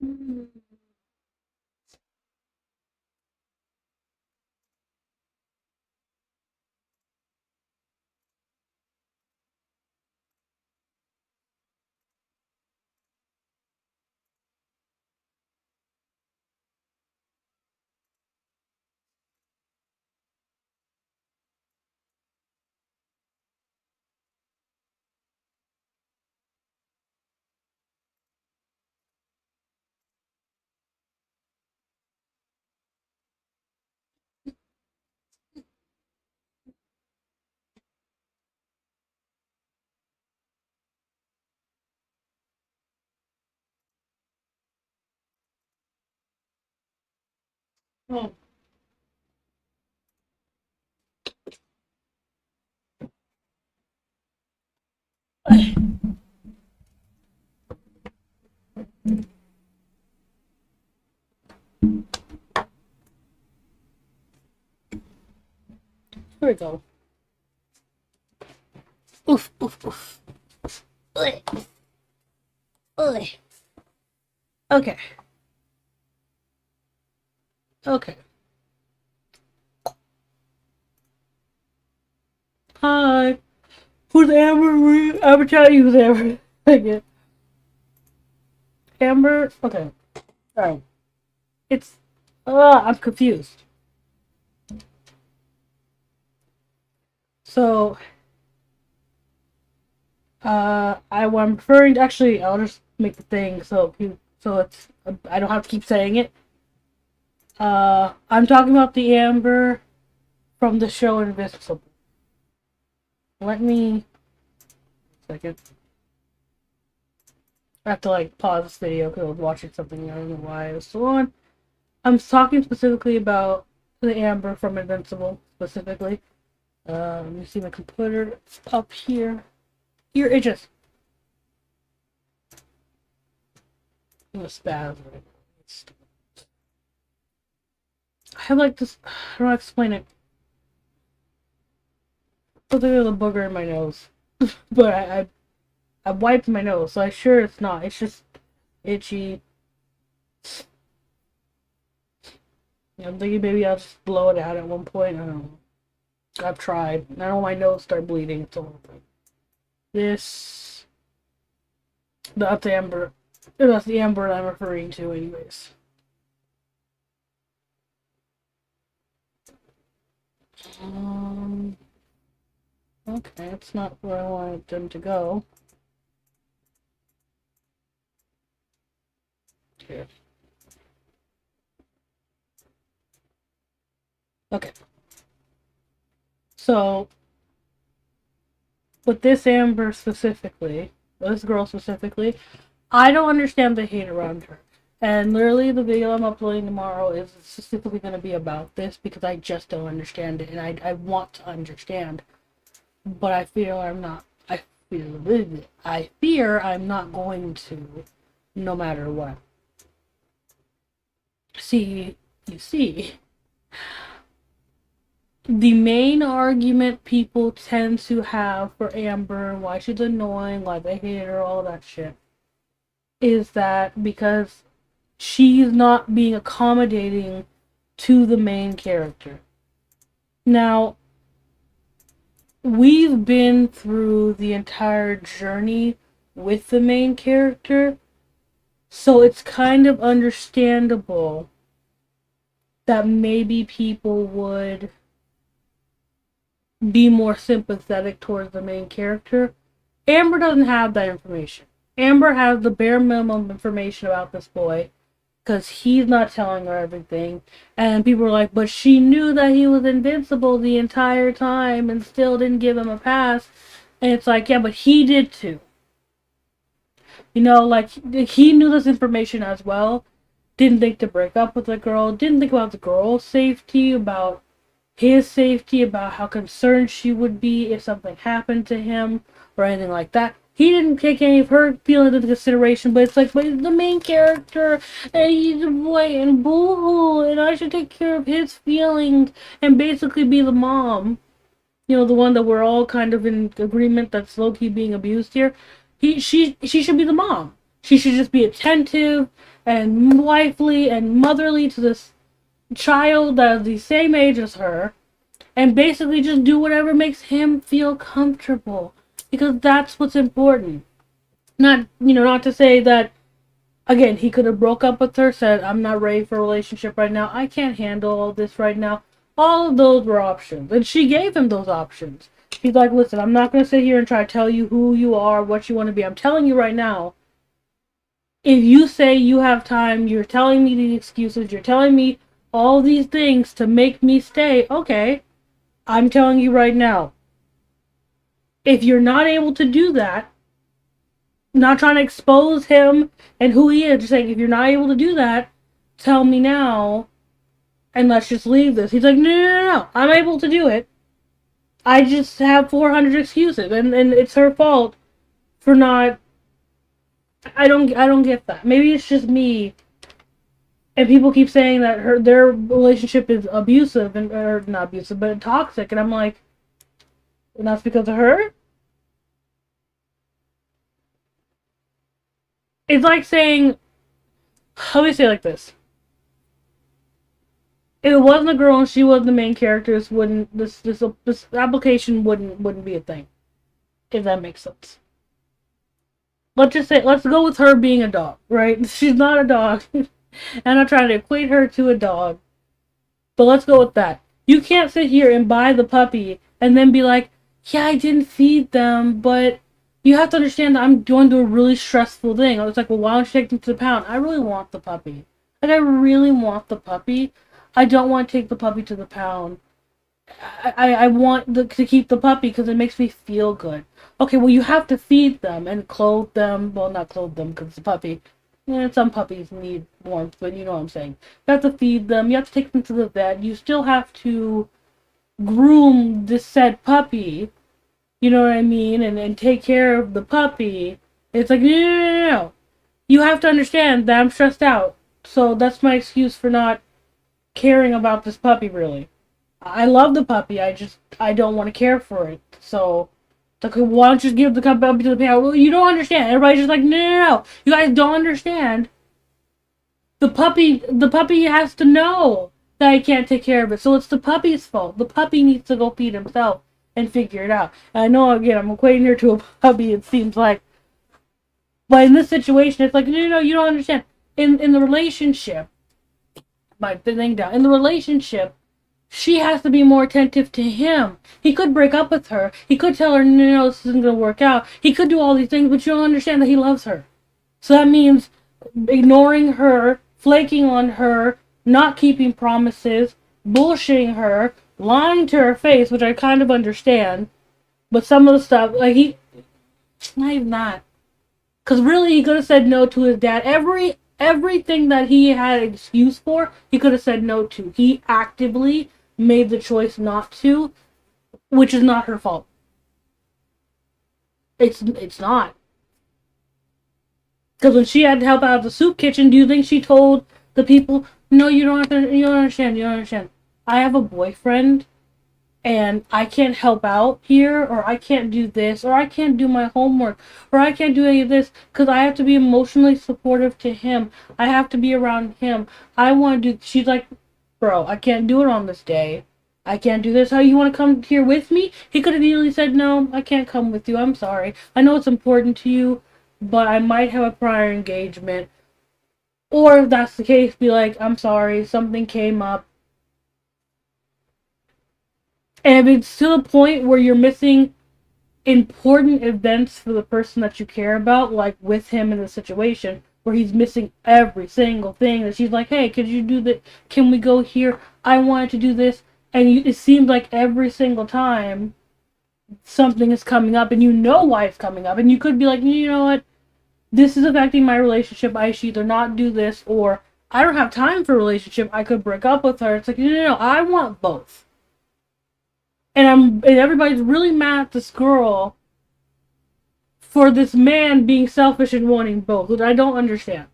Oh. Here we go. Oof, oof, oof. Ugh. Ugh. Okay. Okay. Hi. Who's Amber? I'm telling you who's Amber. Again. Amber? Okay. Alright. It's. I'm confused. So, I'm referring to, actually, I'll just make the thing so it's, I don't have to keep saying it. I'm talking about the Amber from the show Invincible. Let me, second. I have to, like, pause this video because I was watching something, I don't know why it was still on. I'm talking specifically about the Amber from Invincible, specifically. Let me see my computer up here. Ear itches. I'm gonna spaz right now. I have like this. I don't know how to explain it. There's a booger in my nose, but I wiped my nose, so I'm sure it's not. It's just itchy. I'm thinking maybe I'll just blow it out at one point. I don't know. I've tried. I don't want my nose start bleeding. It's a whole thing. This, that's the Amber. That's the Amber I'm referring to, anyways. Um. Okay, it's not where I wanted them to go. Here. Okay. So, with this Amber specifically, this girl specifically, I don't understand the hate around her. And literally, the video I'm uploading tomorrow is specifically going to be about this because I just don't understand it, and I want to understand, but I feel I'm not. I fear I'm not going to, no matter what. See, you see, the main argument people tend to have for Amber, why she's annoying, why they hate her, all that shit, is that because she's not being accommodating to the main character. Now, we've been through the entire journey with the main character, so it's kind of understandable that maybe people would be more sympathetic towards the main character. Amber doesn't have that information. Amber has the bare minimum information about this boy because he's not telling her everything. And people are like, but she knew that he was invincible the entire time and still didn't give him a pass. And it's like, yeah, but he did too. You know, like, he knew this information as well. Didn't think to break up with the girl. Didn't think about the girl's safety, about his safety, about how concerned she would be if something happened to him or anything like that. He didn't take any of her feelings into consideration, but it's like, but he's the main character, and he's a boy, and boo-hoo, and I should take care of his feelings, and basically be the mom. You know, the one that we're all kind of in agreement that's low-key being abused here. She should be the mom. She should just be attentive, and wifely and motherly to this child that is the same age as her, and basically just do whatever makes him feel comfortable, because that's what's important. Not to say that, again, he could have broke up with her, said, I'm not ready for a relationship right now, I can't handle all this right now. All of those were options, and she gave him those options. He's like, listen, I'm not going to sit here and try to tell you who you are, what you want to be. I'm telling you right now, if you say you have time, you're telling me these excuses, you're telling me all these things to make me stay, okay, I'm telling you right now, if you're not able to do that, not trying to expose him and who he is, just saying, if you're not able to do that, tell me now, and let's just leave this. He's like, no, I'm able to do it. I just have 400 excuses, and it's her fault for not. I don't get that. Maybe it's just me. And people keep saying that their relationship is abusive, or not abusive, but toxic, and I'm like, and that's because of her? It's like saying, let me say it like this. If it wasn't a girl and she was the main character, this application wouldn't be a thing. If that makes sense. Let's go with her being a dog, right? She's not a dog. I'm not trying to equate her to a dog. But let's go with that. You can't sit here and buy the puppy and then be like, yeah, I didn't feed them, but you have to understand that I'm going through a really stressful thing. I was like, well, why don't you take them to the pound? I really want the puppy. Like, I really want the puppy. I don't want to take the puppy to the pound. I want to keep the puppy because it makes me feel good. Okay, well, you have to feed them and clothe them. Well, not clothe them because it's a puppy. Some puppies need warmth, but you know what I'm saying. You have to feed them. You have to take them to the vet. You still have to groom this said puppy. You know what I mean? And take care of the puppy. It's like, no. You have to understand that I'm stressed out. So that's my excuse for not caring about this puppy, really. I love the puppy, I don't want to care for it. So, it's like, why don't you just give the puppy to the parent? Well, you don't understand. Everybody's just like, no. You guys don't understand. The puppy has to know that I can't take care of it. So it's the puppy's fault. The puppy needs to go feed himself and figure it out. And I know, again, I'm equating her to a puppy, it seems like. But in this situation, it's like, no, you don't understand. In the relationship, my thing down. In the relationship, she has to be more attentive to him. He could break up with her. He could tell her, no, this isn't going to work out. He could do all these things, but you don't understand that he loves her. So that means ignoring her, flaking on her, not keeping promises, bullshitting her, lying to her face, which I kind of understand. But some of the stuff, like, not even that. Because really, he could have said no to his dad. Everything that he had an excuse for, he could have said no to. He actively made the choice not to, which is not her fault. It's not. Because when she had to help out at the soup kitchen, do you think she told the people, no, you don't understand. I have a boyfriend, and I can't help out here, or I can't do this, or I can't do my homework, or I can't do any of this, because I have to be emotionally supportive to him. I have to be around him. I want to do, she's like, bro, I can't do it on this day. I can't do this. How, you want to come here with me? He could have easily said, no, I can't come with you. I'm sorry. I know it's important to you, but I might have a prior engagement. Or if that's the case, be like, I'm sorry, something came up. And if it's to the point where you're missing important events for the person that you care about, like with him in the situation, where he's missing every single thing, that she's like, hey, could you do that? Can we go here? I wanted to do this. And it seems like every single time something is coming up, and you know why it's coming up. And you could be like, you know what? This is affecting my relationship. I should either not do this, or I don't have time for a relationship. I could break up with her. It's like, no, I want both. And everybody's really mad at this girl for this man being selfish and wanting both, which I don't understand.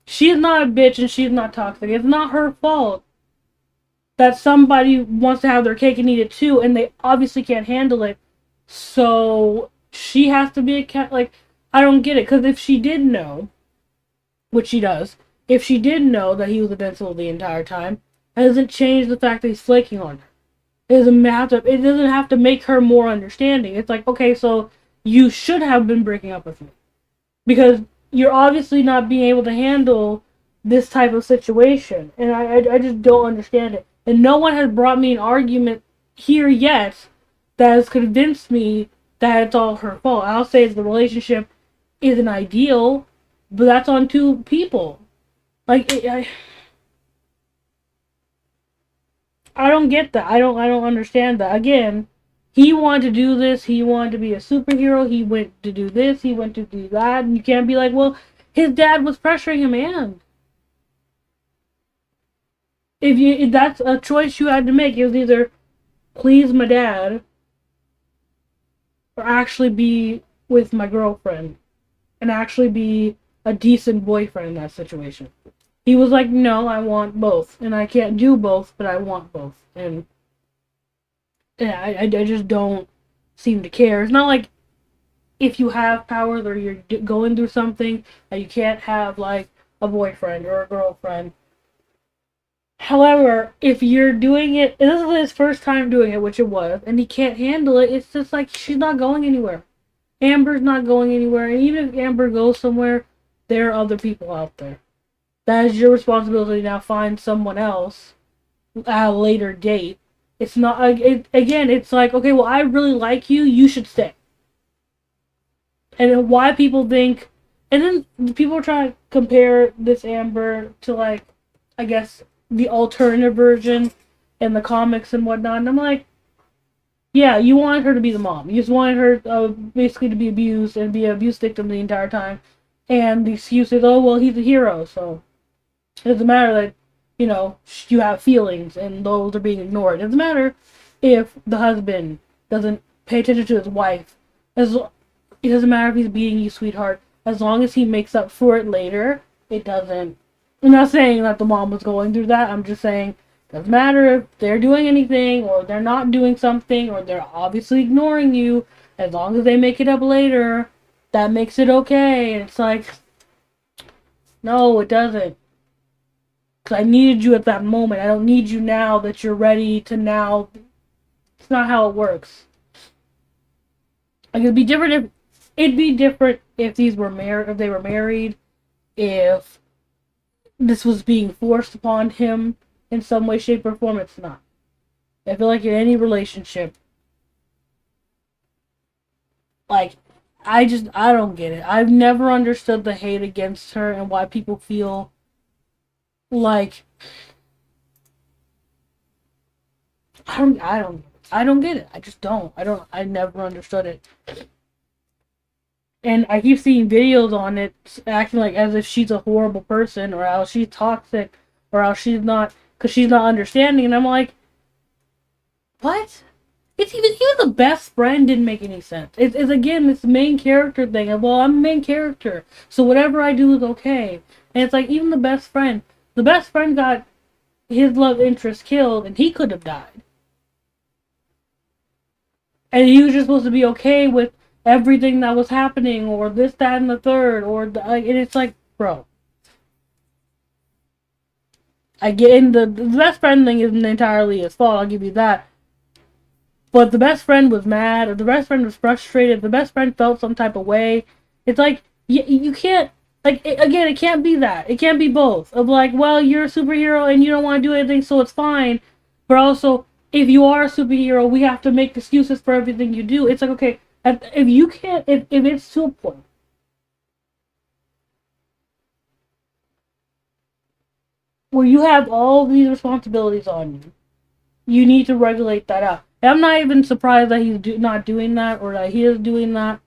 She's not a bitch and she's not toxic. It's not her fault that somebody wants to have their cake and eat it too, and they obviously can't handle it. So she has to be like, I don't get it. Because if she did know, which she does, if she did know that he was invincible the entire time, that doesn't change the fact that he's flaking on her. It doesn't have to make her more understanding. It's like, okay, so you should have been breaking up with me. Because you're obviously not being able to handle this type of situation. And I just don't understand it. And no one has brought me an argument here yet that has convinced me that it's all her fault. I'll say the relationship isn't ideal, but that's on two people. Like, I don't get that. I don't understand that. Again, he wanted to do this. He wanted to be a superhero. He went to do this. He went to do that. And you can't be like, well, his dad was pressuring him in. If that's a choice you had to make, it was either please my dad or actually be with my girlfriend and actually be a decent boyfriend in that situation. He was like, no, I want both. And I can't do both, but I want both. And yeah, I just don't seem to care. It's not like if you have powers or you're going through something that you can't have, like, a boyfriend or a girlfriend. However, if you're doing it, and this is his first time doing it, which it was, and he can't handle it, it's just like she's not going anywhere. Amber's not going anywhere, and even if Amber goes somewhere, there are other people out there. That is your responsibility. Now find someone else at a later date. It's not, again, it's like, okay, well, I really like you, you should stay. And why people think, and then people are trying to compare this Amber to, like, I guess, the alternative version in the comics and whatnot, and I'm like, yeah, you wanted her to be the mom. You just wanted her basically to be abused and be an abuse victim the entire time. And the excuse is, oh, well, he's a hero, so it doesn't matter that, you have feelings and those are being ignored. It doesn't matter if the husband doesn't pay attention to his wife. It doesn't matter if he's beating you, sweetheart. As long as he makes up for it later, it doesn't. I'm not saying that the mom was going through that. I'm just saying it doesn't matter if they're doing anything or they're not doing something or they're obviously ignoring you. As long as they make it up later, that makes it okay. And it's like, no, it doesn't. Because I needed you at that moment. I don't need you now that you're ready to now. It's not how it works. Like, it'd be different if these were married, if they were married, if this was being forced upon him in some way, shape, or form. It's not. I feel like in any relationship, like, I don't get it. I've never understood the hate against her and why people feel like I don't get it. I just don't. I never understood it. And I keep seeing videos on it acting like as if she's a horrible person or else she's toxic or else she's not, because she's not understanding. And I'm like, what? It's even the best friend didn't make any sense. It's again this main character thing of, well, I'm a main character, so whatever I do is okay. And it's like even the best friend got his love interest killed and he could have died. And he was just supposed to be okay with everything that was happening, or this, that, and the third, and it's like, bro. I get in the best friend thing isn't entirely his fault, I'll give you that. But the best friend was mad, or the best friend was frustrated, the best friend felt some type of way. It's like, you can't, like, again, it can't be that. It can't be both. Of like, well, you're a superhero and you don't want to do anything, so it's fine. But also, if you are a superhero, we have to make excuses for everything you do. It's like, okay, if you can't, if it's to a point where you have all these responsibilities on you, you need to regulate that out. And I'm not even surprised that he's not doing that or that he is doing that.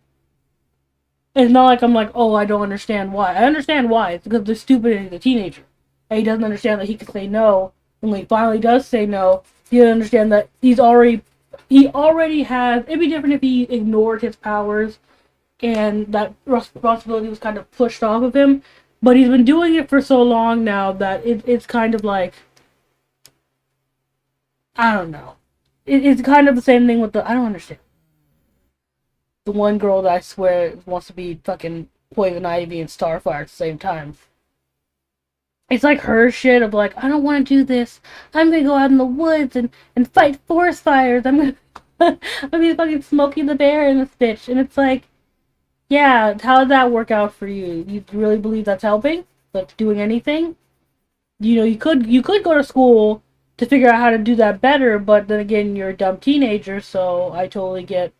It's not like I'm like, oh, I don't understand why. I understand why. It's because they're stupid and he's a teenager. And he doesn't understand that he can say no. And when he finally does say no, he doesn't understand that he already has, it'd be different if he ignored his powers and that responsibility was kind of pushed off of him. But he's been doing it for so long now that it's kind of like, I don't know. It's kind of the same thing with I don't understand. The one girl that I swear wants to be fucking Poison Ivy and Starfire at the same time. It's like her shit of like, I don't want to do this. I'm gonna go out in the woods and fight forest fires. I'm gonna I'm gonna be fucking Smokey the Bear in this bitch. And it's like, yeah, how did that work out for you? You really believe that's helping? Like doing anything? You know, you could go to school to figure out how to do that better, but then again, you're a dumb teenager, so I totally get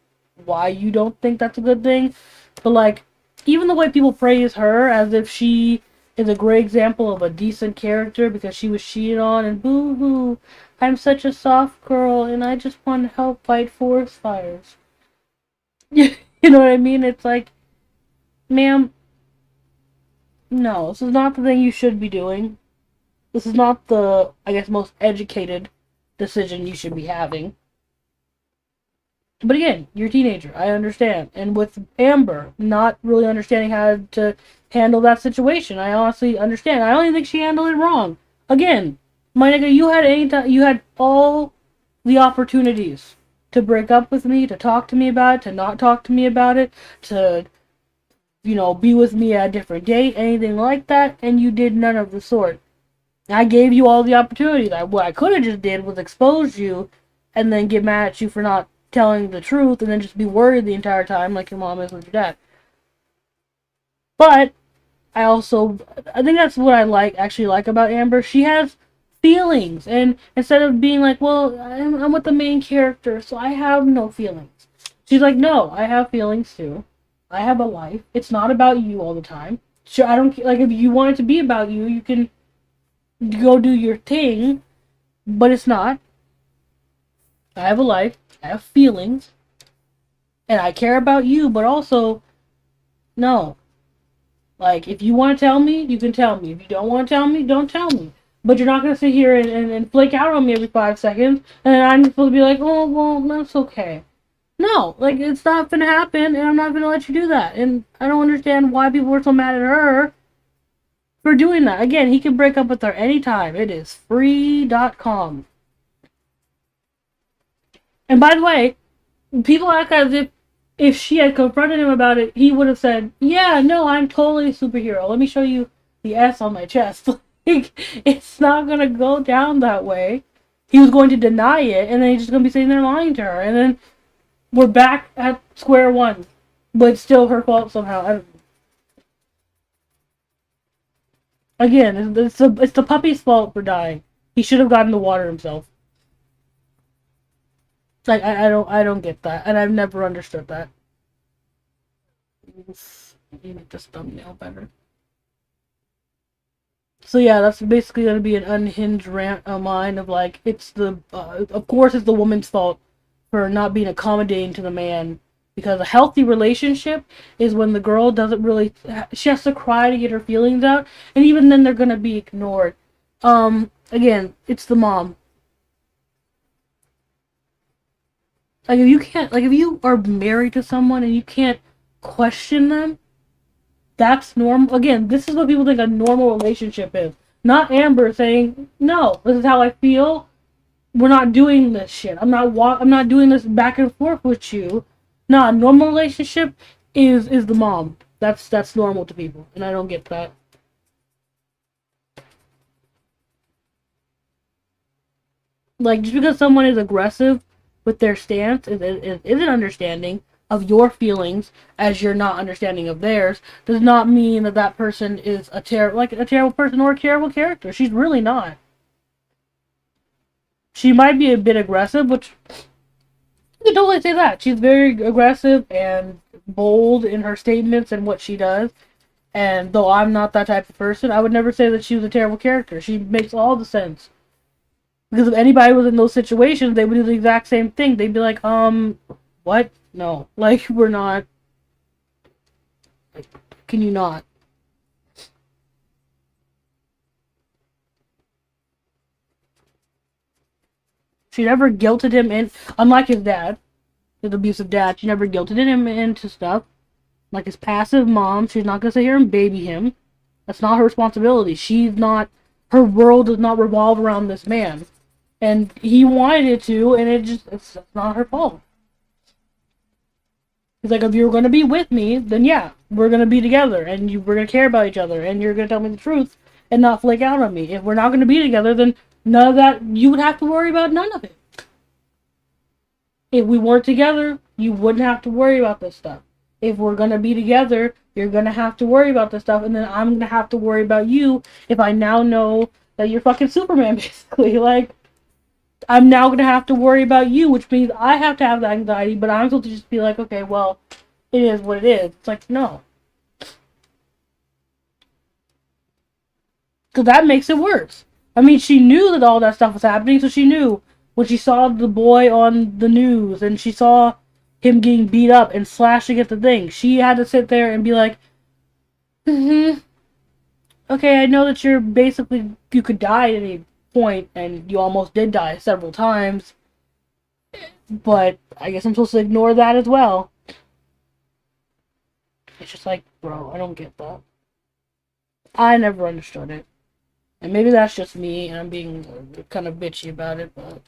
why you don't think that's a good thing. But like, even the way people praise her as if she is a great example of a decent character because she was cheated on and boo hoo, I'm such a soft girl and I just want to help fight forest fires. You know what I mean? It's like, ma'am, no, this is not the thing you should be doing. This is not the, I guess, most educated decision you should be having. But again, you're a teenager. I understand. And with Amber not really understanding how to handle that situation, I honestly understand. I only think she handled it wrong. Again, my nigga, you had all the opportunities to break up with me, to talk to me about it, to not talk to me about it, to be with me at a different date, anything like that, and you did none of the sort. I gave you all the opportunities. What I could have just did was expose you and then get mad at you for not telling the truth and then just be worried the entire time like your mom is with your dad. But I think that's what I actually like about Amber. She has feelings, and instead of being like, well, I'm with the main character, so I have no feelings. She's like, no, I have feelings too. I have a life. It's not about you all the time. Sure, I don't like if you want it to be about you, you can go do your thing, but it's not. I have a life, I have feelings, and I care about you, but also, no. Like, if you want to tell me, you can tell me. If you don't want to tell me, don't tell me. But you're not going to sit here and flake out on me every 5 seconds, and then I'm supposed to be like, oh, well, that's okay. No, like, it's not going to happen, and I'm not going to let you do that. And I don't understand why people were so mad at her for doing that. Again, he can break up with her anytime. It is free.com. And by the way, people act as if she had confronted him about it, he would have said, yeah, no, I'm totally a superhero. Let me show you the S on my chest. Like, it's not going to go down that way. He was going to deny it, and then he's just going to be sitting there lying to her. And then we're back at square one. But it's still her fault somehow. Again, it's the puppy's fault for dying. He should have gotten the water himself. Like, I don't get that, and I've never understood that. You make this thumbnail better. So yeah, that's basically gonna be an unhinged rant of mine of like, of course it's the woman's fault for not being accommodating to the man, because a healthy relationship is when the girl doesn't really, she has to cry to get her feelings out, and even then they're gonna be ignored. Again, it's the mom. Like, if you are married to someone and you can't question them, that's normal. Again, this is what people think a normal relationship is. Not Amber saying, no, this is how I feel. We're not doing this shit. I'm not doing this back and forth with you. No, a normal relationship is the mom. That's normal to people, and I don't get that. Like, just because someone is aggressive with their stance is an understanding of your feelings as you're not understanding of theirs, does not mean that that person is a terrible person or a terrible character. She's really not. She might be a bit aggressive, which you can totally say that. She's very aggressive and bold in her statements and what she does. And though I'm not that type of person, I would never say that she was a terrible character. She makes all the sense. Because if anybody was in those situations, they would do the exact same thing. They'd be like, what? No. Like, we're not. Like, can you not? She never guilted him in, unlike his dad, his abusive dad, she never guilted him into stuff. Like his passive mom, she's not gonna sit here and baby him. That's not her responsibility. Her world does not revolve around this man. And he wanted it to, and it's not her fault. He's like, if you're gonna be with me, then yeah, we're gonna be together, and we're gonna care about each other, and you're gonna tell me the truth, and not flake out on me. If we're not going to be together, then none of that, you would have to worry about none of it. If we weren't together, you wouldn't have to worry about this stuff. If we're going to be together, you're going to have to worry about this stuff, and then I'm going to have to worry about you if I now know that you're fucking Superman, basically. Like, I'm now going to have to worry about you, which means I have to have the anxiety, but I'm supposed to just be like, okay, well, it is what it is. It's like, no. Because that makes it worse. I mean, she knew that all that stuff was happening, so she knew when she saw the boy on the news and she saw him getting beat up and slashing at the thing, she had to sit there and be like, okay, I know that you're basically, you could die at any point, and you almost did die several times, but I guess I'm supposed to ignore that as well. It's just like, bro, I don't get that. I never understood it. And maybe that's just me, and I'm being kind of bitchy about it, but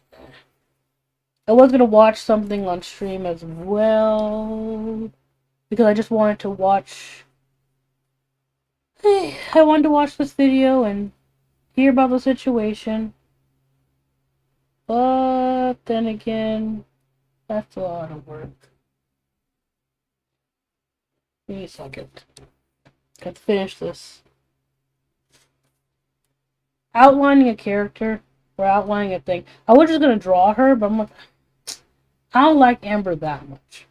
I was gonna watch something on stream as well, because I just wanted to watch, I wanted to watch this video and hear about the situation, but then again, that's a lot of work. Give me a second. Got to finish this. Outlining a character, or outlining a thing. I was just gonna draw her, but I'm like, I don't like Amber that much.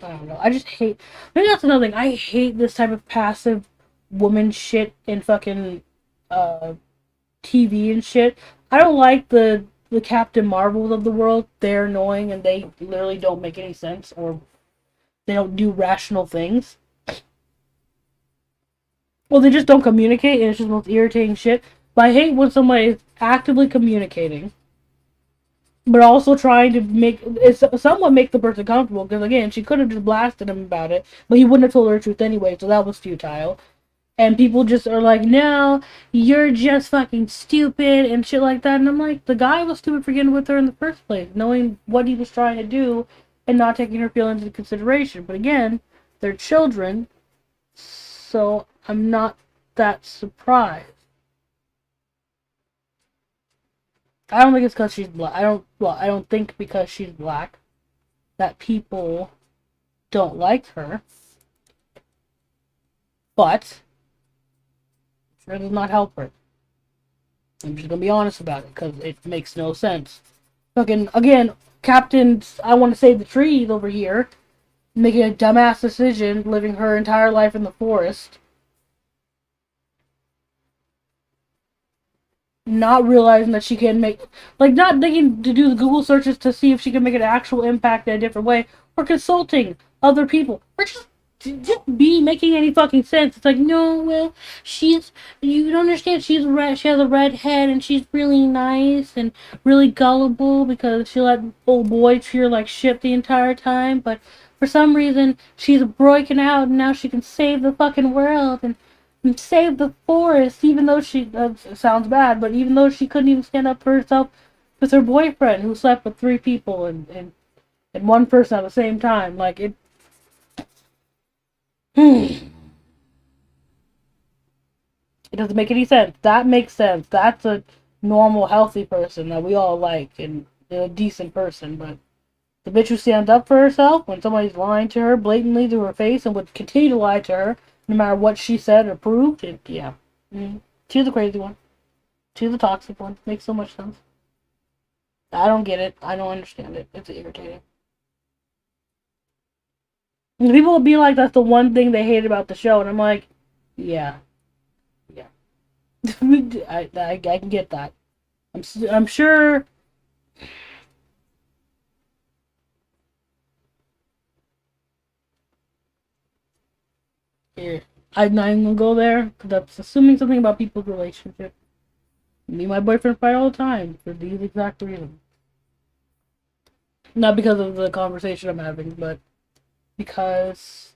I don't know. I just hate. Maybe that's another thing. I hate this type of passive woman shit in fucking TV and shit. I don't like the Captain Marvels of the world. They're annoying and they literally don't make any sense, or they don't do rational things. Well, they just don't communicate, and it's just the most irritating shit. But I hate when somebody is actively communicating, but also trying to somewhat make the person comfortable. Because again, she could have just blasted him about it, but he wouldn't have told her the truth anyway, so that was futile. And people just are like, no, you're just fucking stupid and shit like that. And I'm like, the guy was stupid for getting with her in the first place, knowing what he was trying to do and not taking her feelings into consideration. But again, they're children, so I'm not that surprised. I don't think it's because she's black. I don't think because she's black that people don't like her. But it sure does not help her. I'm just gonna be honest about it because it makes no sense. Fucking again, Captain's I want to save the trees over here, making a dumbass decision, living her entire life in the forest, not realizing that she can make, like, not thinking to do the Google searches to see if she can make an actual impact in a different way, or consulting other people, or just be making any fucking sense. It's like, no, well, you don't understand, she has a red head, and she's really nice, and really gullible, because she let old boy treat her like shit the entire time, but for some reason, she's broken out, and now she can save the fucking world, and save the forest, even though she, sounds bad, but even though she couldn't even stand up for herself with her boyfriend, who slept with 3 people, and one person at the same time. Like, it, it doesn't make any sense. That makes sense. That's a normal, healthy person that we all like, and a decent person, but the bitch who stands up for herself when somebody's lying to her blatantly to her face and would continue to lie to her no matter what she said or proved, yeah. She's the crazy one. She's the toxic one. Makes so much sense. I don't get it. I don't understand it. It's irritating. And people will be like, that's the one thing they hate about the show, and I'm like, yeah. Yeah. I can get that. I'm sure. Here, I'm not even gonna go there because that's assuming something about people's relationship. Me and my boyfriend fight all the time for these exact reasons. Not because of the conversation I'm having, but because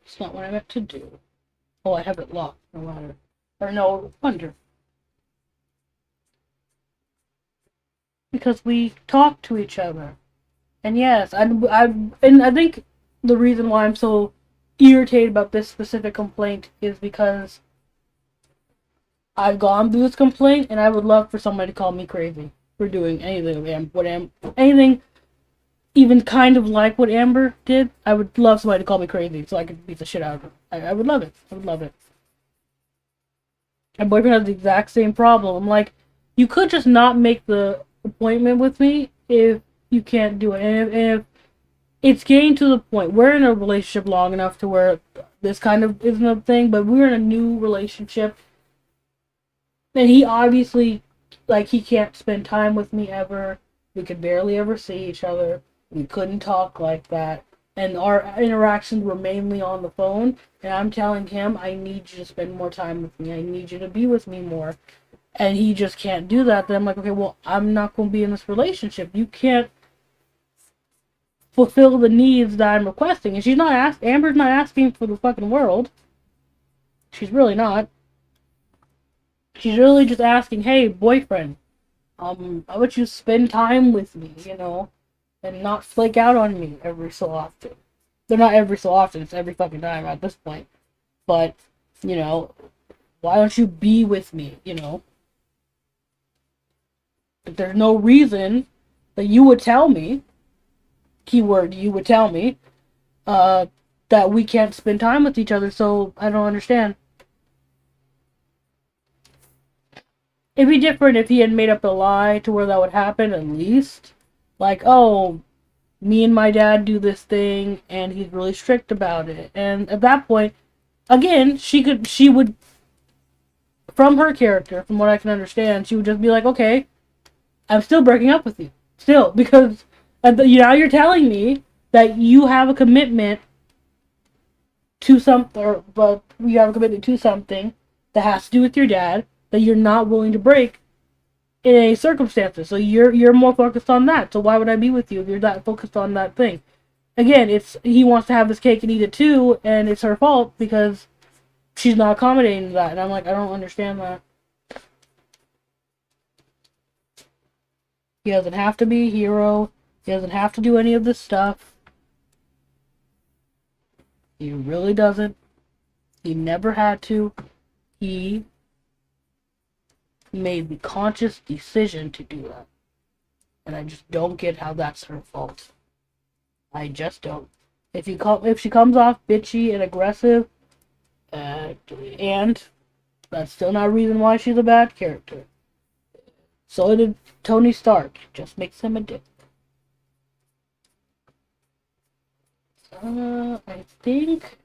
it's not what I meant to do. Oh, I have it locked. No matter. Or no, under. because we talk to each other. And yes, and I think the reason why I'm so irritated about this specific complaint is because I've gone through this complaint, and I would love for somebody to call me crazy for doing anything even kind of like what Amber did. I would love somebody to call me crazy so I could beat the shit out of her. I would love it. I would love it. My boyfriend has the exact same problem. I'm like, you could just not make the appointment with me if you can't do it. And if it's getting to the point, we're in a relationship long enough to where this kind of isn't a thing, but we're in a new relationship. And he obviously, like, he can't spend time with me ever. We could barely ever see each other. We couldn't talk like that. And our interactions were mainly on the phone. And I'm telling him, I need you to spend more time with me. I need you to be with me more. And he just can't do that. Then I'm like, okay, well, I'm not going to be in this relationship. You can't fulfill the needs that I'm requesting. And Amber's not asking for the fucking world. She's really not. She's really just asking, hey, boyfriend, how about you spend time with me, and not flake out on me every so often. They're not every so often, it's every fucking time at this point. But, why don't you be with me, If there's no reason that you would tell me, keyword, you would tell me, that we can't spend time with each other, so I don't understand. It'd be different if he had made up a lie to where that would happen, at least. Like, oh, me and my dad do this thing, and he's really strict about it. And at that point, again, she would, from her character, from what I can understand, she would just be like, okay, I'm still breaking up with you. Still, because now you're telling me that you have a commitment to something, but you have a commitment to something that has to do with your dad, that you're not willing to break in any circumstances. So you're more focused on that. So why would I be with you if you're that focused on that thing? Again, he wants to have his cake and eat it too, and it's her fault because she's not accommodating to that. And I'm like, I don't understand that. He doesn't have to be a hero. He doesn't have to do any of this stuff. He really doesn't. He never had to. He made the conscious decision to do that. And I just don't get how that's her fault. I just don't. If she comes off bitchy and aggressive, and that's still not a reason why she's a bad character. So did Tony Stark. Just makes him a dick. I think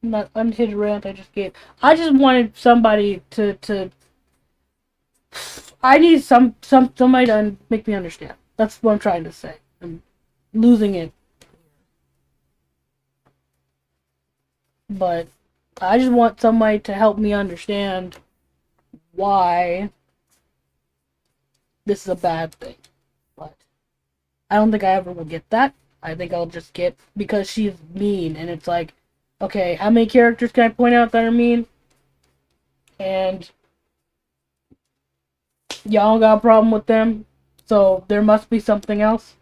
that unhinged rant I just gave. I just wanted somebody to I need somebody to make me understand. That's what I'm trying to say. I'm losing it. But I just want somebody to help me understand why this is a bad thing. But I don't think I ever will get that. I think I'll just get, because she's mean, and it's like, okay, how many characters can I point out that are mean? And y'all got a problem with them, so there must be something else.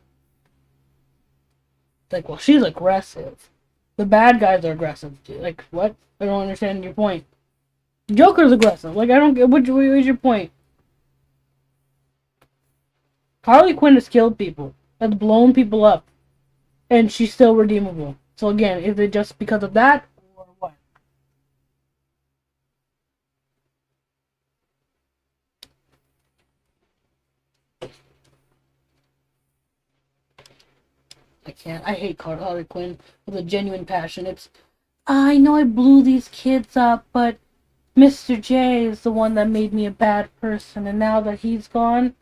Like, well, she's aggressive. The bad guys are aggressive too. Like, what? I don't understand your point. Joker's aggressive. Like, I don't get, what's your point? Harley Quinn has killed people. Has blown people up. And she's still redeemable. So again, is it just because of that, or what? I can't. I hate Harley Quinn with a genuine passion. I know I blew these kids up, but Mr. J is the one that made me a bad person, and now that he's gone,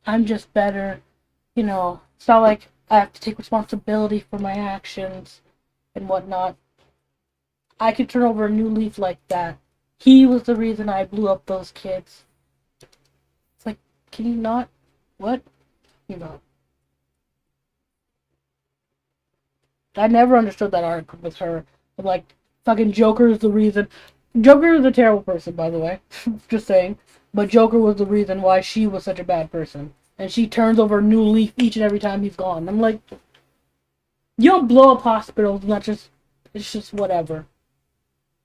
I'm just better. It's not like I have to take responsibility for my actions and whatnot. I could turn over a new leaf like that. He was the reason I blew up those kids. It's like, can you not? What? I never understood that arc with her. Like, fucking Joker is the reason. Joker is a terrible person, by the way. Just saying. But Joker was the reason why she was such a bad person. And she turns over a new leaf each and every time he's gone. I'm like, you don't blow up hospitals, not just, it's just whatever.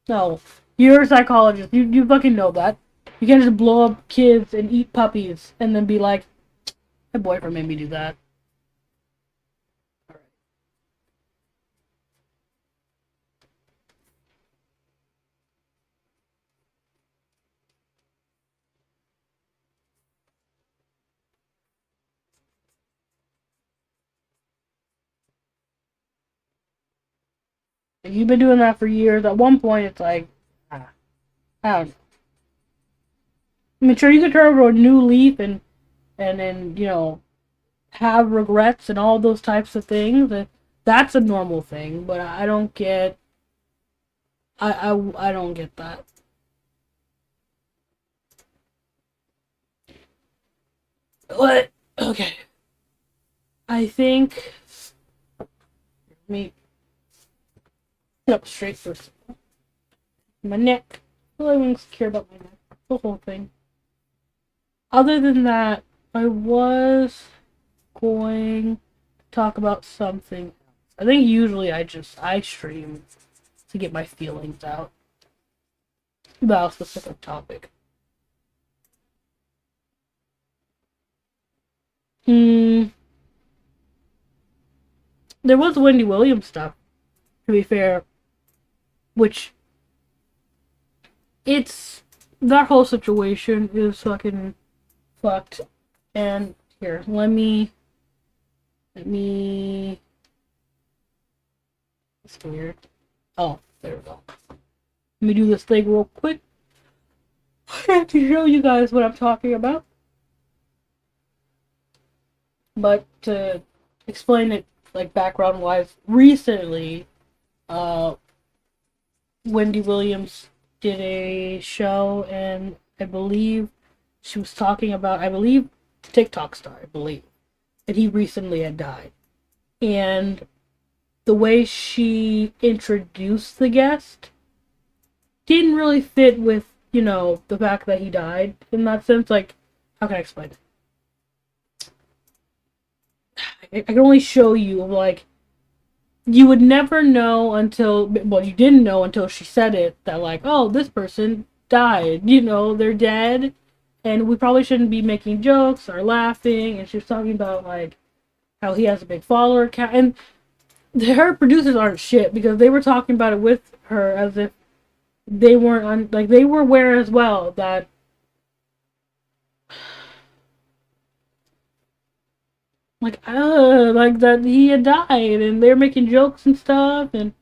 No. You're a psychologist. You fucking know that. You can't just blow up kids and eat puppies and then be like, my boyfriend made me do that. You've been doing that for years. At one point, it's like, I don't know. I mean, sure, you could turn over a new leaf and then, have regrets and all those types of things. That's a normal thing, but I don't get, I don't get that. What? Okay. I think, let me sit up straight first. My neck. Well, everyone's care about my neck. The whole thing. Other than that, I was going to talk about something. I think usually I stream to get my feelings out about a specific topic. Hmm. There was Wendy Williams stuff, to be fair, which it's that whole situation is fucking fucked. And here, let me. It's weird. Oh, there we go. Let me do this thing real quick. I have to show you guys what I'm talking about. But to explain it, like, background wise, recently, Wendy Williams did a show, and I believe she was talking about, I believe, TikTok star, I believe. And he recently had died. And the way she introduced the guest didn't really fit with, the fact that he died in that sense. Like, how can I explain it? I can only show you, like, you would never know until, well, you didn't know until she said it, that, like, oh, this person died, they're dead, and we probably shouldn't be making jokes or laughing. And she was talking about, like, how he has a big follower count, and her producers aren't shit, because they were talking about it with her as if they weren't, like, they were aware as well that, like that he had died, and they're making jokes and stuff, and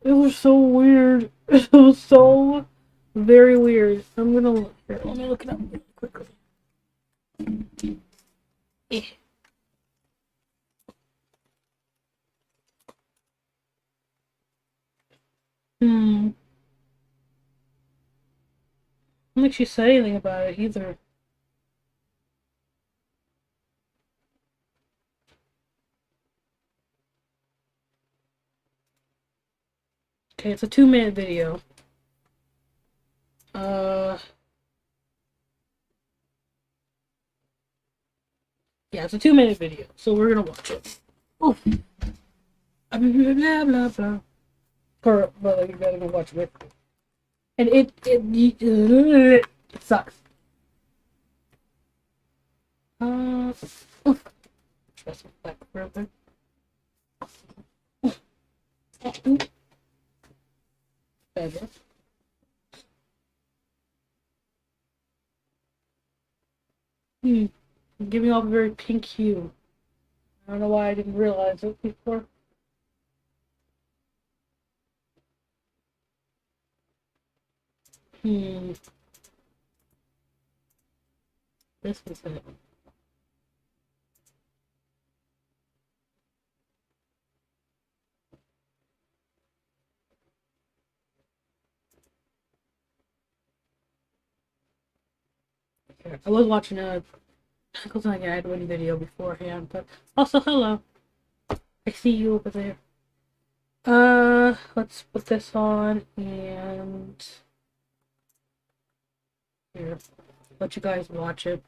it was so weird. It was so very weird. I'm gonna look here. Let me look it up really quickly. Eh. Hmm. I don't think she said anything about it either. Okay, it's a 2-minute video. Yeah, it's a 2-minute video, so we're gonna watch it. Oh, blah blah blah blah. Or, well, you gotta go watch it. And it sucks. Press it back further. Better. Giving off a very pink hue. I don't know why I didn't realize it before. This was it. I was watching a Pickles and Edwin video beforehand, but also hello. I see you over there. let's put this on and here, let you guys watch it.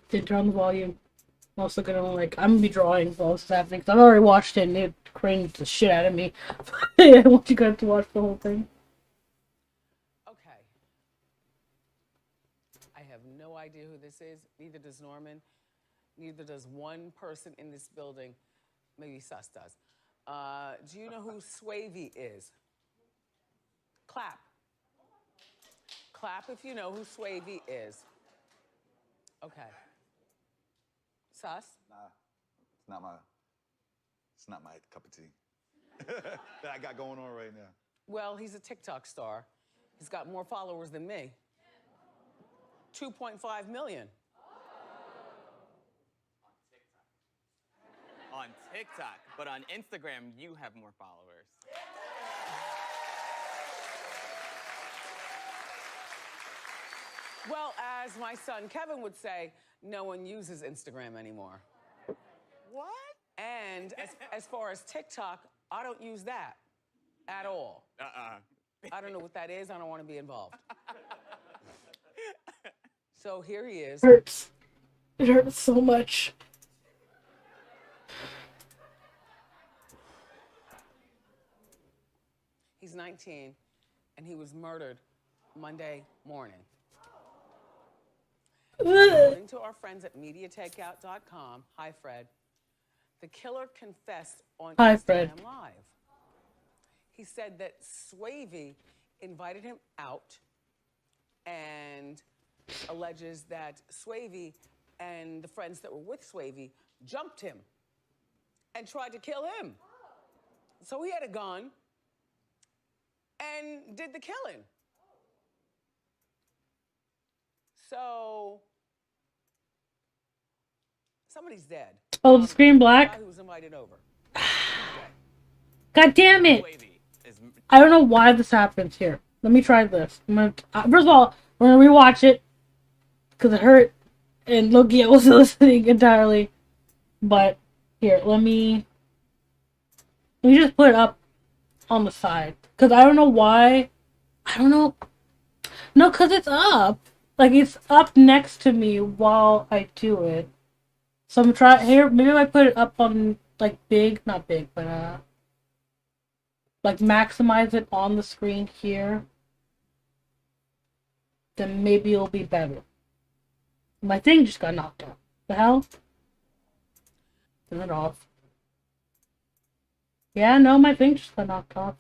Didn't turn on the volume. I'm also gonna I'm gonna be drawing while this is happening because I've already watched it and it cringed the shit out of me. I want you guys to watch the whole thing. Okay. I have no idea who this is. Neither does Norman. Neither does one person in this building. Maybe Sus does. Do you know who Swavey is? Clap. Clap if you know who Swavey is. Okay. Sus? Nah, it's not my cup of tea that I got going on right now. Well, he's a TikTok star. He's got more followers than me. 2.5 million. On TikTok, but on Instagram, you have more followers. Well, as my son Kevin would say, no one uses Instagram anymore. What? And as far as TikTok, I don't use that at all. I don't know what that is. I don't want to be involved. So here he is. It hurts. It hurts so much. He's 19, and he was murdered Monday morning. According to our friends at MediaTakeout.com, hi, Fred, the killer confessed on Hi, Instagram Fred. Live. He said that Swavey invited him out and alleges that Swavey and the friends that were with Swavey jumped him and tried to kill him. So he had a gun and did the killing. So somebody's dead. Oh, the screen black? The guy who was invited over. God damn it! Swavey is I don't know why this happens here. Let me try this. First of all, we're gonna rewatch it because it hurt, and Logia was listening entirely. But here, let me just put it up on the side because I don't know why. I don't know. No, because it's up. Like it's up next to me while I do it. So I'm trying here. Maybe if I put it up on like big, not big, but like maximize it on the screen here, then maybe it'll be better. My thing just got knocked off. The hell? Turn it off. Yeah, no, my thing just got knocked off.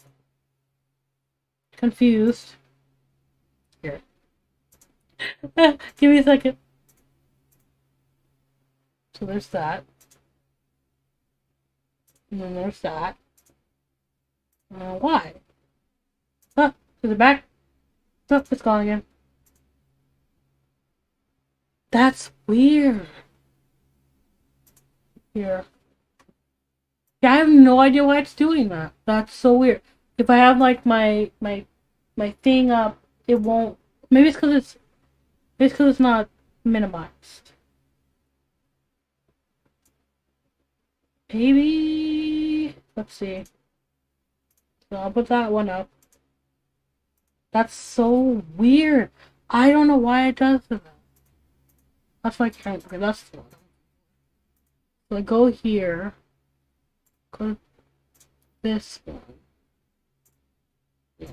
Confused. Here. Give me a second. So there's that. And then there's that. Why? Oh, is it back? Oh, it's gone again. That's weird. Here. Yeah, I have no idea why it's doing that. That's so weird. If I have like my thing up, it won't. Maybe it's because it's not minimized. Maybe. Let's see. So I'll put that one up. That's so weird. I don't know why it does that. That's why I can't. Okay, that's the one. So I go here. Go to this one. Yeah.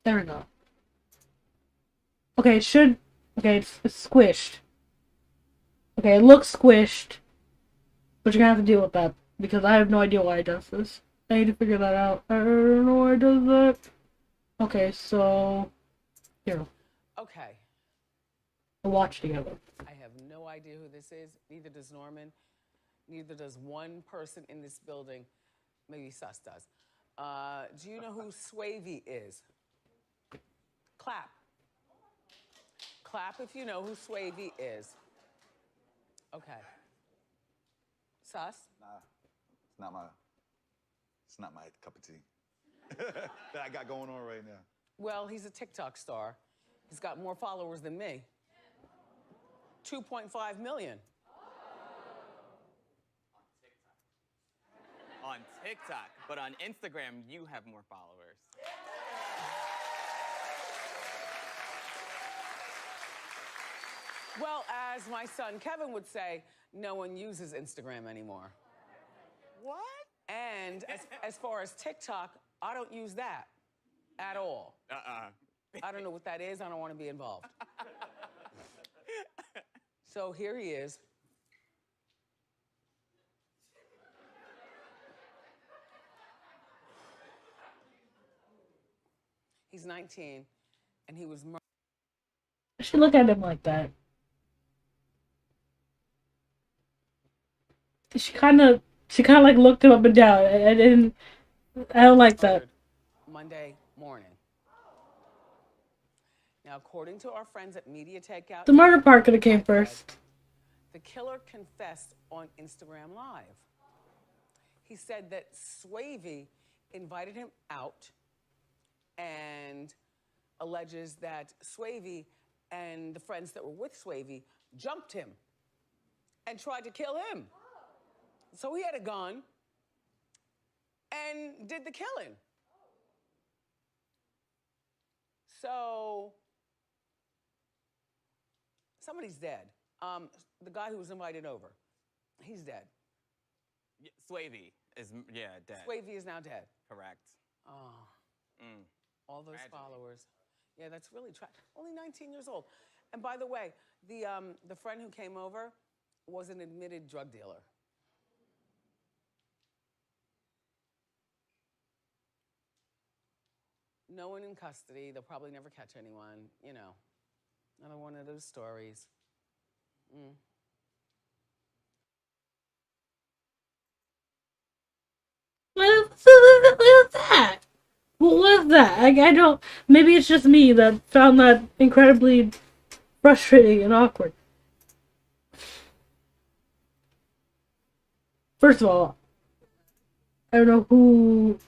There we go. Okay, it should. Okay, it's squished. Okay, it looks squished. But you're gonna have to deal with that. Because I have no idea why it does this. I need to figure that out. I don't know why it does that. Okay, so. Here. Okay. We'll watch together. I have no idea who this is. Neither does Norman. Neither does one person in this building. Maybe Sus does. Do you know who Swavey is? Clap. Clap if you know who Swavey is. Okay. Sus? Nah, it's not my cup of tea that I got going on right now. Well, he's a TikTok star. He's got more followers than me. 2.5 million. on TikTok, but on Instagram, you have more followers. Well, as my son Kevin would say, no one uses Instagram anymore. What? And as far as TikTok, I don't use that at all. I don't know what that is. I don't want to be involved. So here he is. He's 19, and he was murdered. I should look at him like that. She kind of like looked him up and down. I don't like that. Monday morning. Now, according to our friends at Media Takeout, The murder part could have came first. the killer confessed on Instagram Live. He said that Swavey invited him out and alleges that Swavey and the friends that were with Swavey jumped him and tried to kill him. So he had a gun and did the killing. So somebody's dead. The guy who was invited over, he's dead. Swavey is, dead. Swavey is now dead. Correct. Oh, all those Tragedy. followers. Yeah, that's really tragic. Only 19 years old. And by the way, the friend who came over was an admitted drug dealer. No one in custody. They'll probably never catch anyone. You know, another one of those stories. What was that? What was that? I don't. Maybe it's just me that found that incredibly frustrating and awkward. First of all, I don't know who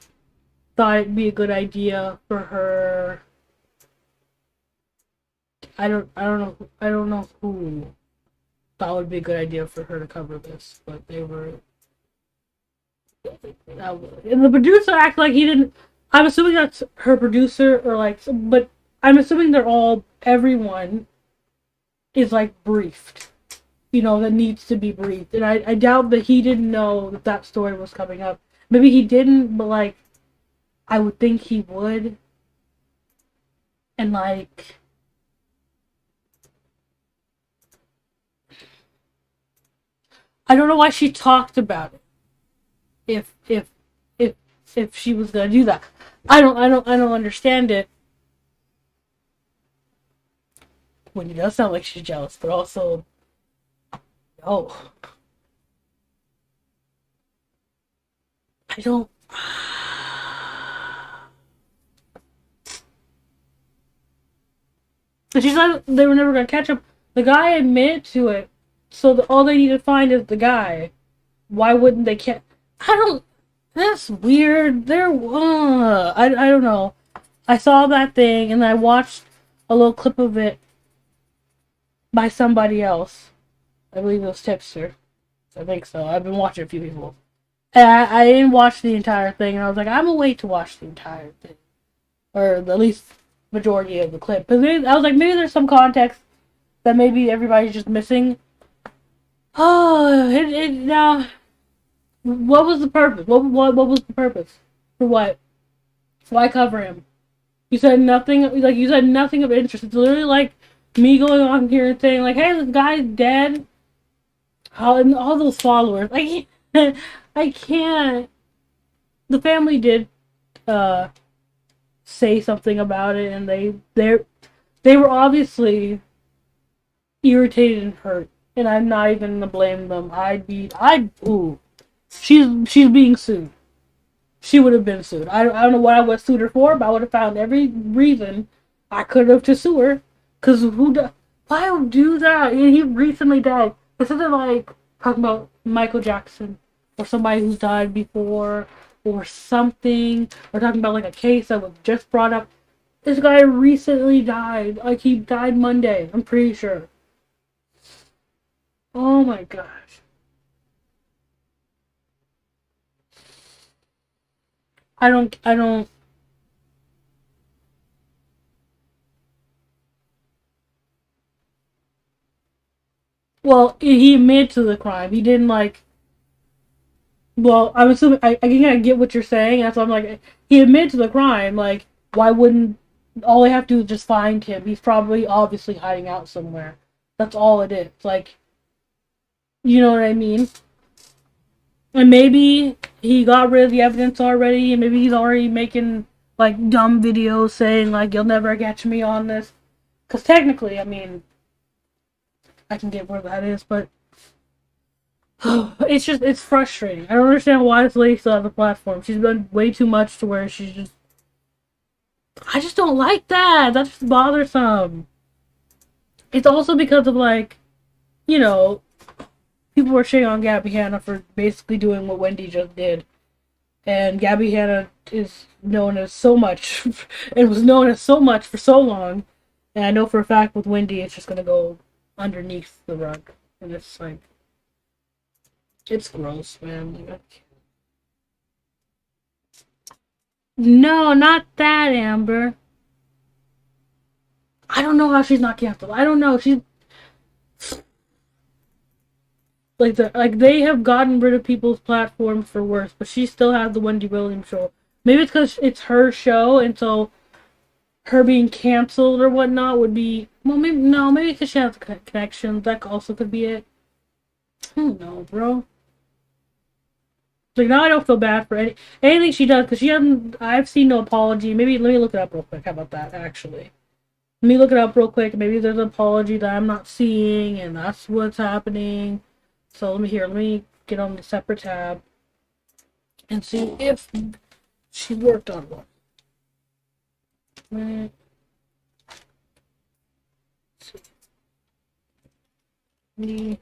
thought it'd be a good idea for her. I don't know who thought it would be a good idea for her to cover this, but they were. And the producer acted like he didn't. I'm assuming that's her producer, or like, but I'm assuming everyone is like briefed, that needs to be briefed. And I doubt that he didn't know that story was coming up. Maybe he didn't, but like, I would think he would. And like, I don't know why she talked about it. If she was gonna do that, I don't understand it. When it does sound like she's jealous, but also, no. I don't. She said they were never gonna catch him. The guy admitted to it, so all they need to find is the guy. Why wouldn't they catch? I don't. That's weird. I don't know. I saw that thing and I watched a little clip of it by somebody else. I believe it was Tipster. I think so. I've been watching a few people. And I didn't watch the entire thing, and I was like, I'm gonna wait to watch the entire thing. Or at least majority of the clip. Because I was like, maybe there's some context that maybe everybody's just missing. Oh, now... What was the purpose? What was the purpose? For what? Why cover him? You said nothing. Like, you said nothing of interest. It's literally like me going on here and saying like, "Hey, this guy's dead." And all those followers. I can't. I can't. The family did say something about it, and they were obviously irritated and hurt. And I'm not even gonna blame them. Ooh. She's being sued. She would have been sued. I don't know what I would have sued her for, but I would have found every reason I could have to sue her. Cause why would do that? He recently died. This isn't like talking about Michael Jackson or somebody who's died before or something, or talking about like a case that was just brought up. This guy recently died. Like, he died Monday, I'm pretty sure. Oh my gosh. I don't. Well, he admitted to the crime. He didn't like. Well, I'm assuming I can get what you're saying. That's why I'm like, he admitted to the crime. Like, why wouldn't all they have to do is just find him? He's probably obviously hiding out somewhere. That's all it is. Like, you know what I mean? And maybe he got rid of the evidence already, and maybe he's already making like dumb videos saying like you'll never catch me on this. Because technically, I mean, I can get where that is, but it's frustrating. I don't understand why this lady still has a platform. She's done way too much to where she's just. I just don't like that. That's just bothersome. It's also because of like, you know, people were shitting on Gabby Hanna for basically doing what Wendy just did. And Gabby Hanna is known as so much, and was known as so much for so long. And I know for a fact with Wendy, it's just gonna go underneath the rug, and it's like, it's gross, man. Like, no, not that, Amber. I don't know how she's not canceled. I don't know. She's like they have gotten rid of people's platforms for worse, but she still has the Wendy Williams show. Maybe it's because it's her show, and so her being canceled or whatnot would be well. Maybe no, maybe because she has connections. That also could be it. I don't know, bro. Like now, I don't feel bad for anything she does because she hasn't. I've seen no apology. Maybe let me look it up real quick. How about that? Actually, let me look it up real quick. Maybe there's an apology that I'm not seeing, and that's what's happening. So let me get on the separate tab and see if she worked on one. Let's see.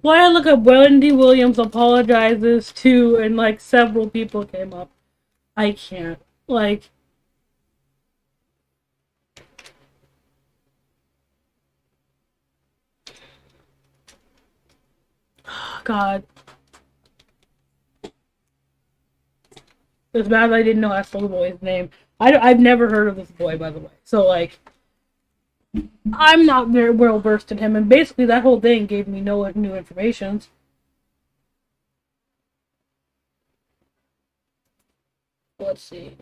Why I look up Wendy Williams apologizes to, and like several people came up. I can't. Like, God. It's bad that I didn't know that's the boy's name. I've never heard of this boy, by the way. So, like, I'm not very well versed in him, and basically that whole thing gave me no new information. Let's see.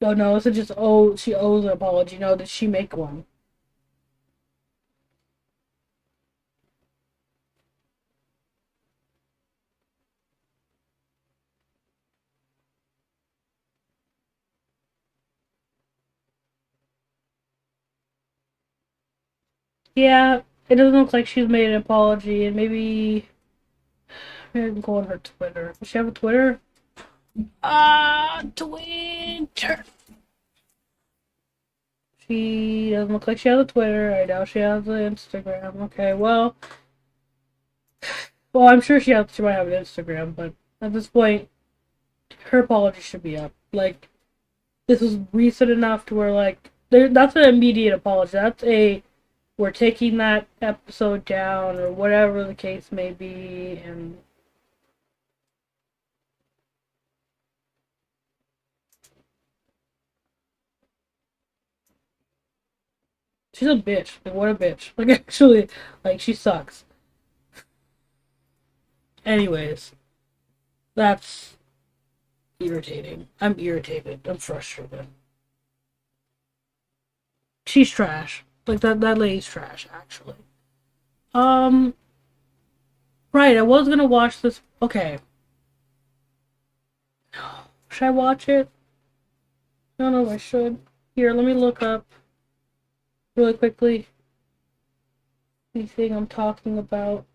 Oh no, this is just she owes an apology. No, did she make one? Yeah, it doesn't look like she's made an apology, and maybe I can go on her Twitter. Does she have a Twitter? Twitter. She doesn't look like she has a Twitter. I doubt she has an Instagram. Okay, well, I'm sure she might have an Instagram, but at this point, her apology should be up. Like, this was recent enough to where like that's an immediate apology. That's a we're taking that episode down or whatever the case may be, and she's a bitch. Like, what a bitch. Like, actually, like, she sucks. Anyways, that's irritating. I'm irritated. I'm frustrated. She's trash. Like, that lady's trash, actually. Um, right, I was gonna watch this. Okay. Should I watch it? I don't know if I should. Here, let me look up really quickly anything I'm talking about.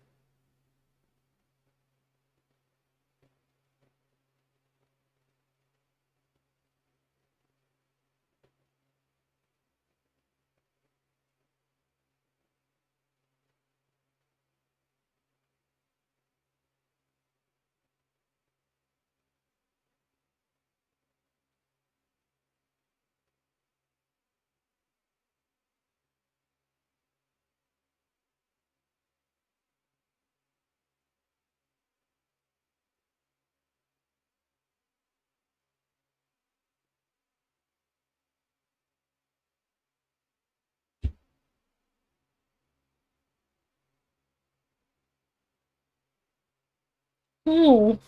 Oh.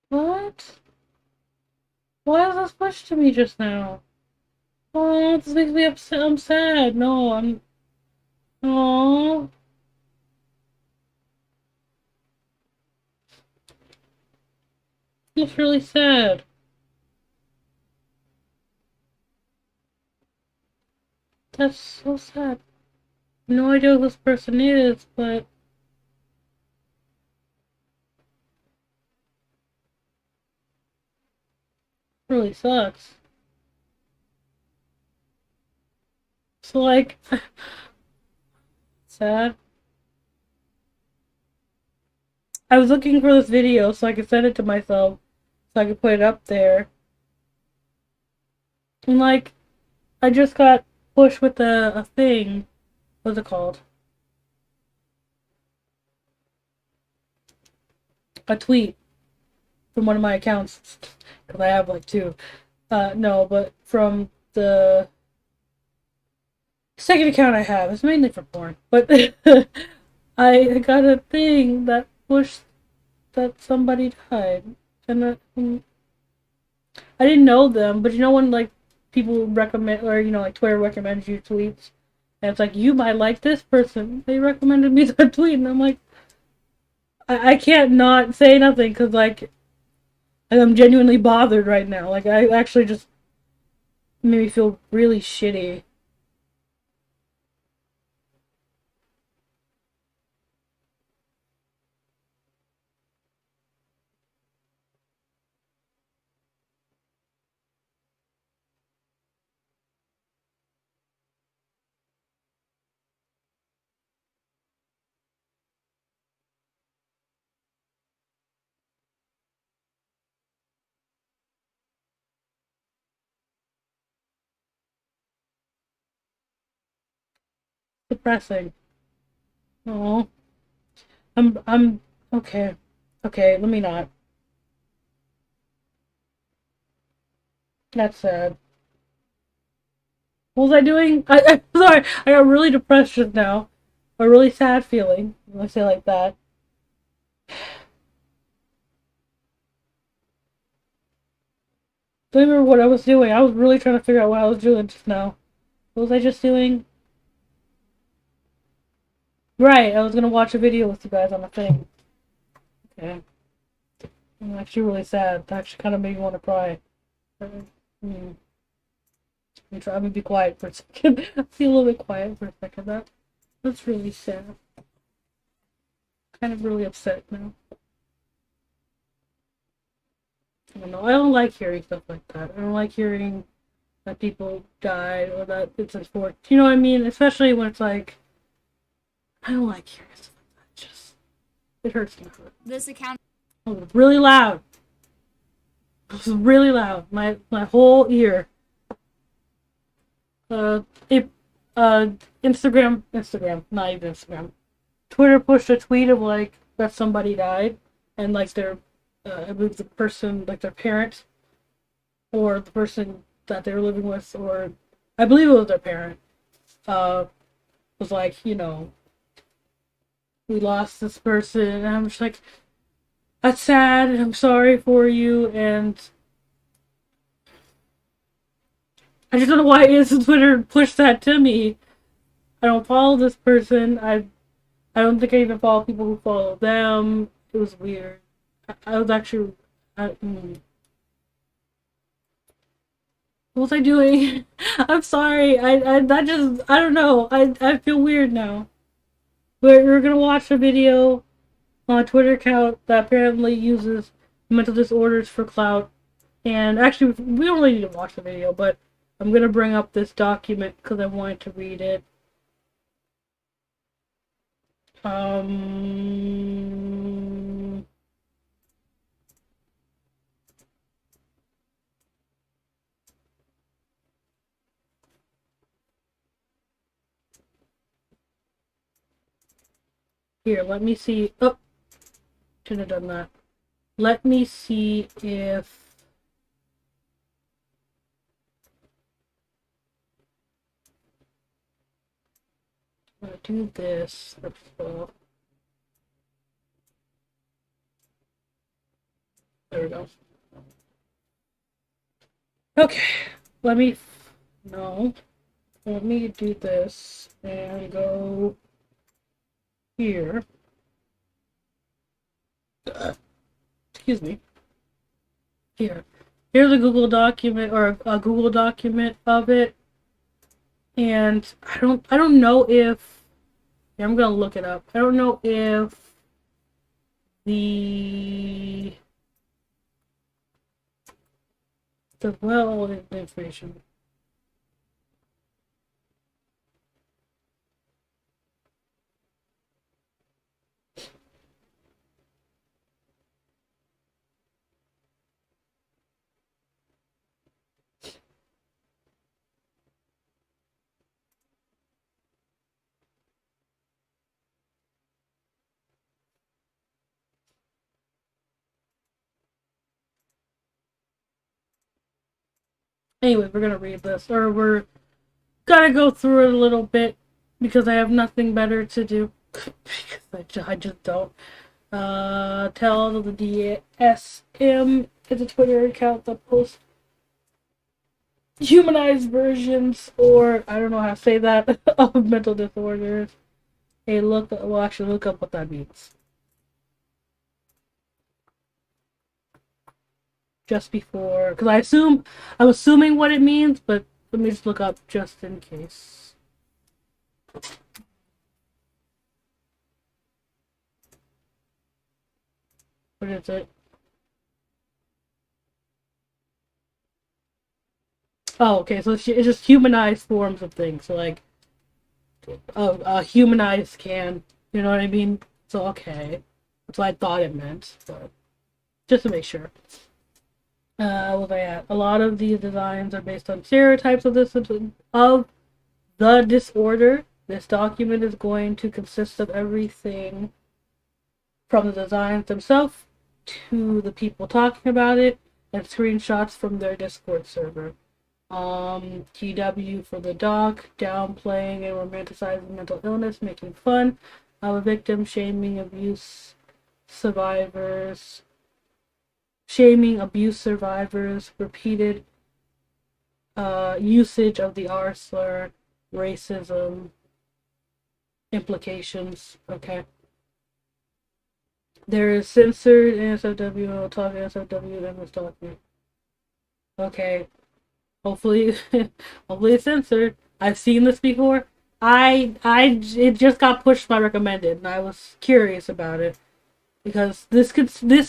What? Why was this pushed to me just now? Oh, this makes me upset. I'm sad. No, I'm. Oh. It's really sad. That's so sad. No idea who this person is, but it really sucks. So, like, sad. I was looking for this video so I could send it to myself, so I could put it up there. And, like, I just got pushed with a thing. What's it called? A tweet from one of my accounts, because I have like two. No, but from the second account I have, it's mainly for porn. But I got a thing that pushed that somebody died, and I didn't know them. But you know when like people recommend, or you know like Twitter recommends you tweets, and it's like you might like this person. They recommended me that tweet, and I'm like, I can't not say nothing because like I'm genuinely bothered right now. Like I actually just made me feel really shitty. Depressing. Oh, I'm okay. Okay, let me not. That's sad. What was I doing? I'm sorry. I got really depressed just now. A really sad feeling. Let's say like that. Don't remember what I was doing. I was really trying to figure out what I was doing just now. What was I just doing? Right, I was gonna watch a video with you guys on a thing. Okay. I'm actually really sad. That actually kind of made me want to cry. Hmm. I'm gonna be quiet for a second. Be a little bit quiet for a second. That's really sad. Kind of really upset now. I don't know. I don't like hearing stuff like that. I don't like hearing that people died or that it's unfortunate. You know what I mean? Especially when it's like, I don't like hearing stuff like that. It hurts me. This account. It was really loud. It was really loud. My whole ear. It Instagram, not even Instagram. Twitter pushed a tweet of like that somebody died, and like their, I believe the person, like their parent, or the person that they were living with, or I believe it was their parent, was like, you know, we lost this person, and I'm just like, that's sad, and I'm sorry for you, and I just don't know why Twitter pushed that to me. I don't follow this person. I don't think I even follow people who follow them. It was weird. I was actually. What was I doing? I'm sorry. That just. I don't know. I feel weird now. We're gonna watch a video on a Twitter account that apparently uses mental disorders for clout. And actually, we don't really need to watch the video, but I'm gonna bring up this document because I wanted to read it. Here, let me see. Oh, should have done that. Let me see if I'm gonna do this. First of all. There we go. Okay, let me do this and go here. Excuse me. Here's a Google document or a Google document of it, and I don't know if I'm gonna look it up. I don't know if the information. Anyway, we're gonna read this, or we're gonna go through it a little bit because I have nothing better to do. Because I just don't. Tell the DSM is a Twitter account that posts humanized versions, or I don't know how to say that, of mental disorders. Hey, we'll actually look up what that means. Just before, because I'm assuming what it means, but let me just look up just in case. What is it? Oh, okay, so it's just humanized forms of things, so like a humanized can, you know what I mean? So okay, that's what I thought it meant, but just to make sure. What was I at? A lot of these designs are based on stereotypes of the disorder. This document is going to consist of everything from the designs themselves to the people talking about it and screenshots from their Discord server. TW for the doc, downplaying and romanticizing mental illness, making fun of a victim, shaming abuse survivors, repeated usage of the R slur, racism, implications. Okay. There is censored NSFW, and we'll talk NSFW in this document. Okay. Hopefully it's censored. I've seen this before. It just got pushed by recommended, and I was curious about it because this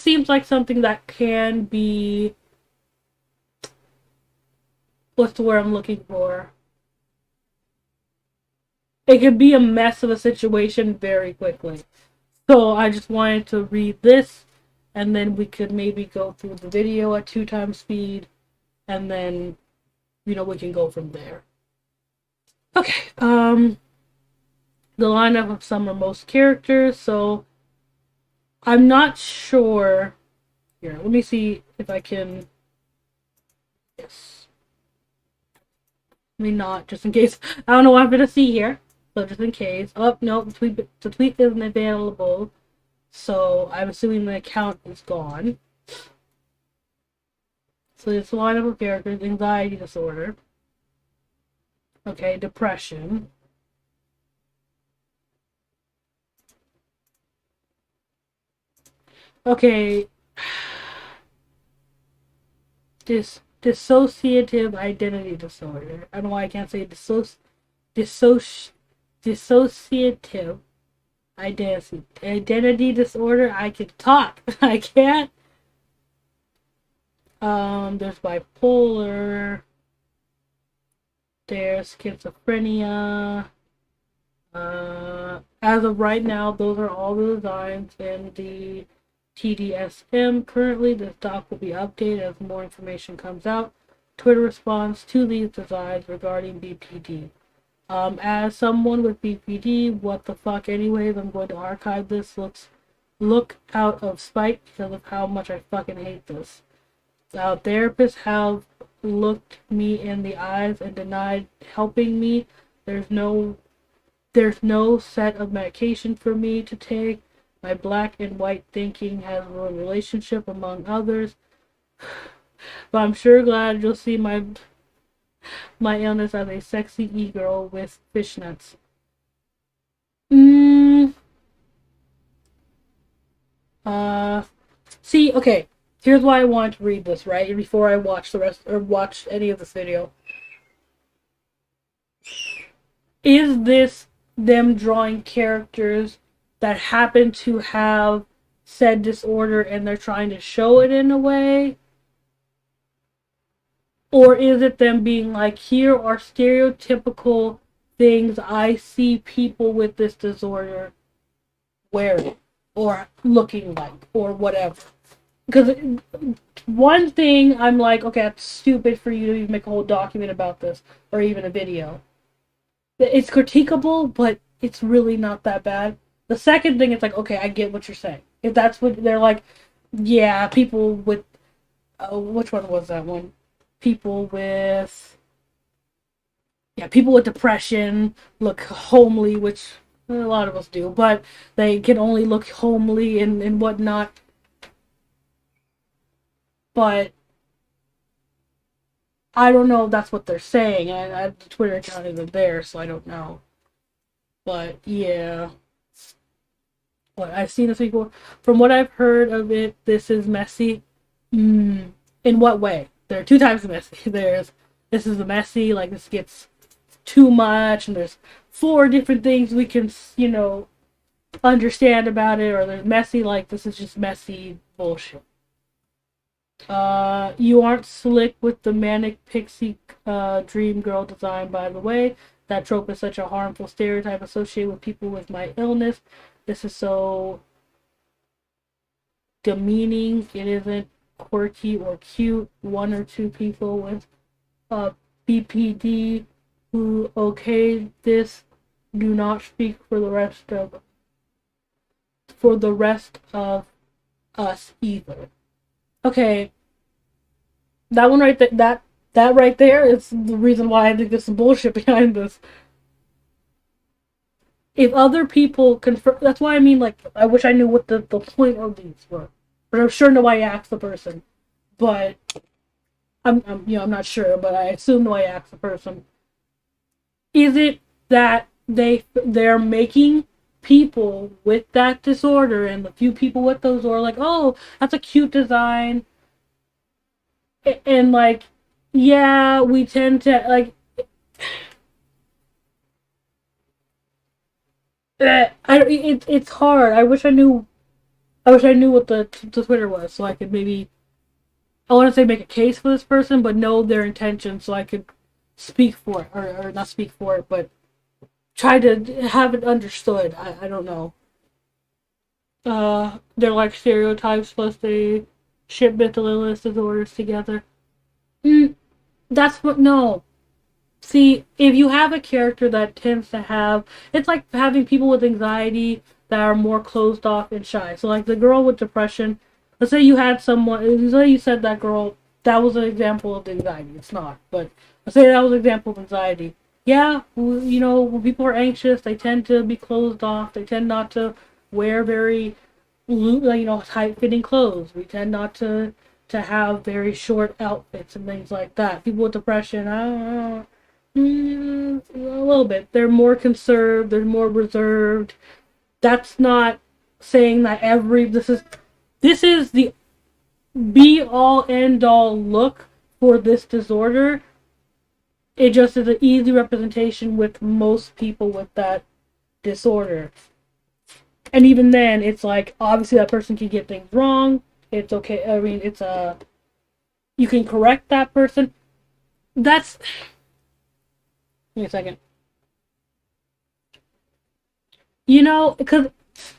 seems like something that can be, what's the word I'm looking for? It could be a mess of a situation very quickly. So I just wanted to read this, and then we could maybe go through the video at 2x speed, and then we can go from there. Okay, the lineup of some or most characters, so I'm not sure. Here, let me see if I can. Yes. Let me not, just in case. I don't know what I'm gonna see here, so just in case. Oh, no, the tweet isn't available, so I'm assuming the account is gone. So it's a lineup of characters: anxiety disorder. Okay, depression. Okay. Dissociative identity disorder. I don't know why I can't say dissociative identity disorder. I can talk. I can't. There's bipolar. There's schizophrenia. As of right now, those are all the designs in the TDSM. Currently, this doc will be updated as more information comes out. Twitter response to these designs regarding BPD. As someone with BPD, what the fuck anyways, I'm going to archive this. Look out of spite because of how much I fucking hate this. Therapists have looked me in the eyes and denied helping me. There's no set of medication for me to take. My black and white thinking has a relationship among others. But I'm sure glad you'll see my illness as a sexy e-girl with fishnets. See, okay. Here's why I wanted to read this, right? Before I watch the rest, or watch any of this video. Is this them drawing characters that happen to have said disorder and they're trying to show it in a way? Or is it them being like, here are stereotypical things I see people with this disorder wearing or looking like or whatever? Because one thing I'm like, okay, that's stupid for you to even make a whole document about this or even a video. It's critiquable, but it's really not that bad. The second thing, it's like, okay, I get what you're saying. If that's what they're like, yeah, people with, which one was that one? People with depression look homely, which a lot of us do, but they can only look homely and whatnot. But I don't know if that's what they're saying. The Twitter account isn't there, so I don't know. But yeah. What I've seen this before. From what I've heard of it, this is messy. In what way? There are two types of messy. This is the messy, like this gets too much, and there's 4 different things we can, understand about it, or there's messy, like this is just messy bullshit. You aren't slick with the manic pixie dream girl design, by the way. That trope is such a harmful stereotype associated with people with my illness. This is so demeaning. It isn't quirky or cute. 1 or 2 people with BPD who okay this do not speak for the rest of us either. Okay, that one right there, that right there is the reason why I think there's some bullshit behind this. If other people confirm, that's why I mean, like, I wish I knew what the point of these were. But I'm sure nobody asked the person. But I'm not sure, but I assume nobody asked the person. Is it that they're making people with that disorder and the few people with those are like, oh, that's a cute design, and like, yeah, we tend to like, it's hard. I wish I knew what the Twitter was, so I could maybe, I want to say make a case for this person, but know their intention so I could speak for it, or not speak for it, but try to have it understood. I don't know. They're like stereotypes plus they ship mental illness disorders together. That's what, no. See, if you have a character that tends to have, it's like having people with anxiety that are more closed off and shy. So like the girl with depression, let's say you had someone, let's say you said that girl, that was an example of anxiety. It's not, but let's say that was an example of anxiety. Yeah, when people are anxious, they tend to be closed off. They tend not to wear very, tight-fitting clothes. We tend not to have very short outfits and things like that. People with depression, I don't know, a little bit. They're more conserved. They're more reserved. That's not saying that this is the be-all, end-all look for this disorder. It just is an easy representation with most people with that disorder. And even then, it's like, obviously that person can get things wrong. It's okay. I mean, you can correct that person. Give me a second. You know, because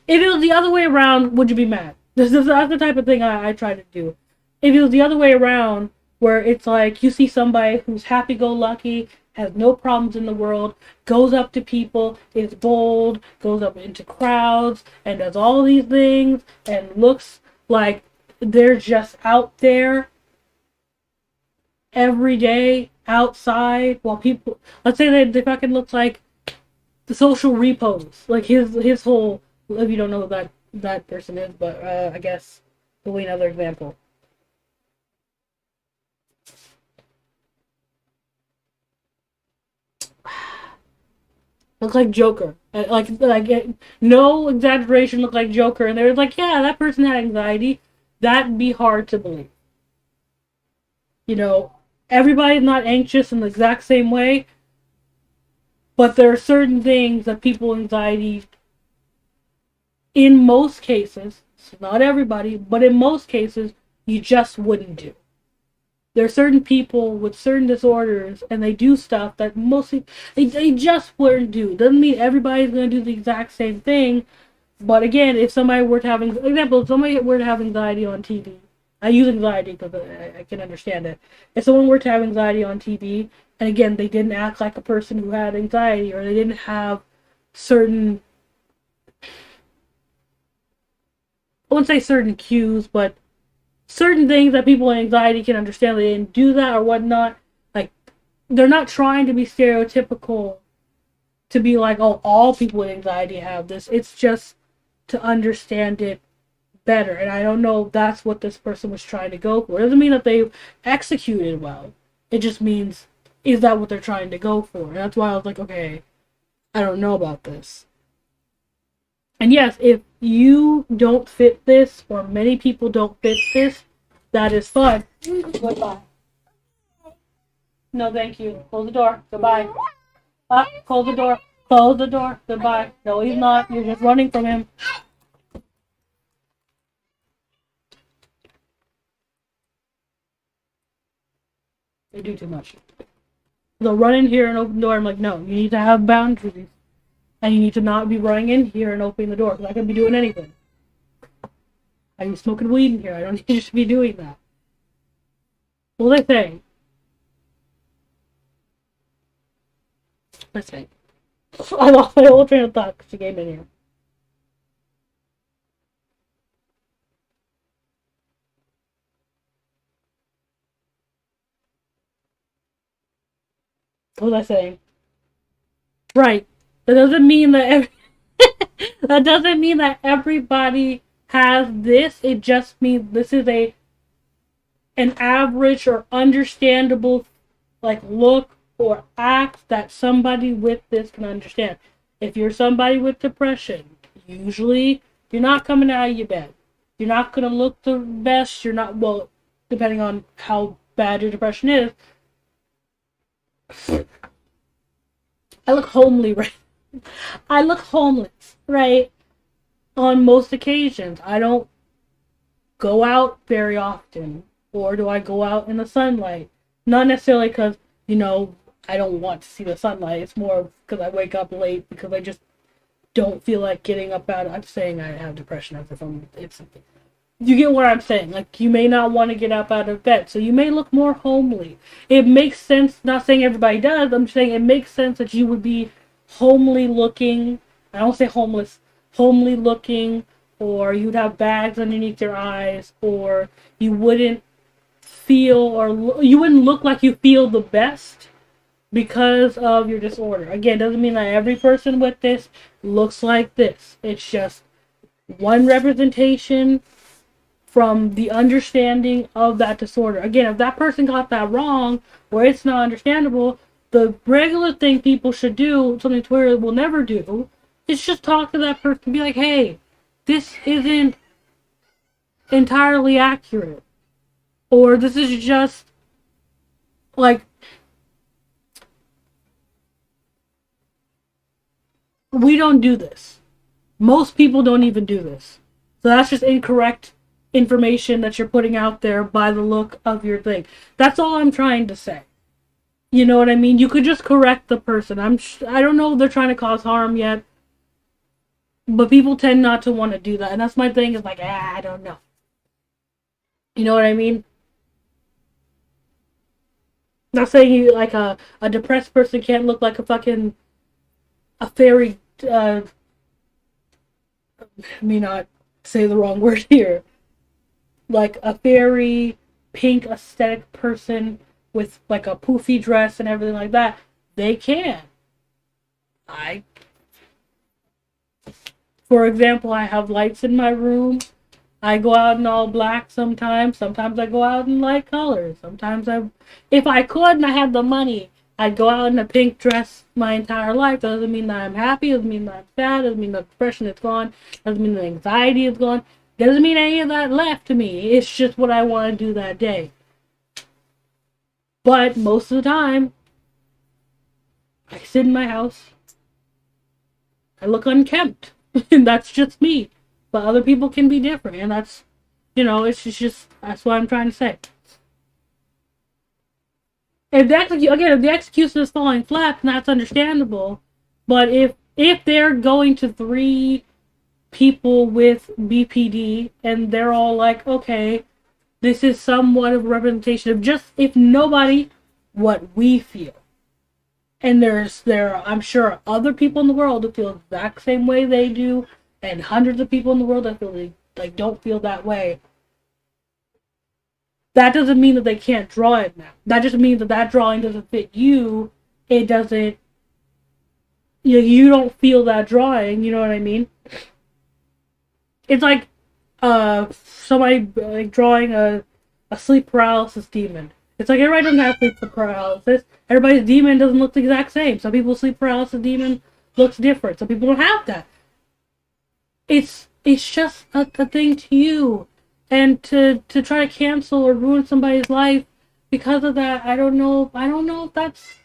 if it was the other way around, would you be mad? That's the type of thing I try to do. If it was the other way around, where it's like you see somebody who's happy-go-lucky, has no problems in the world, goes up to people, is bold, goes up into crowds, and does all these things, and looks like they're just out there every day, outside, while people, let's say they fucking look like the social repos, like his whole, if you don't know who that person is, but I guess there'll be another example. Look like Joker. Like no exaggeration, look like Joker. And they're like, yeah, that person had anxiety. That'd be hard to believe. You know, everybody's not anxious in the exact same way, but there are certain things that people with anxiety, in most cases, not everybody, but in most cases, you just wouldn't do. There are certain people with certain disorders, and they do stuff that mostly they just wouldn't do. Doesn't mean everybody's going to do the exact same thing, but again, if somebody were to have, example, if somebody were to have anxiety on TV, I use anxiety because I can understand it. If someone were to have anxiety on TV, and again, they didn't act like a person who had anxiety, or they didn't have certain, I wouldn't say certain cues, but certain things that people with anxiety can understand, they didn't do that or whatnot. Like, they're not trying to be stereotypical to be like, oh, all people with anxiety have this. It's just to understand it better. And I don't know if that's what this person was trying to go for. It doesn't mean that they executed well. It just means, is that what they're trying to go for? And that's why I was like, okay, I don't know about this. And yes, if you don't fit this, or many people don't fit this, that is fine. Goodbye. No, thank you. Close the door. Goodbye. Close the door. Close the door. Goodbye. No, he's not. You're just running from him. They do too much. They'll run in here and open the door. I'm like, no, you need to have boundaries. And you need to not be running in here and opening the door, because I could be doing anything. I be smoking weed in here. I don't need you to be doing that. What was I saying? Let's see. I lost my whole train of thought because she came in here. What was I saying? Right. That doesn't mean that that doesn't mean that everybody has this. It just means this is an average or understandable like look or act that somebody with this can understand. If you're somebody with depression, usually you're not coming out of your bed. You're not gonna look the best. You're not, well, depending on how bad your depression is. I look homely, right? I look homeless, right? On most occasions. I don't go out very often. Or do I go out in the sunlight? Not necessarily because, you know, I don't want to see the sunlight. It's more because I wake up late because I just don't feel like getting up out. I'm saying I have depression as if it's, you get what I'm saying. Like, you may not want to get up out of bed, so you may look more homely. It makes sense, not saying everybody does, I'm saying it makes sense that you would be homely looking. I don't say homeless, homely looking, or you'd have bags underneath your eyes, or you wouldn't feel, or you wouldn't look like you feel the best because of your disorder. Again, doesn't mean that every person with this looks like this. It's just one representation from the understanding of that disorder. Again, if that person got that wrong, or it's not understandable, the regular thing people should do, something Twitter will never do, is just talk to that person and be like, hey, this isn't entirely accurate. Or this is just, like, we don't do this. Most people don't even do this. So that's just incorrect information that you're putting out there by the look of your thing. That's all I'm trying to say. You know what I mean? You could just correct the person. I don't know if they're trying to cause harm yet, but people tend not to want to do that, and that's my thing. Is like, I don't know. You know what I mean? Not saying you like a depressed person can't look like a fucking a fairy. Let me not say the wrong word here. Like a fairy pink aesthetic person with like a poofy dress and everything like that. They can. I, for example, I have lights in my room. I go out in all black sometimes. Sometimes I go out in light colors. Sometimes if I could and I had the money, I'd go out in a pink dress my entire life. Doesn't mean that I'm happy. Doesn't mean that I'm sad. Doesn't mean the depression is gone. Doesn't mean the anxiety is gone. Doesn't mean any of that left to me. It's just what I want to do that day. But most of the time, I sit in my house. I look unkempt. And that's just me. But other people can be different. And that's, it's just that's what I'm trying to say. If the execution is falling flat, then that's understandable. But if they're going to 3 people with BPD and they're all like, okay, this is somewhat of a representation of just, if nobody, what we feel. And there are, I'm sure, other people in the world that feel the exact same way they do, and hundreds of people in the world that feel like don't feel that way. That doesn't mean that they can't draw it now. That just means that drawing doesn't fit you. It doesn't. You don't feel that drawing. You know what I mean? It's like somebody like drawing a sleep paralysis demon. It's like everybody doesn't have sleep paralysis. Everybody's demon doesn't look the exact same. Some people's sleep paralysis demon looks different. Some people don't have that. It's just a thing to you. And to try to cancel or ruin somebody's life because of that, I don't know if that's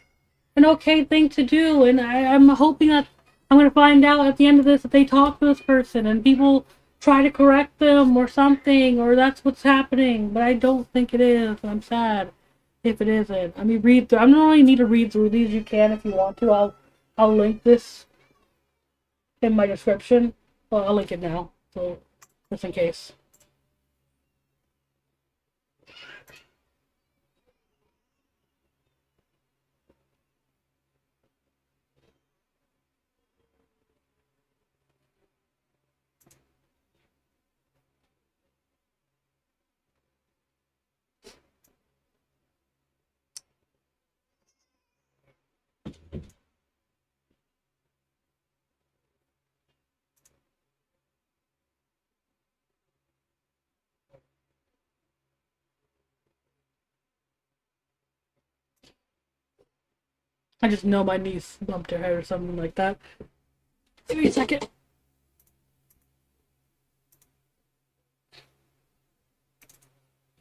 an okay thing to do. And I'm hoping that I'm going to find out at the end of this that they talk to this person and people try to correct them or something, or that's what's happening. But I don't think it is. I'm sad if it isn't. I mean, read through. I don't really need to read through these. You can if you want to. I'll link this in my description. Well, I'll link it now, so just in case. I just know my niece bumped her head or something like that. Give me a second.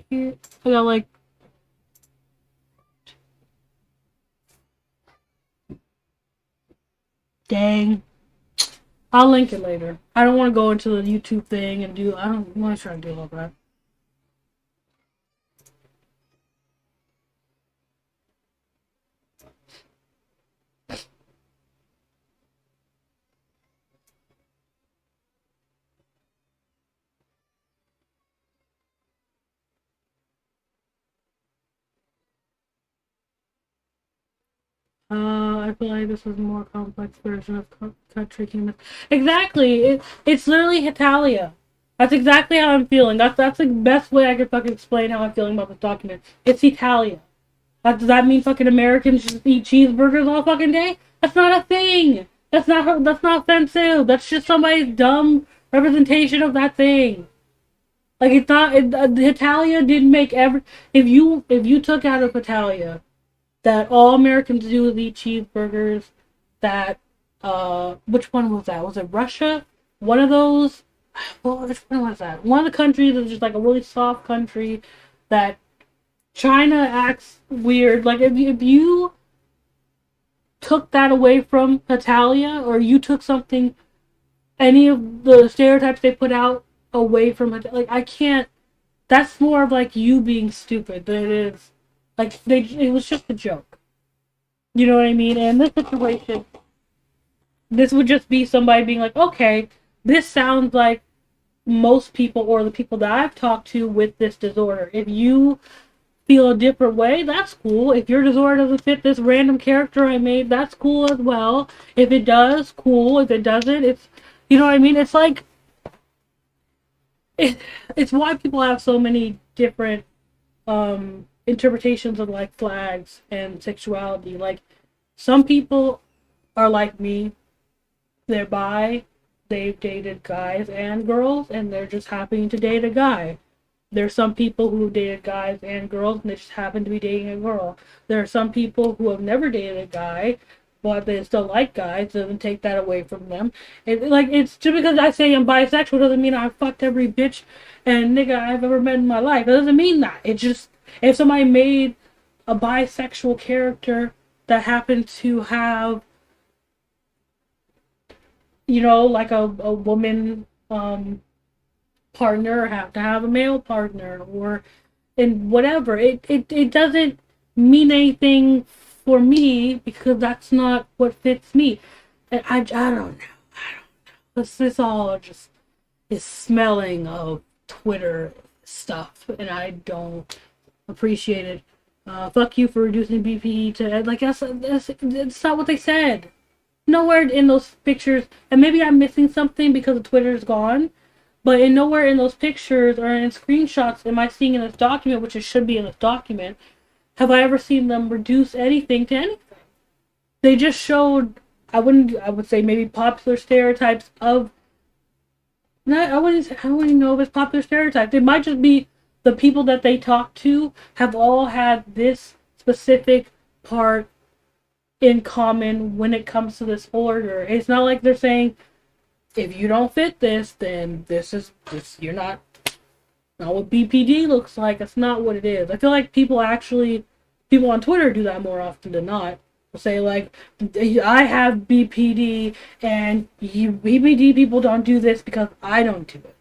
Here, I got like... Dang. I'll link it later. I don't want to go into the YouTube thing and do... I don't want to try to do all that. I feel like this is a more complex version of country kingdom. Exactly! It's literally Hetalia. That's exactly how I'm feeling. That's the best way I could fucking explain how I'm feeling about this document. It's Italia. Does that mean fucking Americans just eat cheeseburgers all fucking day? That's not a thing! That's not offensive! That's just somebody's dumb representation of that thing. Like, it's not... Hetalia didn't make every... If you took out of Hetalia that all Americans do is eat cheeseburgers, that, which one was that? Was it Russia? One of those? Well, which one was that? One of the countries is just like a really soft country that China acts weird. Like, if you took that away from Italia, or you took something, any of the stereotypes they put out away from it, like, I can't, that's more of like you being stupid than it is. Like, it was just a joke. You know what I mean? And in this situation, this would just be somebody being like, okay, this sounds like most people or the people that I've talked to with this disorder. If you feel a different way, that's cool. If your disorder doesn't fit this random character I made, that's cool as well. If it does, cool. If it doesn't, it's, you know what I mean? It's like, it's why people have so many different interpretations of like flags and sexuality. Like, some people are like me, they're bi, they've dated guys and girls, and they're just happening to date a guy. There's some people who dated guys and girls, and they just happen to be dating a girl. There are some people who have never dated a guy, but they still like guys. Doesn't take that away from them. It's just because I say I'm bisexual doesn't mean I fucked every bitch and nigga I've ever met in my life. It doesn't mean that. It just, if somebody made a bisexual character that happened to have, you know, like a woman partner, have to have a male partner, or and whatever. It doesn't mean anything for me because that's not what fits me. And I don't know. This all just is smelling of Twitter stuff, and I don't appreciate it. Fuck you for reducing BPE to like that's not what they said. Nowhere in those pictures, and maybe I'm missing something because the Twitter's gone, but in nowhere in those pictures or in screenshots am I seeing in this document, which it should be in this document, have I ever seen them reduce anything to anything. They just showed, I would say maybe popular stereotypes of, I wouldn't know if it's popular stereotypes. It might just be the people that they talk to have all had this specific part in common when it comes to this order. It's not like they're saying, if you don't fit this, then this, you're not what BPD looks like. That's not what it is. I feel like people on Twitter do that more often than not. They'll say like, I have BPD and you BPD people don't do this because I don't do it.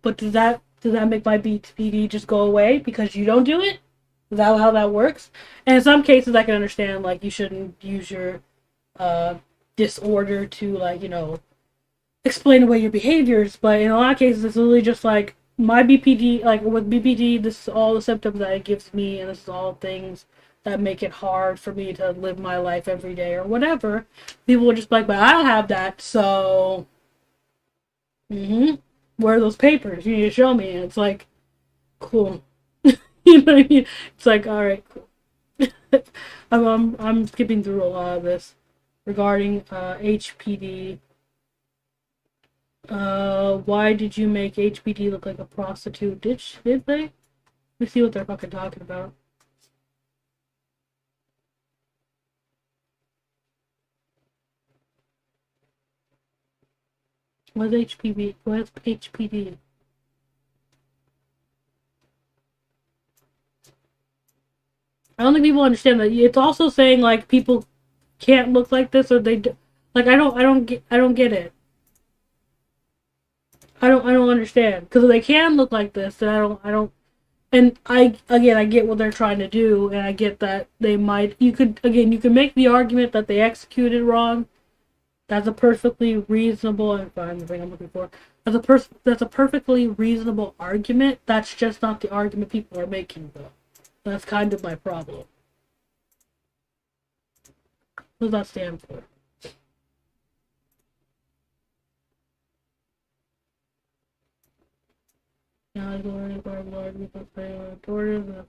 But does that make my BPD just go away because you don't do it? Is that how that works? And in some cases, I can understand like you shouldn't use your disorder to like, you know, explain away your behaviors. But in a lot of cases, it's literally just like my BPD. Like with BPD, this is all the symptoms that it gives me, and this is all things that make it hard for me to live my life every day or whatever. People will just be like, but I don't have that, so. Where are those papers? You need to show me. And it's like, cool. You know what I mean? It's like, all right, cool. I'm skipping through a lot of this regarding HPD. Why did you make HPD look like a prostitute? Did they? Let me see what they're fucking talking about. What's HPD? What's HPD? I don't think people understand that. It's also saying like people can't look like this, or they like I don't get it. I don't understand, because if they can look like this, then I don't. And I get what they're trying to do, and I get that they might. You could make the argument that they executed wrong. That's a perfectly reasonable. I'm the thing I'm looking for. That's a perfectly reasonable argument. That's just not the argument people are making, though. That's kind of my problem. What does that stand for?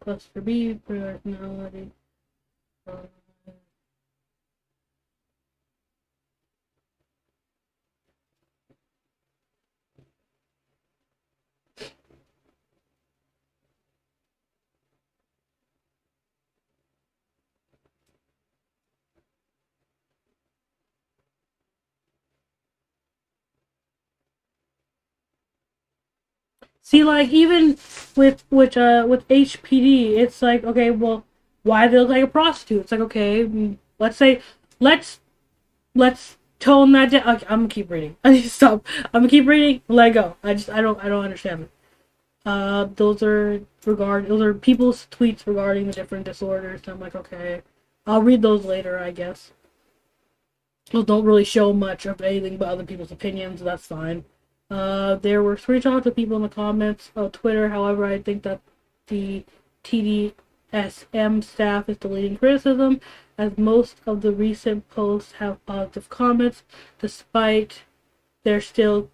Cluster B, personality. See, like, even with HPD, it's like, okay, well, why do they look like a prostitute? It's like, okay, let's tone that down. Okay, I'm gonna keep reading. I need to stop. I'm gonna keep reading. Let go. I don't understand it. Those are people's tweets regarding the different disorders. I'm like, okay, I'll read those later, I guess. Those don't really show much of anything but other people's opinions. So that's fine. There were screenshots of people in the comments of Twitter. However, I think that the TDSM staff is deleting criticism, as most of the recent posts have positive comments, despite they're still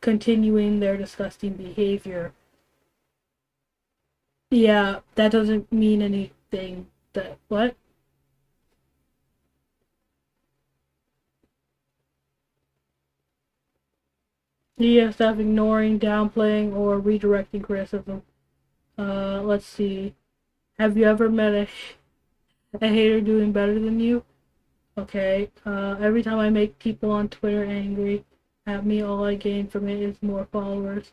continuing their disgusting behavior. Yeah, that doesn't mean anything. That what? Yeah, staff ignoring, downplaying, or redirecting criticism. Let's see. Have you ever met a hater doing better than you? Okay. Every time I make people on Twitter angry at me, all I gain from it is more followers.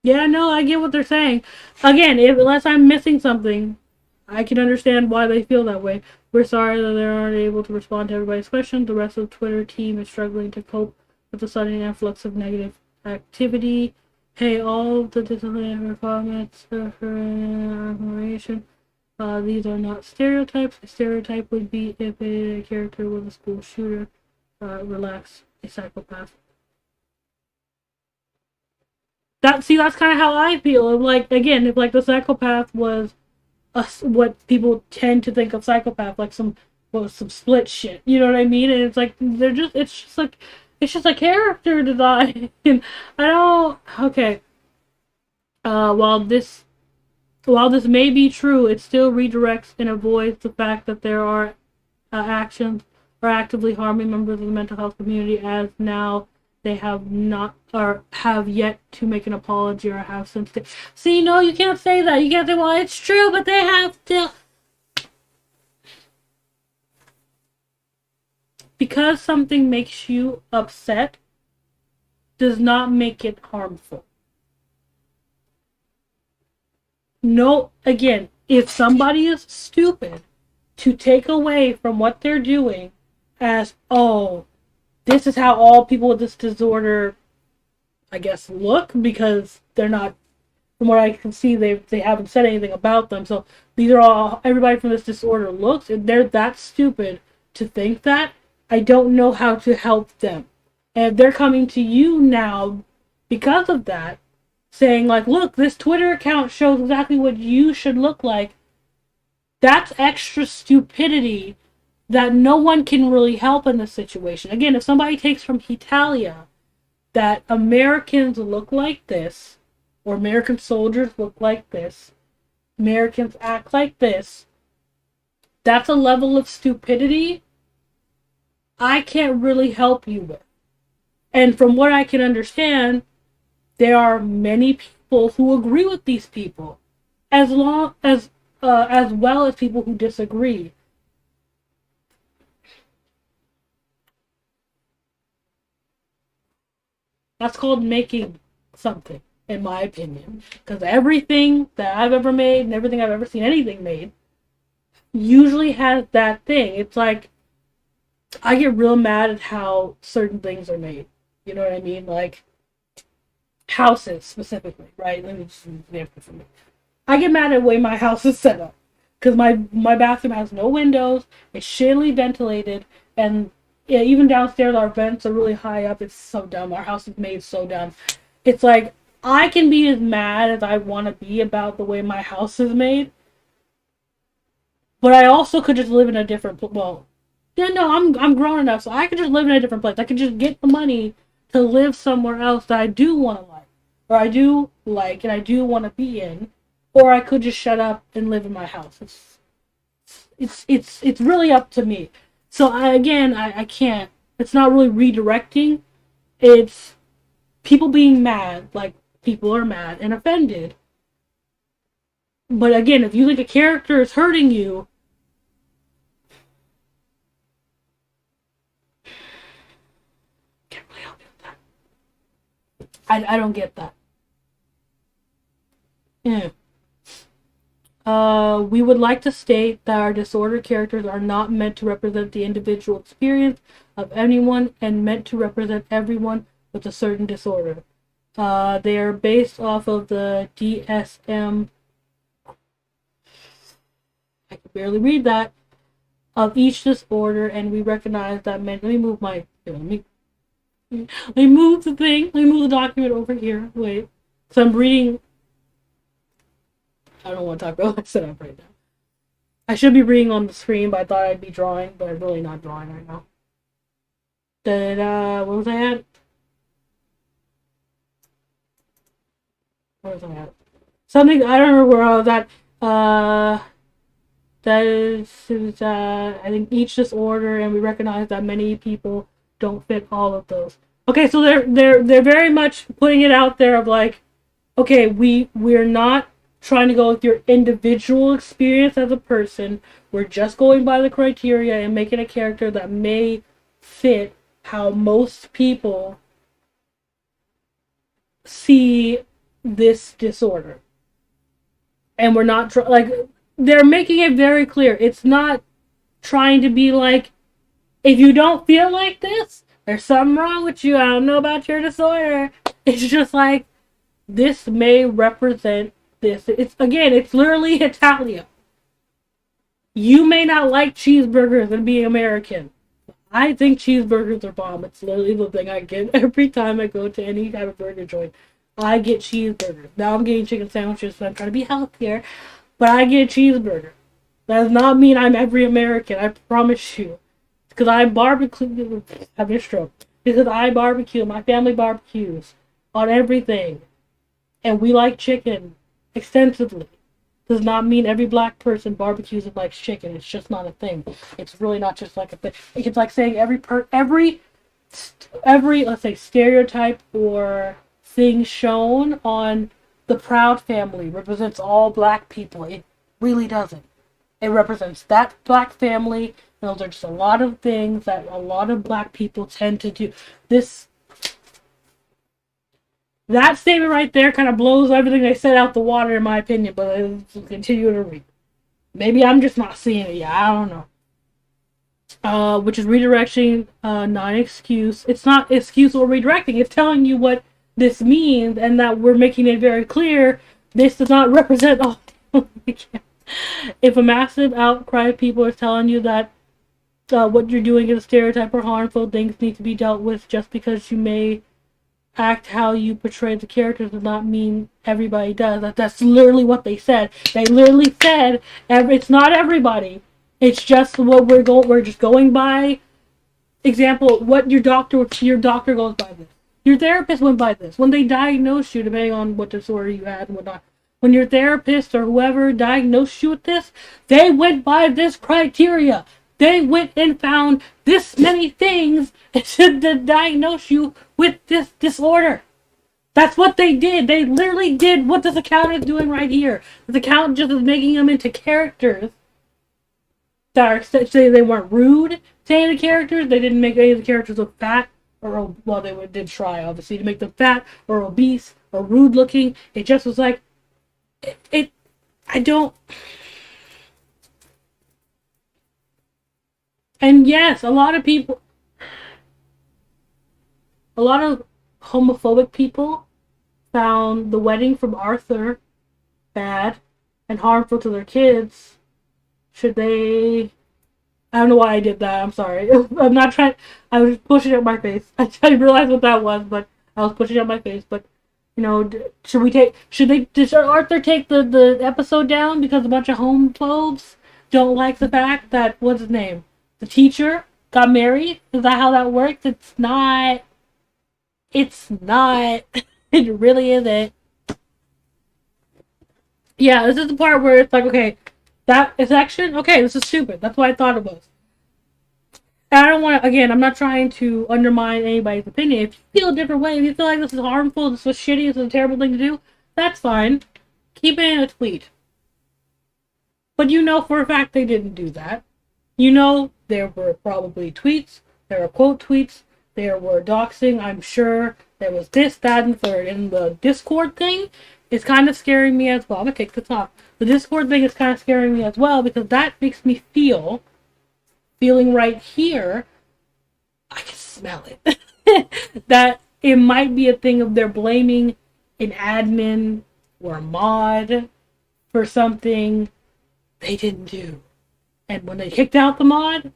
Yeah, no, I get what they're saying. Again, unless I'm missing something, I can understand why they feel that way. We're sorry that they aren't able to respond to everybody's questions. The rest of the Twitter team is struggling to cope with the sudden influx of negative activity. Hey, all of the disciplinary comments for information. These are not stereotypes. A stereotype would be if a character was a school shooter. Relax, a psychopath. That's kind of how I feel. Like, again, if like the psychopath was what people tend to think of psychopath, like some split shit. You know what I mean? And it's like it's just a character design. And I don't. Okay. While this may be true, it still redirects and avoids the fact that there are actions are actively harming members of the mental health community, as now they have not or have yet to make an apology or have since to. See, no, you can't say that. You can't say, well, it's true, but they have to. Because something makes you upset does not make it harmful. No, again, if somebody is stupid, to take away from what they're doing as, oh, this is how all people with this disorder, I guess, look, because they're not, from what I can see, they haven't said anything about them. So these are all, everybody from this disorder looks, and they're that stupid to think that. I don't know how to help them. And if they're coming to you now because of that, saying like, look, this Twitter account shows exactly what you should look like, that's extra stupidity that no one can really help in this situation. Again, if somebody takes from Hetalia that Americans look like this, or American soldiers look like this, Americans act like this, that's a level of stupidity I can't really help you with. And from what I can understand, there are many people who agree with these people, as well as people who disagree. That's called making something, in my opinion. Because everything that I've ever made and everything I've ever seen anything made usually has that thing. It's like, I get real mad at how certain things are made. You know what I mean? Like, houses specifically, right? Let me just use an example for me. I get mad at the way my house is set up. Because my bathroom has no windows, it's shittily ventilated, and yeah, even downstairs our vents are really high up. It's so dumb. Our house is made so dumb. It's like, I can be as mad as I want to be about the way my house is made, but I also could just live in a different well, yeah, no, I'm grown enough, so I could just live in a different place. I could just get the money to live somewhere else that I do want to like, or I do like, and I do want to be in, or I could just shut up and live in my house. It's really up to me. So I can't. It's not really redirecting. It's people being mad, like people are mad and offended. But again, if you think a character is hurting you, can't really help you with that. I don't get that. Yeah. We would like to state that our disorder characters are not meant to represent the individual experience of anyone and meant to represent everyone with a certain disorder. They are based off of the DSM. I can barely read that. Of each disorder, and we recognize that many. Let me move my. Let me move the thing. Let me move the document over here. Wait. So I'm reading. I don't want to talk about what I set up right now. I should be reading on the screen, but I thought I'd be drawing, but I'm really not drawing right now. What was I at? Where was I at? Something, I don't remember where I was at. That is, I think each disorder, and we recognize that many people don't fit all of those. Okay, so they're very much putting it out there of like, okay, we're not trying to go with your individual experience as a person. We're just going by the criteria and making a character that may fit how most people see this disorder. And we're not they're making it very clear. It's not trying to be like, if you don't feel like this, there's something wrong with you. I don't know about your disorder. It's just like, this may represent this. It's literally Italia. You may not like cheeseburgers and be American. I think cheeseburgers are bomb. It's literally the thing I get every time I go to any type of burger joint. I get cheeseburgers. Now I'm getting chicken sandwiches, so I'm trying to be healthier. But I get a cheeseburger. That does not mean I'm every American, I promise you. Because I barbecue, having a stroke. Because I barbecue, my family barbecues on everything. And we like chicken extensively. Does not mean every black person barbecues and likes chicken. It's just not a thing. It's really not just like a thing. It's like saying every let's say stereotype or thing shown on the Proud Family represents all black people. It really doesn't. It represents that black family. Those are just a lot of things that a lot of black people tend to do. That statement right there kind of blows everything they said out the water, in my opinion, but I'll continue to read. Maybe I'm just not seeing it yet. I don't know. Which is redirection, not excuse. It's not excuse or redirecting. It's telling you what this means, and that we're making it very clear this does not represent all. If a massive outcry of people are telling you that what you're doing is a stereotype or harmful, things need to be dealt with. Just because you may act how you portray the characters does not mean everybody does. That's literally what they said. They literally said it's not everybody. It's just what we're just going by. Example, what your doctor goes by this. Your therapist went by this. When they diagnosed you, depending on what disorder you had and whatnot, when your therapist or whoever diagnosed you with this, they went by this criteria. They went and found this many things to diagnose you with this disorder. That's what they did. They literally did what this account is doing right here. This account just is making them into characters that are, say they weren't rude to any of the characters. They didn't make any of the characters look fat. Or, well, they did try, obviously, to make them fat or obese or rude looking. It just was like, I don't. And yes, a lot of homophobic people found The Wedding from Arthur bad and harmful to their kids. Should they... I don't know why I did that. I'm sorry. I'm not trying... I was pushing up my face. I didn't realize what that was, but I was pushing up my face. But, you know, did Arthur take the episode down because a bunch of homophobes don't like the fact that, what's his name? The teacher got married? Is that how that works? It's not. It really isn't. Yeah, this is the part where it's like, okay, that is action? Okay, this is stupid. That's what I thought it was. And I don't want to, again, I'm not trying to undermine anybody's opinion. If you feel a different way, if you feel like this is harmful, this is shitty, this is a terrible thing to do, that's fine. Keep it in a tweet. But you know for a fact they didn't do that. You know there were probably tweets, there were quote tweets, there were doxing, I'm sure there was this, that, and third. In the Discord thing, is kind of scaring me as well. I'm gonna take this off. The Discord thing is kind of scaring me as well because that makes me feeling right here, I can smell it. That it might be a thing of they're blaming an admin or a mod for something they didn't do. And when they kicked out the mod,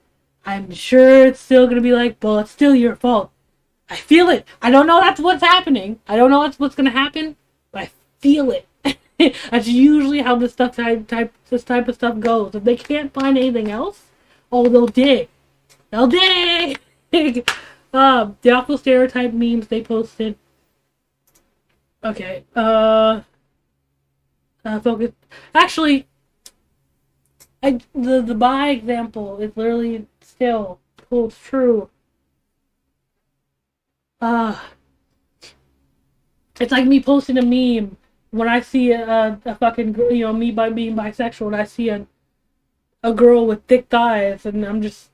I'm sure it's still gonna be like, well, it's still your fault. I feel it. I don't know that's what's happening. I don't know that's what's gonna happen, but I feel it. That's usually how this type of stuff goes. If they can't find anything else, oh, they'll dig. They'll dig. The awful stereotype memes they posted. Okay. Focus. Actually, the buy example is literally still holds true. It's like me posting a meme when I see a fucking, me by being bisexual, and I see a girl with thick thighs, and I'm just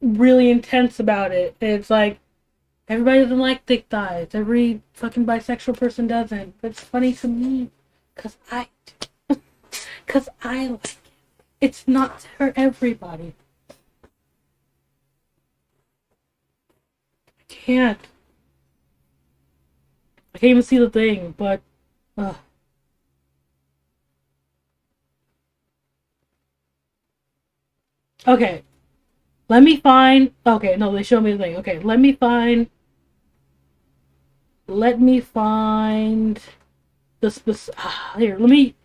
really intense about it. And it's like, everybody doesn't like thick thighs. Every fucking bisexual person doesn't. But it's funny to me, because I do. Because I like it. It's not for everybody. I can't even see the thing, but okay. Let me find. Okay, no, they show me the thing. Okay, let me find the specific. Here, let me.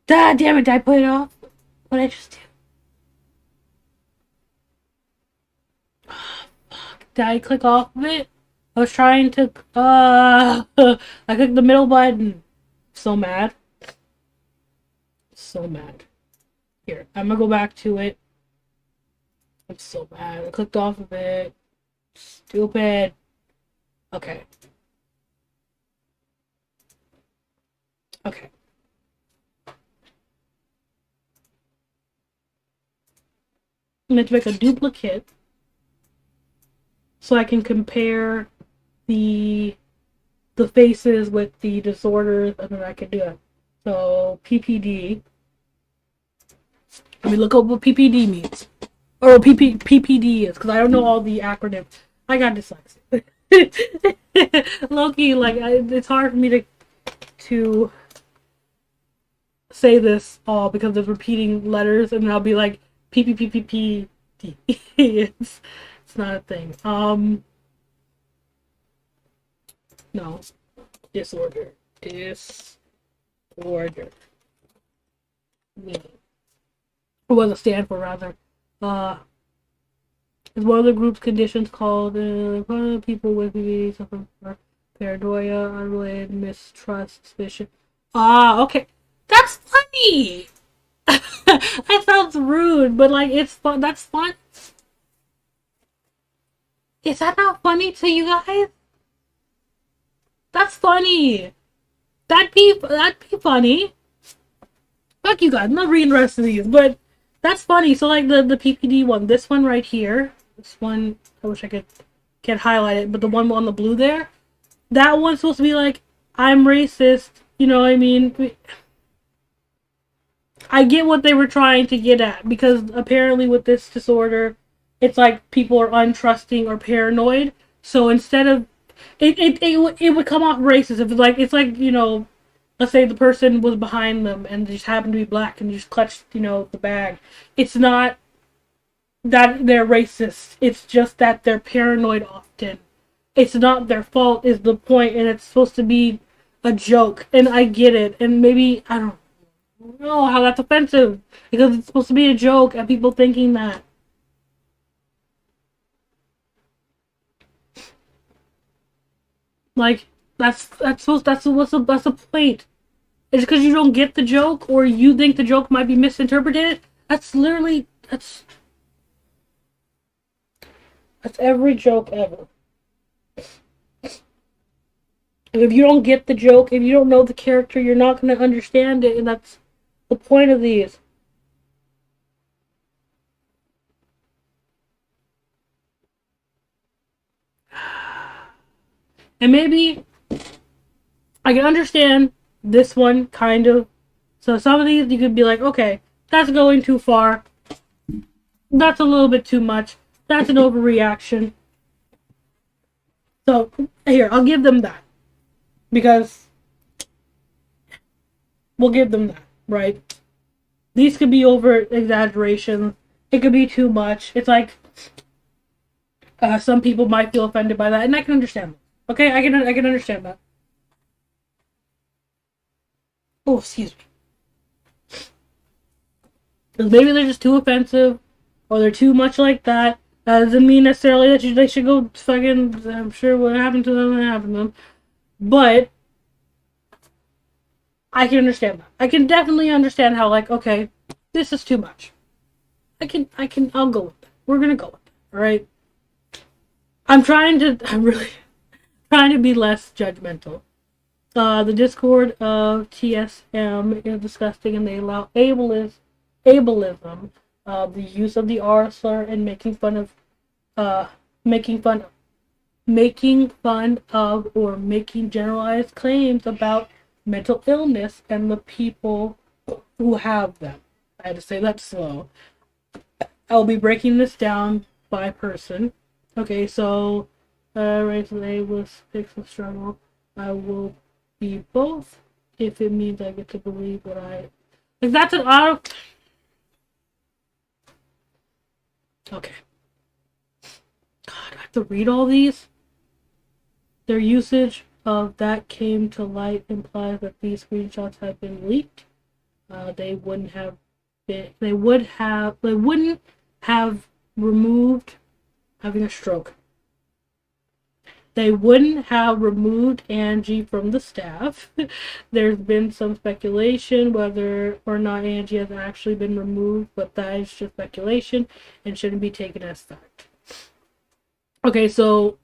Ah, damn it! Did I put it off? What did I just do? Fuck! Did I click off of it? I was trying to. I clicked the middle button. So mad. So mad. Here, I'm gonna go back to it. I'm so mad. I clicked off of it. Stupid. Okay. Okay. I'm going to make a duplicate so I can compare the faces with the disorders, and then I can do it. So PPD. Let me look up what PPD means. Or PPD is, because I don't know all the acronyms. I got dyslexia. Low-key, like, it's hard for me to say this all because of repeating letters, and I'll be like, PPPPPD. It's not a thing. No. Disorder. Disorder. Yeah. Or what does it stand for, rather? Is one of the group's conditions called people with PPD suffer from paranoia, unrelated mistrust, suspicion. Okay. That's funny! That sounds rude, but like, it's fun. That's fun. Is that not funny to you guys? That's funny. That'd be funny. Fuck you guys. I'm not reading the rest of these, but that's funny. So like the PPD one, this one right here, this one, I wish I can't highlight it, but the one on the blue there, that one's supposed to be like, I'm racist. You know what I mean? I get what they were trying to get at, because apparently with this disorder, it's like people are untrusting or paranoid. So instead of it would come off racist if it's like let's say the person was behind them and they just happened to be black and just clutched the bag. It's not that they're racist. It's just that they're paranoid often. It's not their fault is the point, and it's supposed to be a joke. And I get it, and maybe I don't know how that's offensive, because it's supposed to be a joke and people thinking that. Like, that's what's the point? It's because you don't get the joke, or you think the joke might be misinterpreted. That's every joke ever. If you don't get the joke, if you don't know the character, you're not going to understand it, and that's the point of these. And maybe I can understand this one, kind of. So some of these you could be like, okay, that's going too far. That's a little bit too much. That's an overreaction. So, here, I'll give them that. Because we'll give them that, right? These could be over exaggerations. It could be too much. It's like some people might feel offended by that, and I can understand that. Okay, I can understand that. Oh, excuse me. Maybe they're just too offensive, or they're too much like that. That doesn't mean necessarily that they should go fucking. I'm sure what happened to them happened to them, but I can understand that. I can definitely understand how, like, okay, this is too much. I'll go with that. We're gonna go with it, alright? I'm really trying to be less judgmental. The Discord of TSM is disgusting, and they allow ableism, the use of the R slur, and making fun of or making generalized claims about mental illness and the people who have them. I had to say that slow. I'll be breaking this down by person. Okay, so race and ableist, fix the struggle. I will be both if it means I get to believe what I like. That's an auto. Okay. God, I have to read all these. Their usage of that came to light implies that these screenshots have been leaked. They wouldn't have removed having a stroke. They wouldn't have removed Angie from the staff. There's been some speculation whether or not Angie has actually been removed, but that is just speculation and shouldn't be taken as fact. Okay, so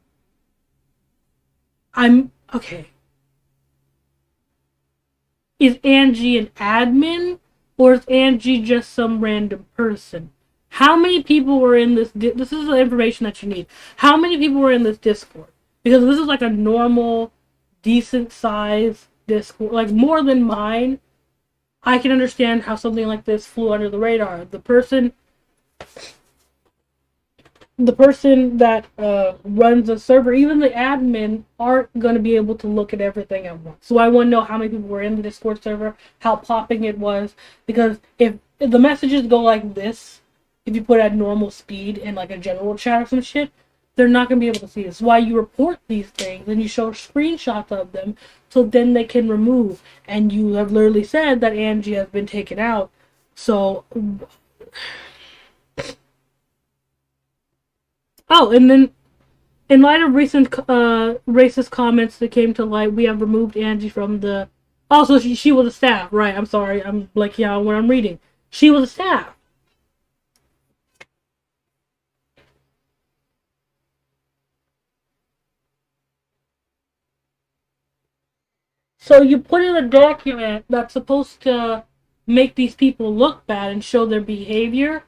okay. Is Angie an admin, or is Angie just some random person? How many people were in this? This is the information that you need. How many people were in this Discord? Because this is like a normal, decent size Discord, like more than mine. I can understand how something like this flew under the radar. The person that runs the server, even the admin, aren't going to be able to look at everything at once. So I want to know how many people were in the Discord server, how popping it was, because if the messages go like this, if you put it at normal speed in like a general chat or some shit, they're not going to be able to see this. Why you report these things and you show screenshots of them so then they can remove. And you have literally said that Angie has been taken out. So, oh, and then in light of recent racist comments that came to light, we have removed Angie from the. Also, she was a staff, right? I'm sorry, I'm blanking out when I'm reading. She was a staff. So you put in a document that's supposed to make these people look bad and show their behavior,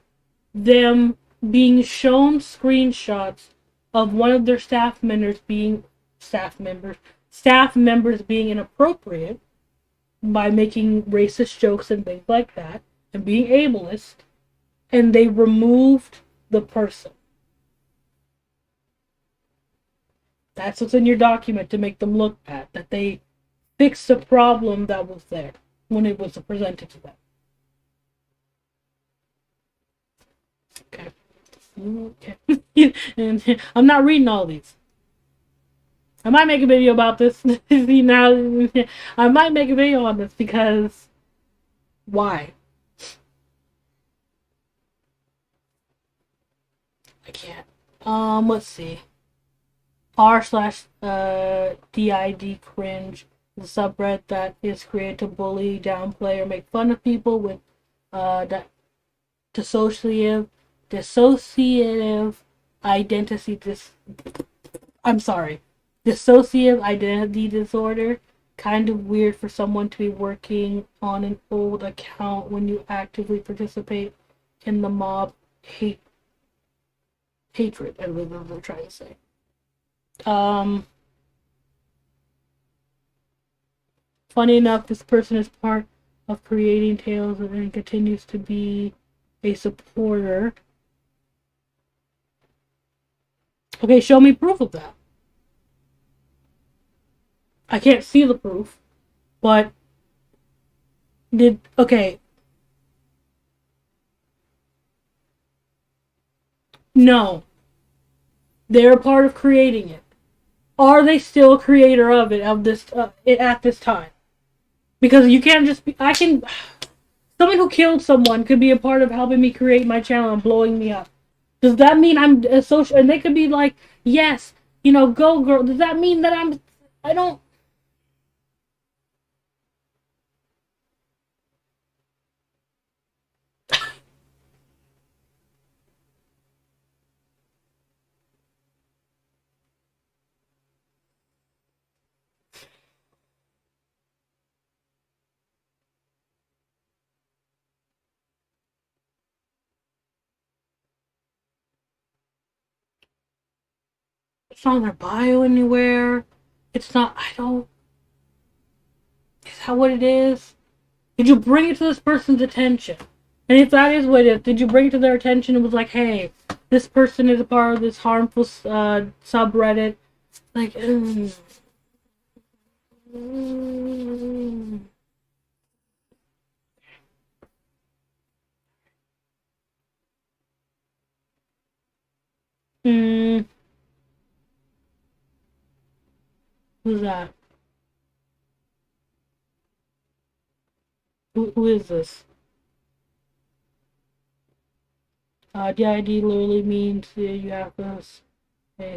them being shown screenshots of one of their staff members being inappropriate by making racist jokes and things like that, and being ableist, and they removed the person. That's what's in your document to make them look bad, that they fixed the problem that was there when it was presented to them. Okay. And I'm not reading all these. I might make a video about this. I might make a video on this because why? I can't. Let's see. r/DID cringe, the subreddit that is created to bully, downplay, or make fun of people with dissociative identity disorder. Kind of weird for someone to be working on an old account when you actively participate in the mob hatred. I believe what they're trying to say. Funny enough, this person is part of creating Tales and continues to be a supporter. Okay, show me proof of that. I can't see the proof, but okay. No. They're a part of creating it. Are they still a creator of it at this time? Because you can't just be. Someone who killed someone could be a part of helping me create my channel and blowing me up. Does that mean I'm a social? And they could be like, yes, go girl. Does that mean that I don't. It's not on their bio anywhere. It's not. I don't. Is that what it is? Did you bring it to this person's attention? And if that is what it is, did you bring it to their attention and was like, hey, this person is a part of this harmful subreddit? Like, who's that? Who is this? DID literally means you have this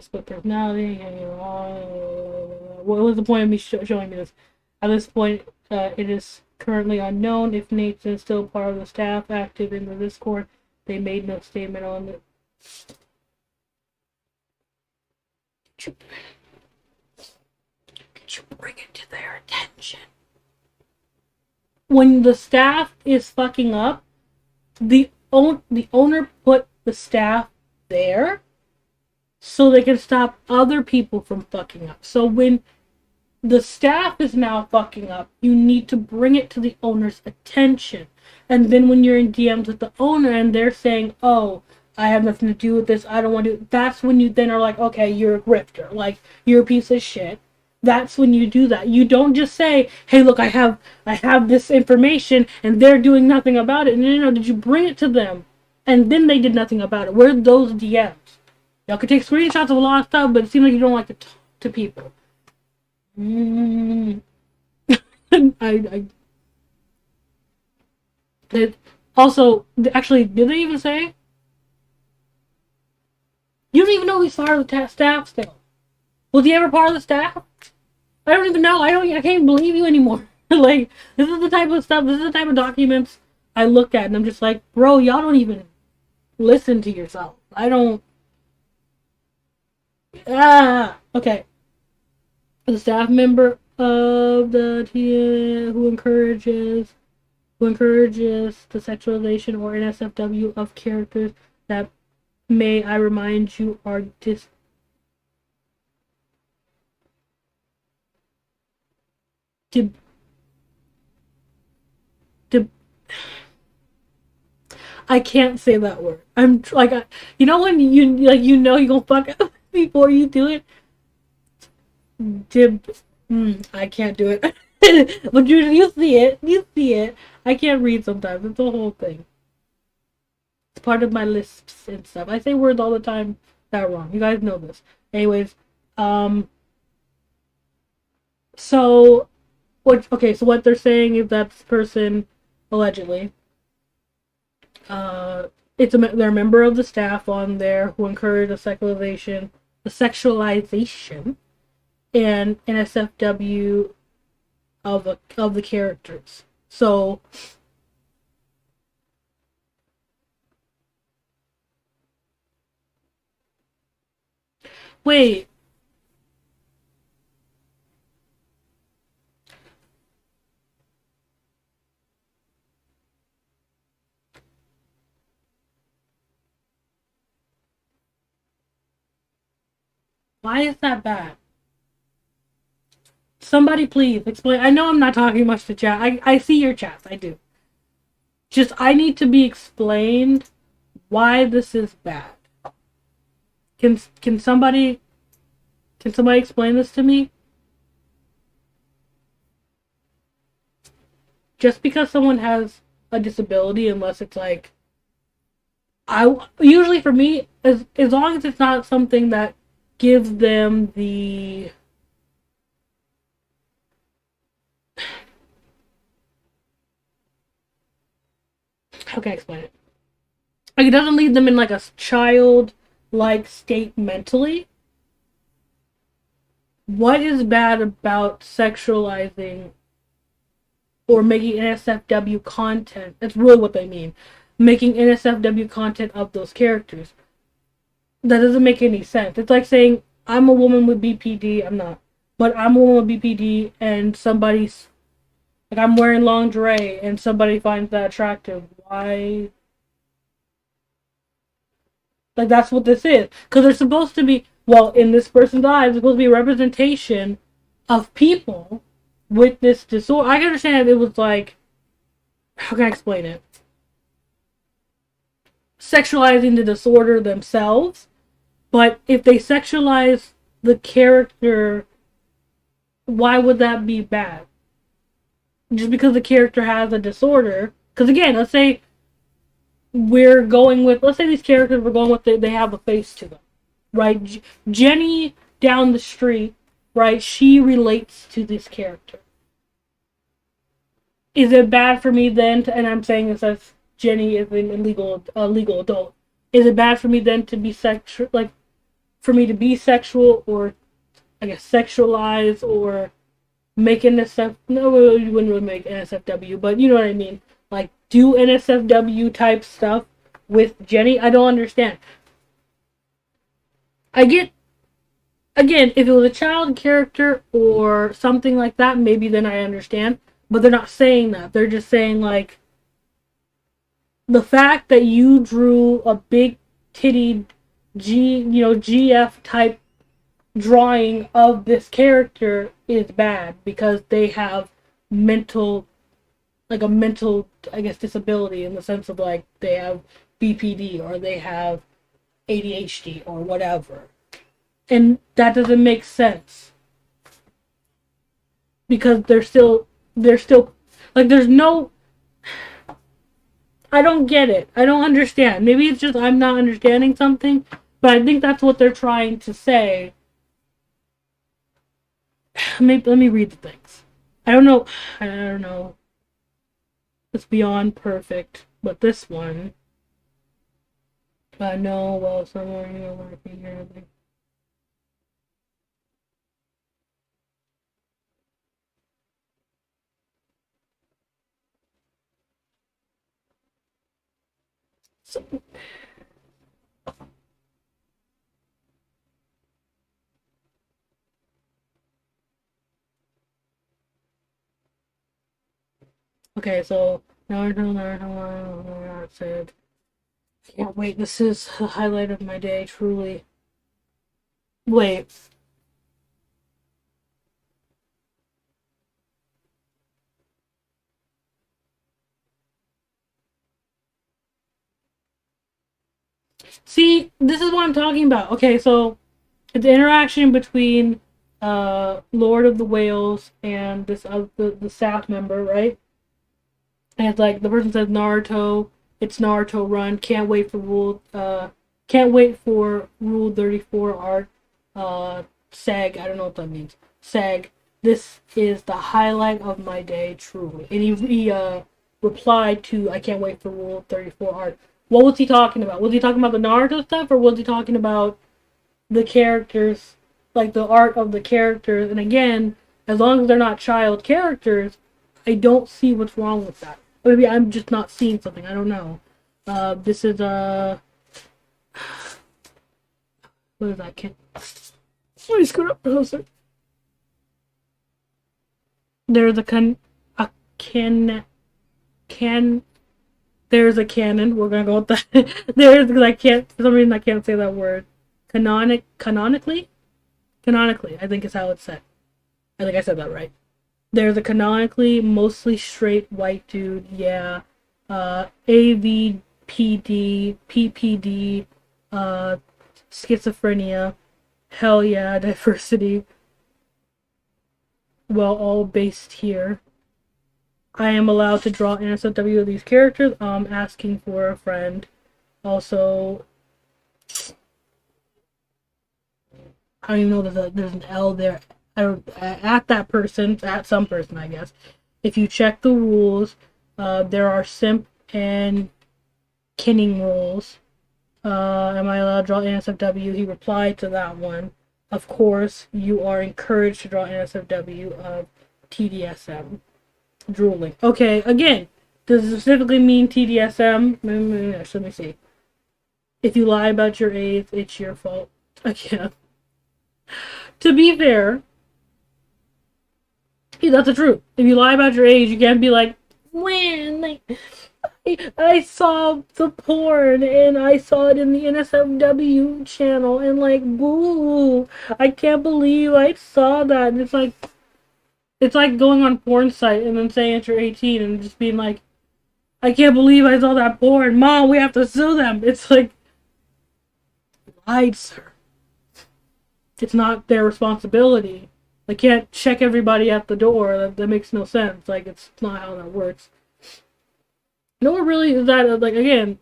split personality. What was the point of me showing me this? At this point, it is currently unknown if Nathan is still part of the staff active in the Discord. They made no statement on it. Could you bring it to their attention? When the staff is fucking up, the owner put the staff there so they can stop other people from fucking up. So when the staff is now fucking up, you need to bring it to the owner's attention. And then when you're in DMs with the owner and they're saying, oh, I have nothing to do with this, I don't want to, that's when you then are like, okay, you're a grifter, like, you're a piece of shit. That's when you do that. You don't just say, hey, look, I have this information and they're doing nothing about it. No, did you bring it to them? And then they did nothing about it. Where are those DMs? Y'all could take screenshots of a lot of stuff, but it seems like you don't like to talk to people. Also, actually, did they even say? You don't even know he's part of the staff still. Was he ever part of the staff? I don't even know. I can't believe you anymore. Like, this is the type of stuff, this is the type of documents I look at, and I'm just like, bro, y'all don't even listen to yourself. I don't. Okay. The staff member of the TN who encourages the sexualization or NSFW of characters that, may I remind you, are I can't say that word. I'm like, you know when you gonna fuck up before you do it. I can't do it. But you see it. You see it. I can't read sometimes. It's the whole thing. It's part of my lisps and stuff. I say words all the time that are wrong. You guys know this. Anyways, so what they're saying is that this person, allegedly, they're a member of the staff on there who encourage the sexualization and NSFW of the characters. So wait. Why is that bad? Somebody please explain. I know I'm not talking much to chat. I see your chats. I do. Just, I need to be explained why this is bad. Can somebody explain this to me? Just because someone has a disability, unless it's like, usually for me, as long as it's not something that gives them the, how can I explain it? Like, it doesn't leave them in like a child-like state mentally. What is bad about sexualizing or making NSFW content? That's really what they mean. Making NSFW content of those characters. That doesn't make any sense. It's like saying, I'm a woman with BPD. I'm not. But I'm a woman with BPD and somebody's... Like, I'm wearing lingerie and somebody finds that attractive. Why? Like, that's what this is. Because they're supposed to be... Well, in this person's eyes, there's supposed to be a representation of people with this disorder. I can understand if it was like... How can I explain it? Sexualizing the disorder themselves. But if they sexualize the character, why would that be bad? Just because the character has a disorder. Because again, let's say let's say these characters we're going with, they have a face to them. Right? Jenny down the street, right? She relates to this character. Is it bad for me then and I'm saying this as Jenny is an legal adult. Is it bad for me then to be sexual, like, for me to be sexual, or, I guess, sexualize, or make NSF, no, you wouldn't really make NSFW, but you know what I mean. Like, do NSFW type stuff with Jenny? I don't understand. I get, again, if it was a child character or something like that, maybe then I understand. But they're not saying that. They're just saying, like, the fact that you drew a big titty GF type drawing of this character is bad because they have a mental, I guess, disability in the sense of, like, they have BPD or they have ADHD or whatever. And that doesn't make sense. Because they're still, like, there's no, I don't get it. I don't understand. Maybe it's just I'm not understanding something, but I think that's what they're trying to say. Maybe, let me read the things. I don't know. It's beyond perfect, but this one, I know, well, somewhere, working here, I think. So, okay, so Naruto said, can't wait, this is the highlight of my day, truly. Wait. See, this is what I'm talking about. Okay, so it's the interaction between Lord of the Whales and this the staff member, right? And it's like the person says Naruto, it's Naruto Run, can't wait for Rule 34 art. Seg, I don't know what that means. Seg, this is the highlight of my day, truly. And he replied to I can't wait for Rule 34 art. What was he talking about? Was he talking about the Naruto stuff, or was he talking about the characters, like the art of the characters? And again, as long as they're not child characters, I don't see what's wrong with that. Maybe I'm just not seeing something. I don't know. This is what is that? Let me screw up closer. There's a There's a canon. We're gonna go with that. There's, because I can't, for some reason I can't say that word. Canonically, I think is how it's said. I think I said that right. There's a canonically mostly straight white dude, yeah. AVPD, PPD, schizophrenia, hell yeah, diversity. Well, all based here. I am allowed to draw NSFW of these characters. Asking for a friend. Also, I don't even know there's an L there. At that person, at some person, I guess. If you check the rules, there are simp and kinning rules. Am I allowed to draw NSFW? He replied to that one. Of course, you are encouraged to draw NSFW of TDSM. Drooling. Okay, again, does it specifically mean TDSM? Let me see. If you lie about your age, it's your fault. Again. To be fair, that's the truth. If you lie about your age, you can't be like, when I saw the porn and I saw it in the NSFW channel and like, boo, I can't believe I saw that. And it's like going on porn site and then saying that you're 18 and just being like, I can't believe I saw that porn. Mom, we have to sue them. It's like, lied, sir. It's not their responsibility. They can't check everybody at the door. That makes no sense. Like, it's not how that works. You know what really is that, like, again,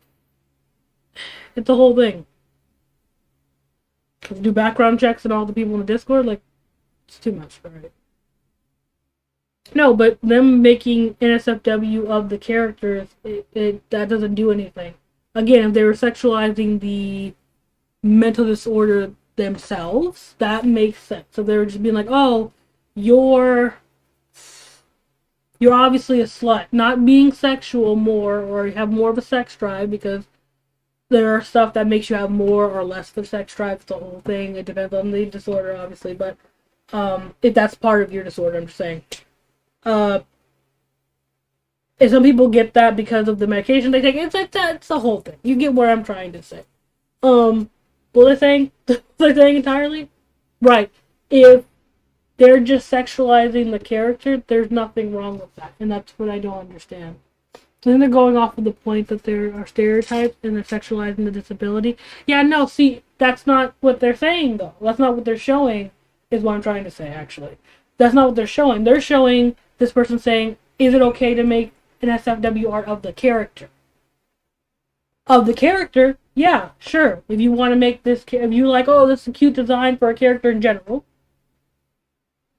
it's the whole thing. Do background checks and all the people in the Discord, like, it's too much, right? No, but them making NSFW of the characters, that doesn't do anything. Again, if they were sexualizing the mental disorder themselves, that makes sense. So they were just being like, oh, you're obviously a slut. Not being sexual more, or you have more of a sex drive, because there are stuff that makes you have more or less of a sex drive. It's the whole thing. It depends on the disorder, obviously, but if that's part of your disorder, I'm just saying. And some people get that because of the medication they take. It's like that. It's the whole thing. You get what I'm trying to say. What they're saying? They're saying entirely? Right. If they're just sexualizing the character, there's nothing wrong with that. And that's what I don't understand. Then they're going off of the point that there are stereotypes and they're sexualizing the disability. Yeah, no, see, that's not what they're saying, though. That's not what they're showing, is what I'm trying to say, actually. That's not what they're showing. They're showing this person saying, is it okay to make an SFW art of the character? Of the character, yeah, sure. If you want to make this, if you like, oh, this is a cute design for a character in general,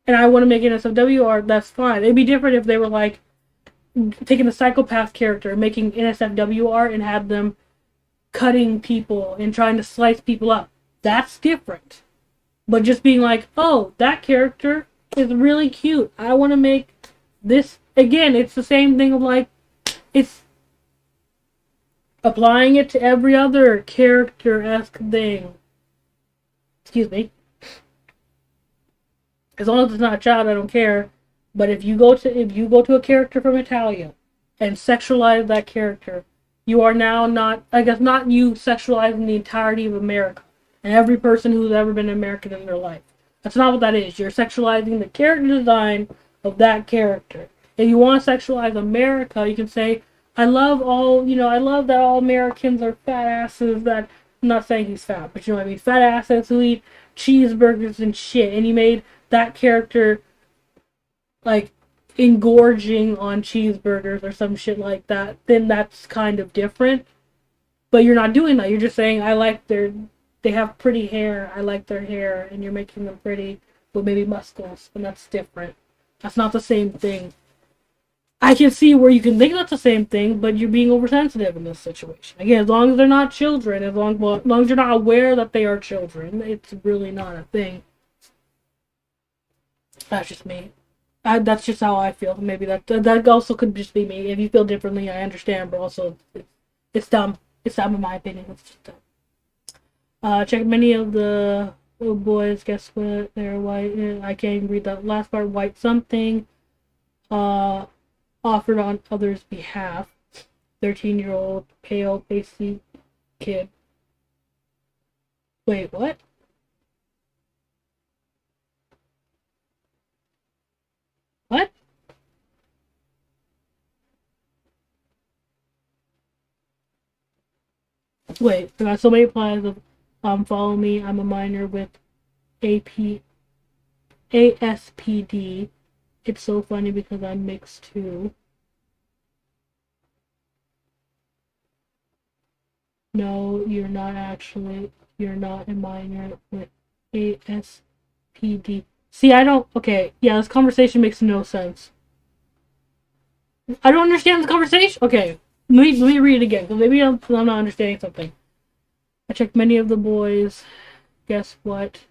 and I want to make an SFW art, that's fine. It'd be different if they were like taking a psychopath character and making NSFW art and had them cutting people and trying to slice people up. That's different. But just being like, oh, that character is really cute. I want to make this. Again, it's the same thing of like, it's applying it to every other character-esque thing. Excuse me. As long as it's not a child, I don't care. But if you go to a character from Italia and sexualize that character, you are now not, I guess, not you sexualizing the entirety of America and every person who's ever been American in their life. That's not what that is. You're sexualizing the character design of that character. If you want to sexualize America, you can say, I love that all Americans are fat asses that, I'm not saying he's fat, but you know what I mean, fat asses who eat cheeseburgers and shit, and you made that character, like, engorging on cheeseburgers or some shit like that, then that's kind of different. But you're not doing that. You're just saying, they have pretty hair, I like their hair, and you're making them pretty with maybe muscles, and that's different. That's not the same thing. I can see where you can think that's the same thing, but you're being oversensitive in this situation. Again, as long as they're not children, as long as you're not aware that they are children, it's really not a thing. That's just me. That's just how I feel. Maybe that also could just be me. If you feel differently, I understand, but also it's dumb. It's dumb in my opinion. It's just dumb. Check many of the little boys. Guess what? They're white. I can't even read that last part. White something. Offered on others' behalf. 13-year-old pale, pasty kid. Wait, what? Wait, I got so many replies of follow me, I'm a minor with AP ASPD. It's so funny because I'm mixed too. No, you're not actually. You're not a minor with ASPD. See, I don't. Okay, yeah, this conversation makes no sense. I don't understand the conversation. Okay, let me read it again because maybe I'm not understanding something. I checked many of the boys. Guess what?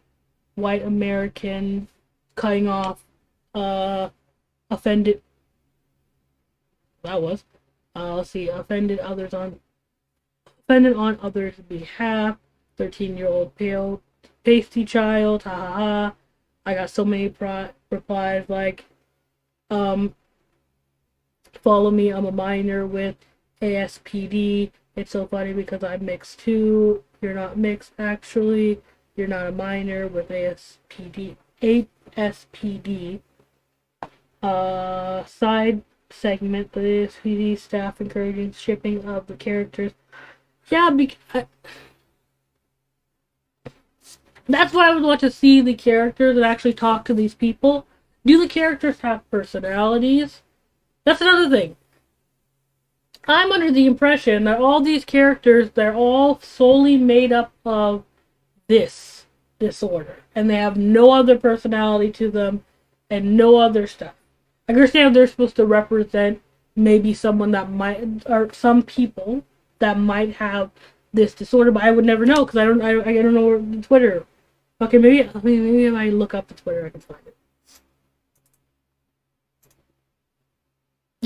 White American cutting off. Offended. That was. Let's see. Offended on others' behalf. 13-year-old pale pasty child. Ha ha ha. I got so many replies like, follow me, I'm a minor with ASPD. It's so funny because I'm mixed too. You're not mixed actually. You're not a minor with ASPD. ASPD. Side segment, the ASPD staff encouraging shipping of the characters. Yeah, that's why I would want to see the characters that actually talk to these people. Do the characters have personalities? That's another thing. I'm under the impression that all these characters, they're all solely made up of this disorder. And they have no other personality to them and no other stuff. I understand they're supposed to represent maybe someone that might, or some people that might have this disorder, but I would never know because I don't know where the Twitter. Okay, maybe if I look up the Twitter, I can find it.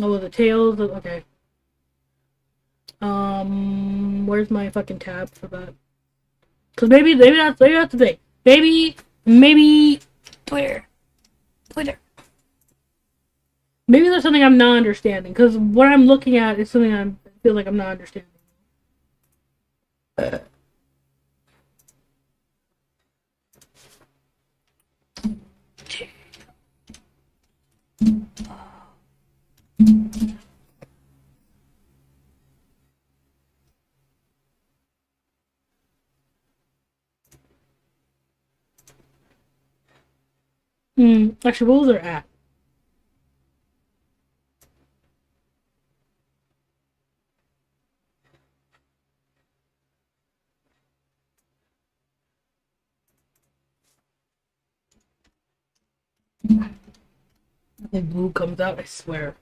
Oh, the tails. Okay. Where's my fucking tab for that? Because maybe that's the thing. Maybe Twitter. Maybe there's something I'm not understanding. Because what I'm looking at is something I feel like I'm not understanding. Actually, what was their at? The blue comes out, I swear.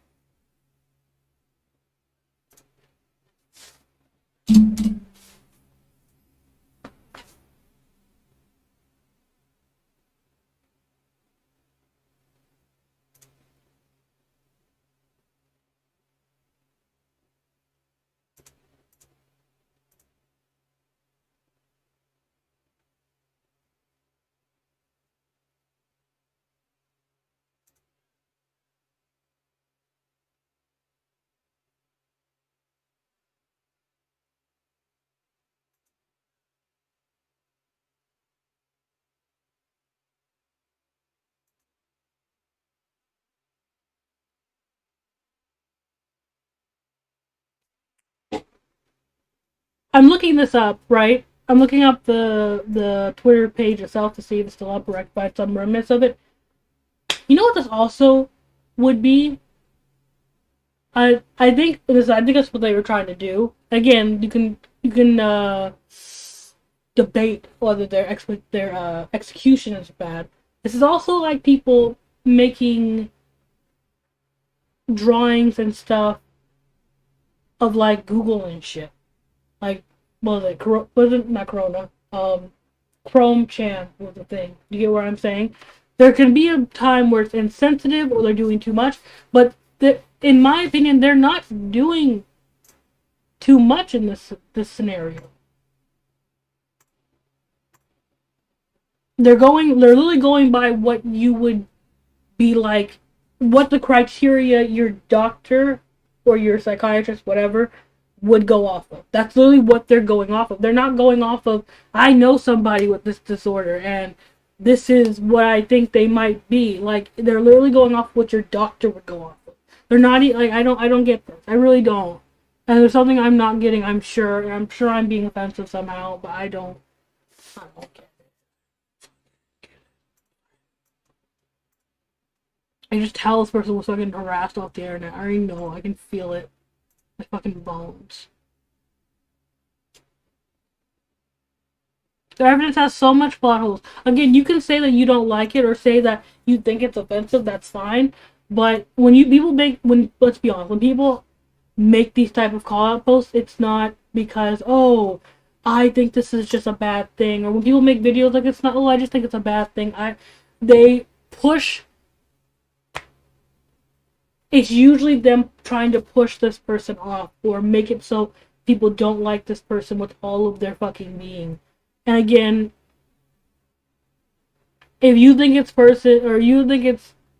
I'm looking this up, right? I'm looking up the Twitter page itself to see if it's still up or I can find some remnants of it. You know what this also would be? I think that's what they were trying to do. Again, you can debate whether their execution is bad. This is also like people making drawings and stuff of like Google and shit. Like, what was it? Not Corona. Chrome Chan was the thing. You get what I'm saying? There can be a time where it's insensitive or they're doing too much, but in my opinion, they're not doing too much in this scenario. They're literally going by what you would be like, what the criteria your doctor or your psychiatrist, whatever, would go off of. That's literally what they're going off of. They're not going off of, I know somebody with this disorder and this is what I think they might be. Like, they're literally going off what your doctor would go off of. They're not like, I don't get this. I really don't. And there's something I'm not getting, I'm sure, and I'm sure I'm being offensive somehow, but I don't get it. I just tell this person was fucking harassed off the internet. I already know, I can feel it. My fucking bones. The evidence has so much plot holes. Again, you can say that you don't like it or say that you think it's offensive, that's fine. But when let's be honest, when people make these type of call-out posts, it's not because, oh, I think this is just a bad thing. Or when people make videos, like, it's not, oh, I just think it's a bad thing. They push. It's usually them trying to push this person off or make it so people don't like this person with all of their fucking being. And again, if you think it's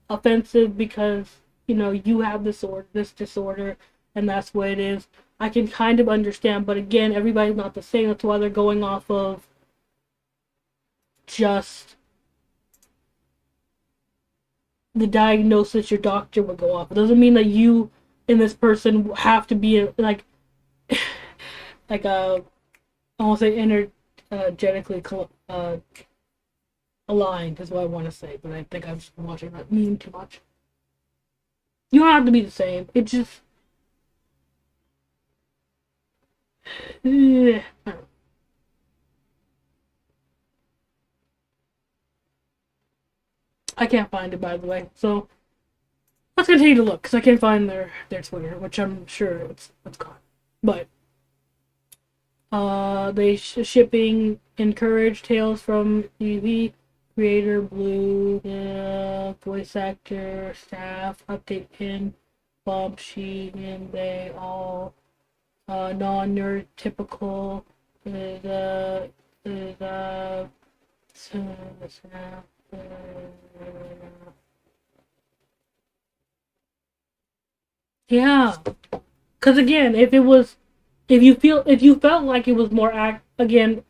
offensive because, you know, you have this disorder, and that's what it is, I can kind of understand. But again, everybody's not the same. That's why they're going off of just the diagnosis your doctor would go off. It doesn't mean that you and this person have to be like I won't say energetically aligned is what I want to say, but I think I've just been watching that meme too much. You don't have to be the same. It just I can't find it, by the way. So let's continue to look because I can't find their Twitter, which I'm sure it's gone. But they shipping encourage Tales from TV creator Blue, voice actor, staff, update pin, Bob Sheen, and they all non-nerd typical yeah, because again, if you felt like it was more again,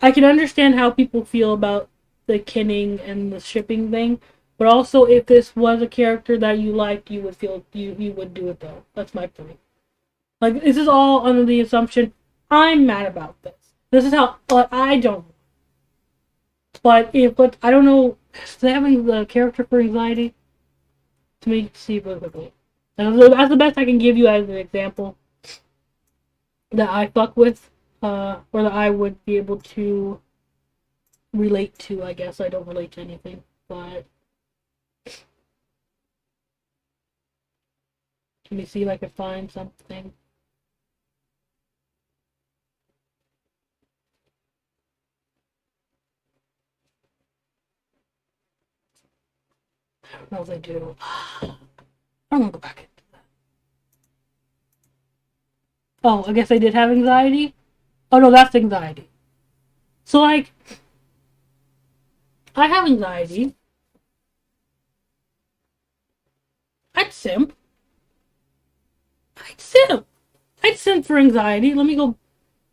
I can understand how people feel about the kinning and the shipping thing, but also if this was a character that you liked, you would feel you would do it though. That's my point. Like, this is all under the assumption I'm mad about this. This is how I don't. But I don't know, is they having the character for anxiety? To me, see really quickly. And that's the best I can give you as an example that I fuck with, or that I would be able to relate to, I guess. I don't relate to anything, but let me see if I can find something. I don't know if they do. I'm gonna go back into that. Oh, I guess I did have anxiety? Oh no, that's anxiety. So, like, I have anxiety. I'd simp. I'd simp for anxiety. Let me go.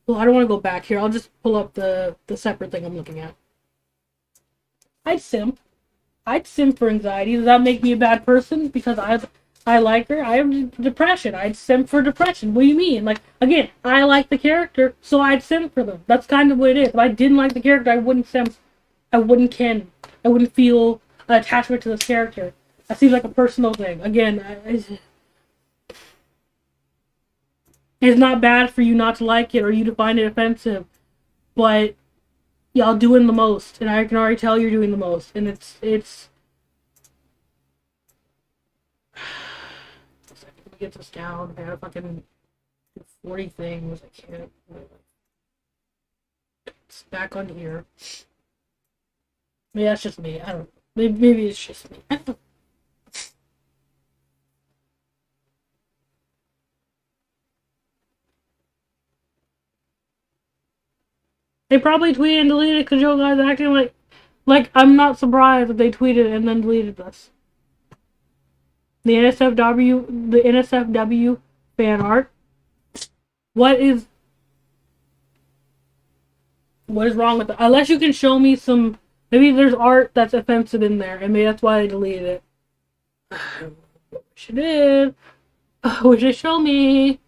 Well, I don't want to go back here. I'll just pull up the separate thing I'm looking at. I'd simp for anxiety. Does that make me a bad person because I like her? I have depression. I'd simp for depression. What do you mean? Like, again, I like the character, so I'd simp for them. That's kind of what it is. If I didn't like the character, I wouldn't simp. I wouldn't kin. I wouldn't feel an attachment to this character. That seems like a personal thing. Again, it's not bad for you not to like it or you to find it offensive, but y'all doing the most, and I can already tell you're doing the most, and it's let me get this down. I gotta fucking do 40 things. I can't. It's back on here. Maybe that's just me. I don't know. Maybe it's just me. I don't know. They probably tweeted and deleted because you guys are acting like I'm not surprised that they tweeted and then deleted this. The NSFW fan art. What is wrong with that? Unless you can show me some, maybe there's art that's offensive in there, and maybe that's why they deleted it. I wish it did. I wish they show me.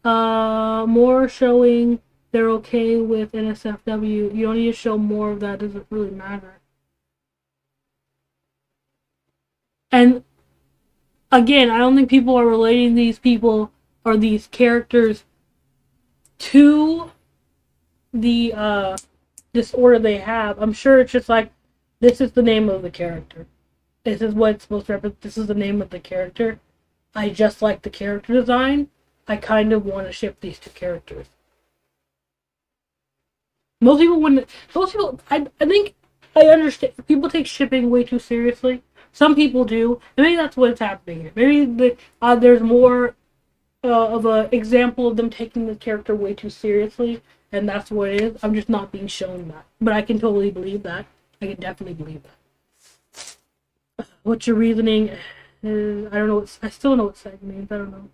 more showing they're okay with NSFW. You don't need to show more of that. It doesn't really matter. And again, I don't think people are relating these people or these characters to the disorder they have. I'm sure it's just like, this is the name of the character. This is what it's supposed to represent. This is the name of the character. I just like the character design. I kind of want to ship these two characters. Most people wouldn't. Most people, I think, I understand. People take shipping way too seriously. Some people do, and maybe that's what's happening here. Maybe there's more of an example of them taking the character way too seriously, and that's what it is. I'm just not being shown that, but I can totally believe that. I can definitely believe that. What's your reasoning? I don't know. I still don't know what SAG means. I don't know.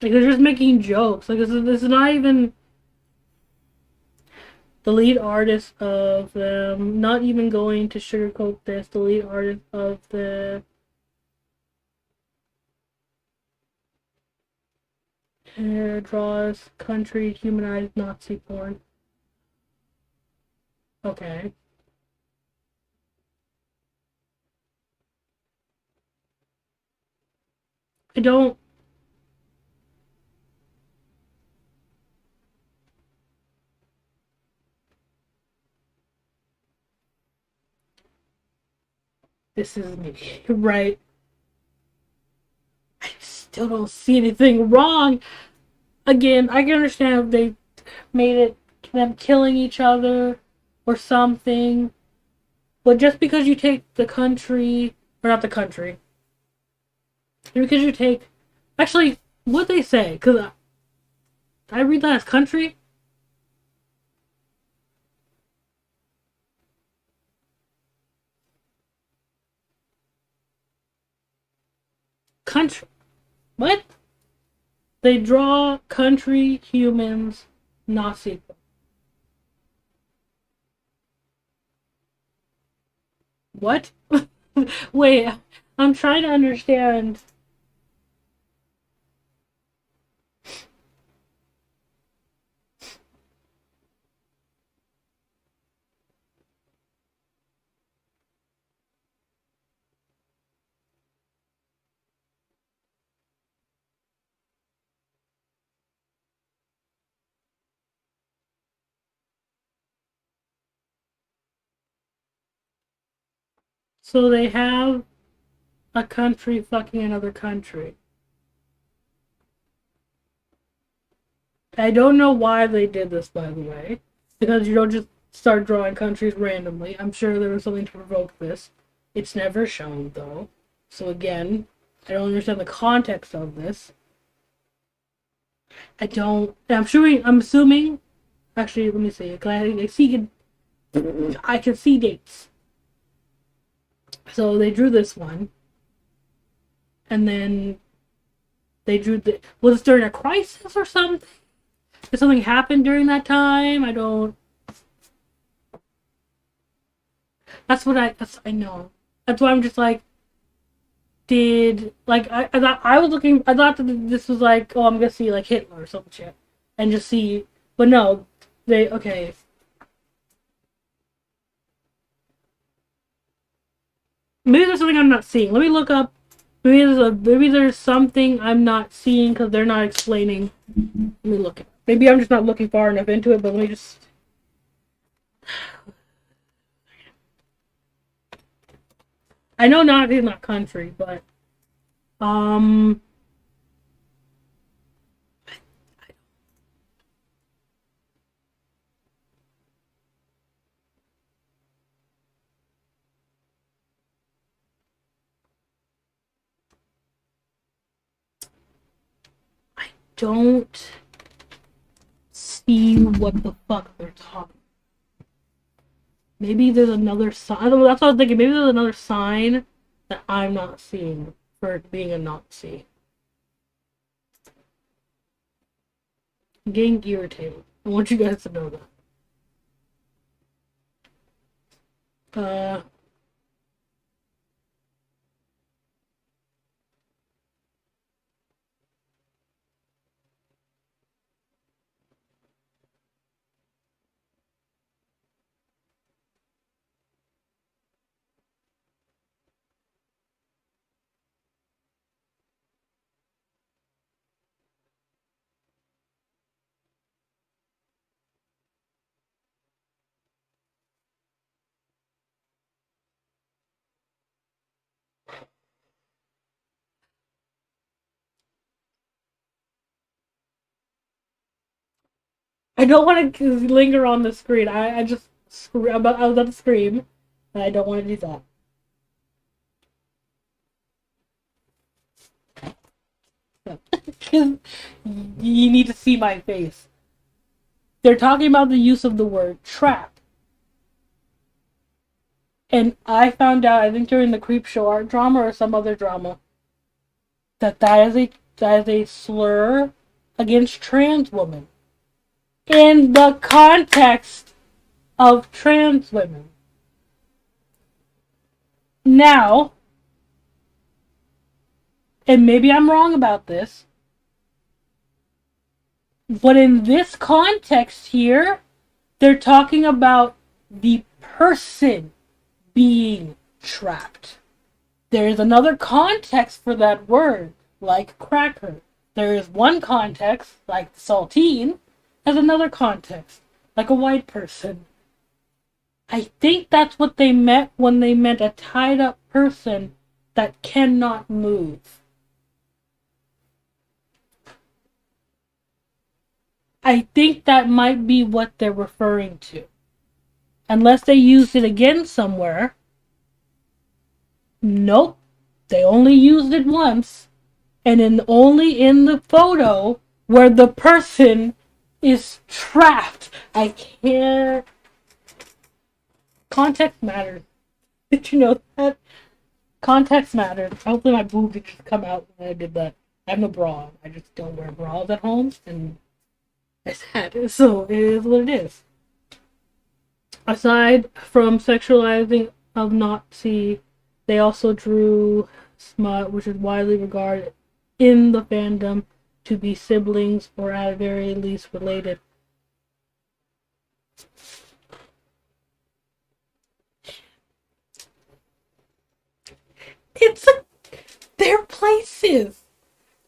Like, they're just making jokes. Like, this is not even the lead artist of them. Not even going to sugarcoat this. The lead artist of the draws country humanized Nazi porn. Okay. I don't. This is me, right? I still don't see anything wrong. Again, I can understand if they made it them killing each other or something, but just because you take the country, or not the country, because you take, actually, what they say? Because I read that as country. Country. What? They draw country humans Nazi. What? Wait, I'm trying to understand. So they have a country fucking another country. I don't know why they did this, by the way, because you don't just start drawing countries randomly. I'm sure there was something to provoke this. It's never shown, though. So again, I don't understand the context of this. I don't. I'm assuming. Actually, let me see. I can see dates. So they drew this one, and then they drew was it during a crisis or something? Did something happen during that time? I don't. That's I know. That's why I'm just like, I thought I was looking. I thought that this was like, oh, I'm gonna see like Hitler or some shit, and just see. But no, okay. Maybe there's something I'm not seeing. Let me look up. Maybe there's something I'm not seeing because they're not explaining. Let me look. Maybe I'm just not looking far enough into it. But let me just. I know Nazi is not country, but I don't see what the fuck they're talking. Maybe there's another sign. That's what I was thinking. Maybe there's another sign that I'm not seeing for it being a Nazi. I'm getting irritated. I want you guys to know that. I don't want to linger on the screen. I just I was about to scream, and I don't want to do that. You need to see my face. They're talking about the use of the word trap. And I found out, I think during the Creepshow art drama or some other drama, that is a slur against trans women. In the context of trans women. Now, and maybe I'm wrong about this, but in this context here, they're talking about the person being trapped. There is another context for that word, like cracker. There is one context, like saltine, as another context, like a white person. I think that's what they meant when they meant a tied up person that cannot move. I think that might be what they're referring to. Unless they used it again somewhere. Nope. They only used it once. And only in the photo where the person is trapped. I can't. Context matters. Did you know that? Context matters. Hopefully my boob didn't just come out when I did that. I have no bra. I just don't wear bras at home. And I said, so it is what it is. Aside from sexualizing of Nazi, they also drew smut, which is widely regarded in the fandom to be siblings or at very least related. They're places.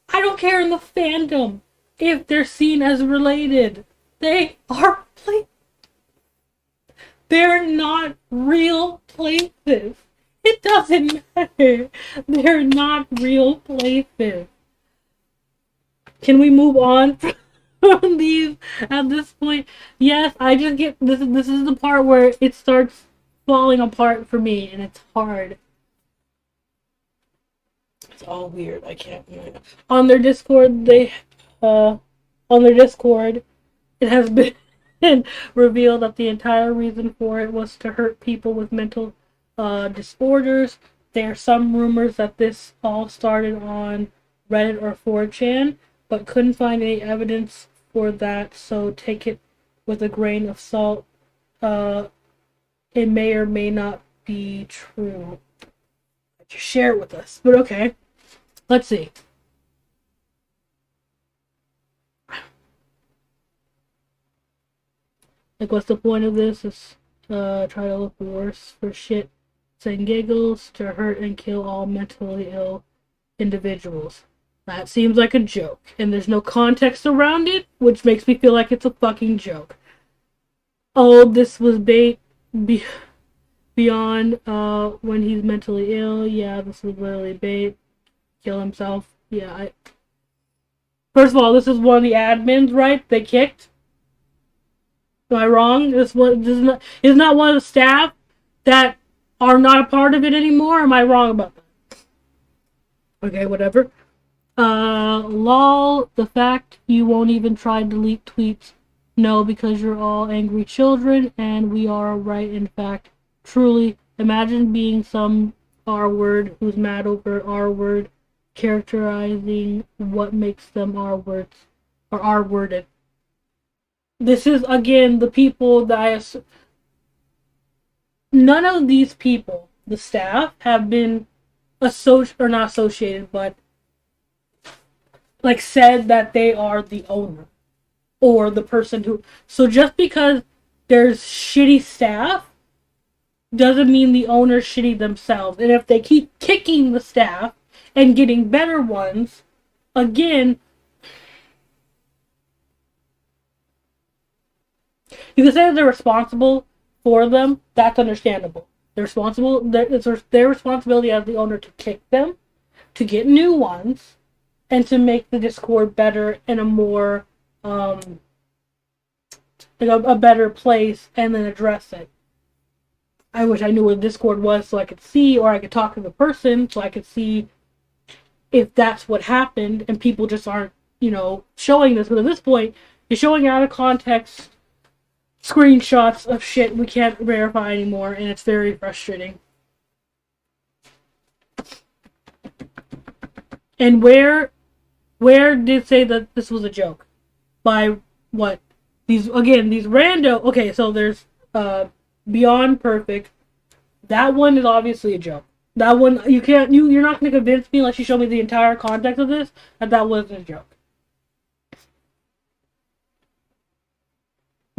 I don't care in the fandom if they're seen as related. They are places. They're not real places. It doesn't matter. They're not real places. Can we move on from these at this point? Yes, I just get this is the part where it starts falling apart for me and it's hard. It's all weird. I can't. On their Discord, it has been revealed that the entire reason for it was to hurt people with mental disorders. There are some rumors that this all started on Reddit or 4chan, but couldn't find any evidence for that, so take it with a grain of salt. It may or may not be true. Just share it with us. But okay. Let's see. Like, what's the point of this? Is try to look worse for shit and giggles to hurt and kill all mentally ill individuals. That seems like a joke, and there's no context around it, which makes me feel like it's a fucking joke. Oh, this was bait beyond when he's mentally ill. Yeah, this was literally bait. Kill himself. Yeah, First of all, this is one of the admins, right? They kicked. Am I wrong? This is not one of the staff that are not a part of it anymore. Am I wrong about that? Okay, whatever. Lol, the fact you won't even try to delete tweets. No, because you're all angry children, and we are right, in fact. Truly, imagine being some R-word who's mad over R-word, characterizing what makes them R-words, or R-worded. This is, again, the people that none of these people, the staff, have been not associated, but like said that they are the owner or the person who. So just because there's shitty staff doesn't mean the owner's shitty themselves. And if they keep kicking the staff and getting better ones, again, you can say that they're responsible for them. That's understandable. They're responsible. It's their responsibility as the owner to kick them, to get new ones, and to make the Discord better and a more like a better place and then address it. I wish I knew where Discord was so I could see, or I could talk to the person so I could see if that's what happened and people just aren't, showing this. But at this point, you're showing out of context screenshots of shit we can't verify anymore, and it's very frustrating. And where did it say that this was a joke? By what? These rando. Okay, so there's Beyond Perfect. That one is obviously a joke. That one you're not gonna convince me unless you show me the entire context of this that wasn't a joke.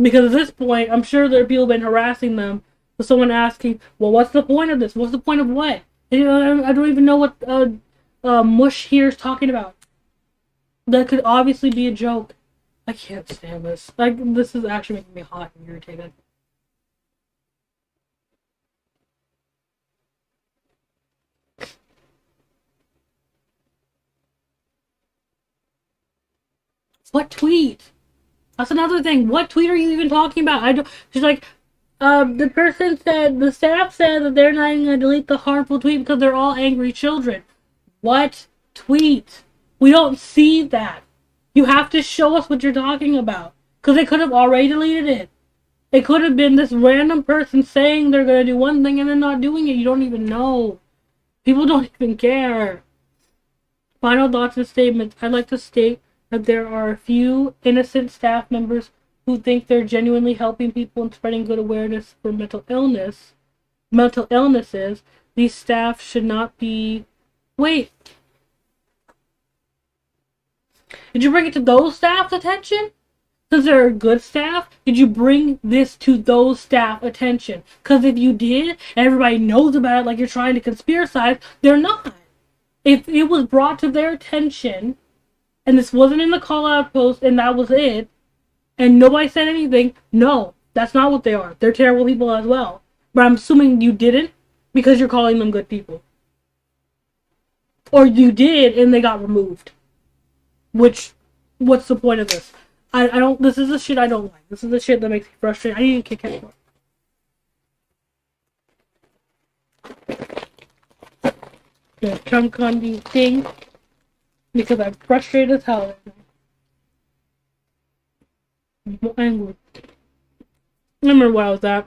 Because at this point, I'm sure there are people been harassing them with someone asking, well, what's the point of this? What's the point of what? And, I don't even know what Mush here is talking about. That could obviously be a joke. I can't stand this. This is actually making me hot and irritated. What tweet? That's another thing. What tweet are you even talking about? I don't. She's like, the staff said that they're not even gonna delete the harmful tweet because they're all angry children. What tweet? We don't see that. You have to show us what you're talking about. Because they could have already deleted it. It could have been this random person saying they're gonna do one thing and then not doing it. You don't even know. People don't even care. Final thoughts and statements. I'd like to state that there are a few innocent staff members who think they're genuinely helping people and spreading good awareness for mental illnesses. These staff should not be... Wait. Did you bring it to those staff's attention? Because they're good staff? Did you bring this to those staff attention? Because if you did, and everybody knows about it like you're trying to conspiracize, they're not. If it was brought to their attention, and this wasn't in the call-out post, and that was it, and nobody said anything, no, that's not what they are. They're terrible people as well. But I'm assuming you didn't, because you're calling them good people. Or you did, and they got removed. What's the point of this? I don't, this is the shit I don't like. This is the shit that makes me frustrated. I need to kick it. The chunk on these things, because I'm frustrated as hell. I'm angry. I remember what I was at.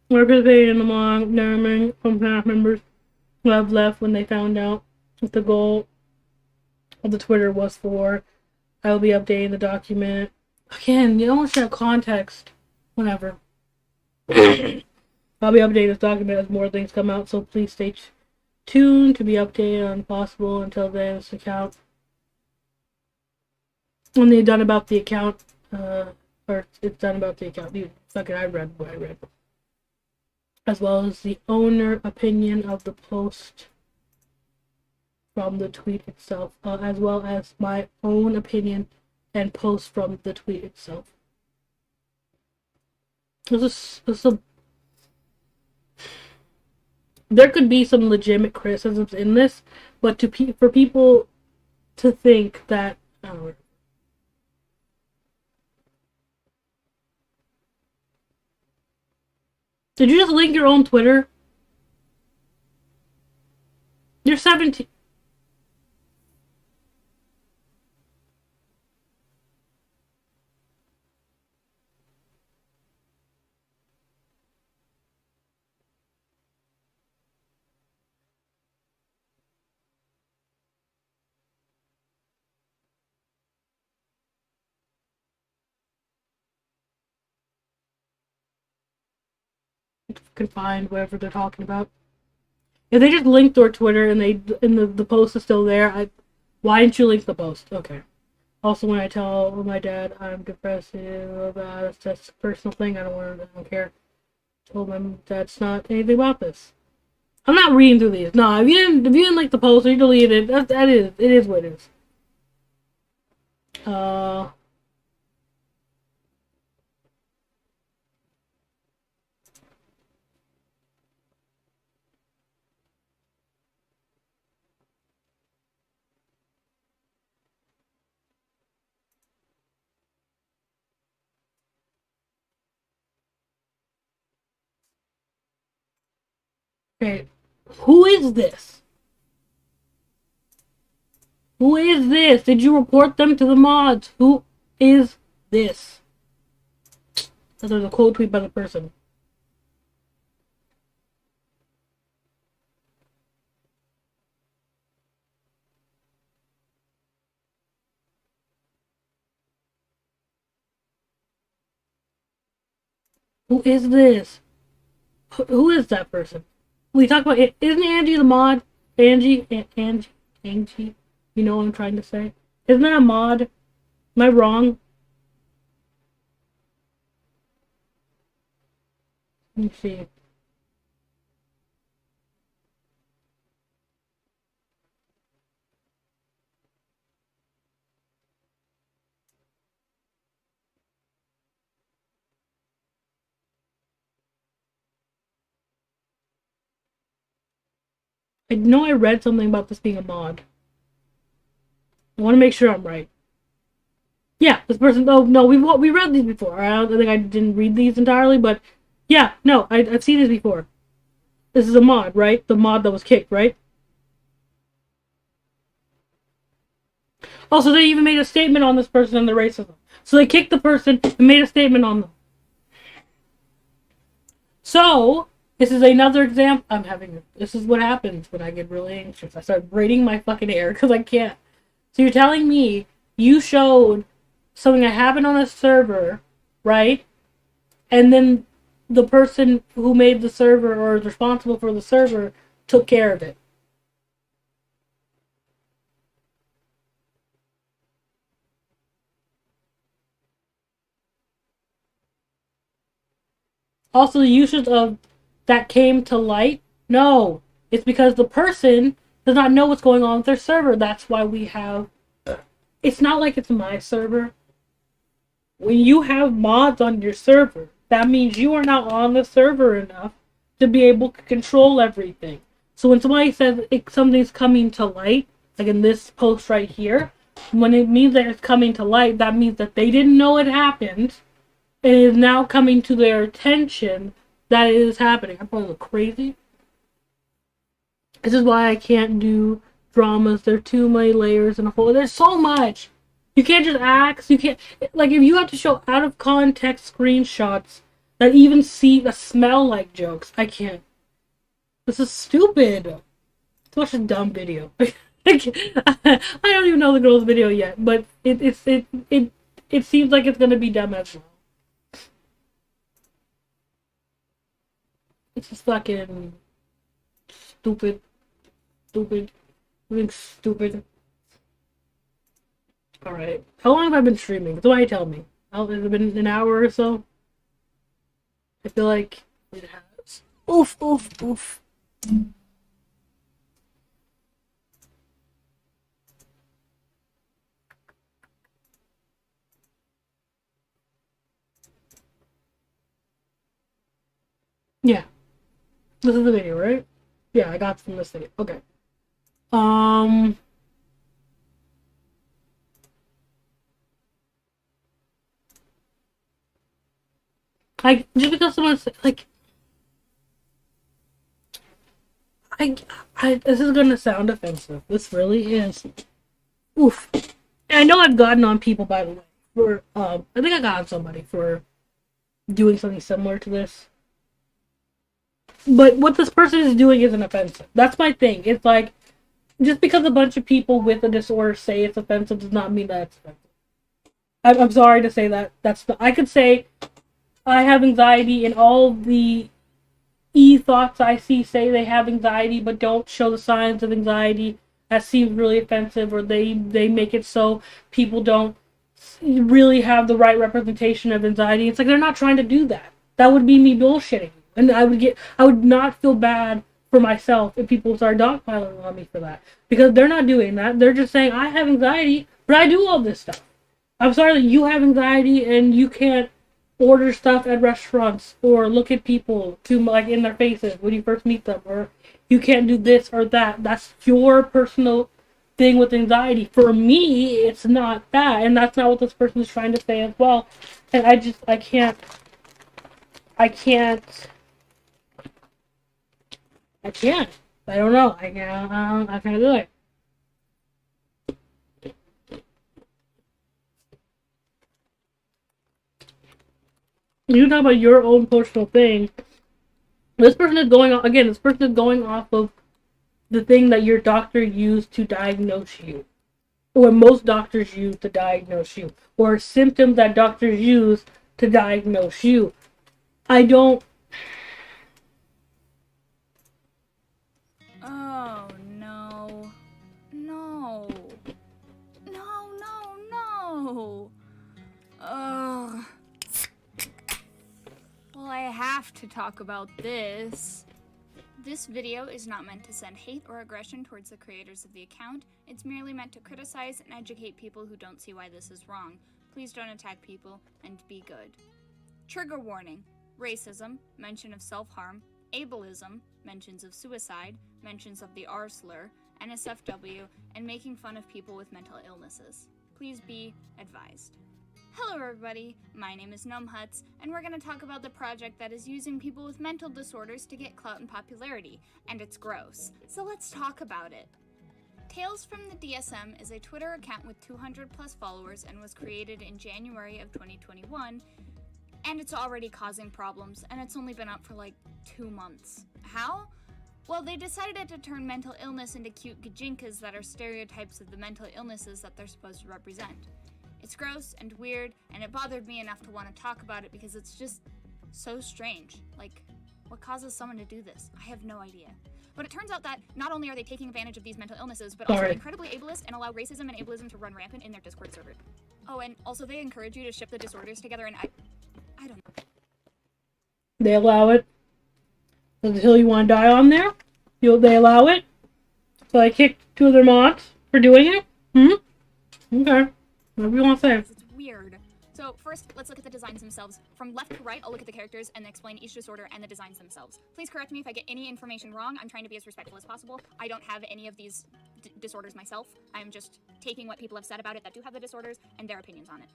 We're participating in the long numbering from staff members who have left when they found out what the goal of the Twitter was for. I will be updating the document. Again, you don't have context. Whatever. I'll be updating this document as more things come out, so please stay tuned to be updated on possible. Until then, this account. When they're done about the account, or it's done about the account. Dude, fucking, I read what I read. As well as the owner opinion of the post from the tweet itself, as well as my own opinion and post from the tweet itself. There could be some legitimate criticisms in this, but for people to think that, I don't know. Did you just link your own Twitter? You're 17. Can find whatever they're talking about. If they just linked their Twitter and the post is still there, why didn't you link the post? Okay. Also, when I tell my dad I'm depressive about it, that's a personal thing. I don't care. I told my dad it's not anything about this. I'm not reading through these. No, if you didn't like the post or you deleted it, it is what it is. Okay, who is this? Who is this? Did you report them to the mods? Who is this? There's a quote tweet by the person. Who is this? Who is that person? We talk about it. Isn't Angie the mod? Angie. You know what I'm trying to say? Isn't that a mod? Am I wrong? Let me see. I know I read something about this being a mod. I want to make sure I'm right. Yeah, this person. Oh no, we read these before. I don't think I didn't read these entirely, but yeah, no, I've seen this before. This is a mod, right? The mod that was kicked, right? Also, they even made a statement on this person and the racism. So they kicked the person and made a statement on them. So this is another example. This is what happens when I get really anxious. I start braiding my fucking hair because I can't. So you're telling me you showed something that happened on a server, right? And then the person who made the server or is responsible for the server took care of it. Also, the usage of that came to light. No, it's because the person does not know what's going on with their server. That's why we have. It's not like it's my server. When you have mods on your server, that means you are not on the server enough to be able to control everything. So when somebody says something's coming to light, like in this post right here, when it means that it's coming to light, that means that they didn't know it happened, and it is now coming to their attention that it is happening. I probably look crazy. This is why I can't do dramas. There are too many layers in a whole. There's so much. You can't just act. You can't, like, if you have to show out of context screenshots that even smell like jokes, I can't. This is stupid. It's such a dumb video. I don't even know the girl's video yet, but it seems like it's gonna be dumb as well. It's just fucking stupid. Stupid. Alright. How long have I been streaming? Somebody tell me. Has it been an hour or so? I feel like it has. Oof. Yeah. This is the video, right? Yeah, I got from this video. Okay. Like, just because someone's like, this is gonna sound offensive. This really is. Oof. And I know I've gotten on people, by the way, for, I think I got on somebody for doing something similar to this. But what this person is doing isn't offensive. That's my thing. It's like, just because a bunch of people with a disorder say it's offensive does not mean that it's offensive. I'm sorry to say that. I could say I have anxiety, and all the thoughts I see say they have anxiety but don't show the signs of anxiety. That seems really offensive, or they make it so people don't really have the right representation of anxiety. It's like they're not trying to do that. That would be me bullshitting. And I would not feel bad for myself if people start dogpiling on me for that. Because they're not doing that. They're just saying, I have anxiety, but I do all this stuff. I'm sorry that you have anxiety and you can't order stuff at restaurants or look at people in their faces when you first meet them, or you can't do this or that. That's your personal thing with anxiety. For me, it's not that, and that's not what this person is trying to say as well. And I can't I can't. I don't know. I can't do it. You talk about your own personal thing. This person is going on, again, this person is going off of the thing that your doctor used to diagnose you. Or most doctors use to diagnose you. Or symptoms that doctors use to diagnose you. I don't... Oh, no. No. No, no, no. Ugh. Well, I have to talk about this. This video is not meant to send hate or aggression towards the creators of the account. It's merely meant to criticize and educate people who don't see why this is wrong. Please don't attack people and be good. Trigger warning. Racism, mention of self-harm, ableism, mentions of suicide, mentions of the R slur, NSFW, and making fun of people with mental illnesses. Please be advised. Hello everybody, my name is Numbhuts, and we're going to talk about the project that is using people with mental disorders to get clout and popularity, and it's gross. So let's talk about it. Tales from the DSM is a Twitter account with 200 plus followers and was created in January of 2021, and it's already causing problems, and it's only been up for like 2 months. How? Well, they decided to turn mental illness into cute gajinkas that are stereotypes of the mental illnesses that they're supposed to represent. It's gross and weird, and it bothered me enough to want to talk about it because it's just so strange. Like, what causes someone to do this? I have no idea. But it turns out that not only are they taking advantage of these mental illnesses, but also incredibly ableist and allow racism and ableism to run rampant in their Discord server. Oh, and also they encourage you to ship the disorders together, and I don't know. They allow it. Does the hill you want to die on there? They allow it? So I kicked 2 of their mods for doing it? Okay. Whatever you want to say. It's weird. So first, let's look at the designs themselves. From left to right, I'll look at the characters and explain each disorder and the designs themselves. Please correct me if I get any information wrong. I'm trying to be as respectful as possible. I don't have any of these disorders myself. I'm just taking what people have said about it that do have the disorders and their opinions on it.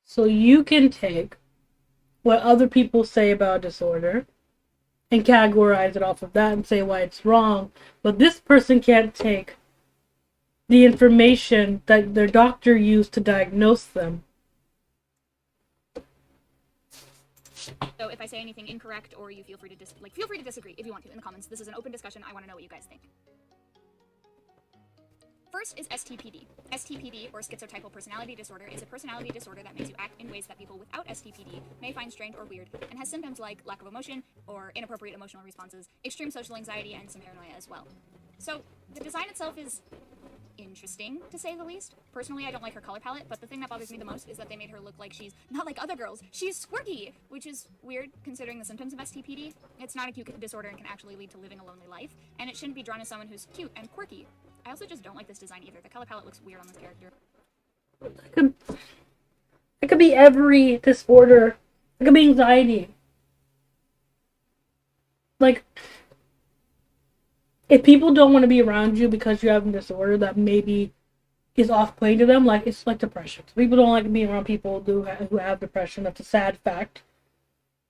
So you can take what other people say about a disorder and categorize it off of that and say why it's wrong, but this person can't take the information that their doctor used to diagnose them. So if I say anything incorrect or you feel free to disagree if you want to in the comments. This is an open discussion. I want to know what you guys think. First is STPD. STPD, or schizotypal personality disorder, is a personality disorder that makes you act in ways that people without STPD may find strange or weird, and has symptoms like lack of emotion or inappropriate emotional responses, extreme social anxiety, and some paranoia as well. So the design itself is interesting, to say the least. Personally, I don't like her color palette, but the thing that bothers me the most is that they made her look like she's not like other girls. She's squirky, which is weird considering the symptoms of STPD. It's not a cute disorder and can actually lead to living a lonely life, and it shouldn't be drawn as someone who's cute and quirky. I also just don't like this design either. The color palette looks weird on this character. It could be every disorder. It could be anxiety. Like, if people don't want to be around you because you have a disorder that maybe is off-putting to them, like, it's like depression. So people don't like being around people who have depression. That's a sad fact.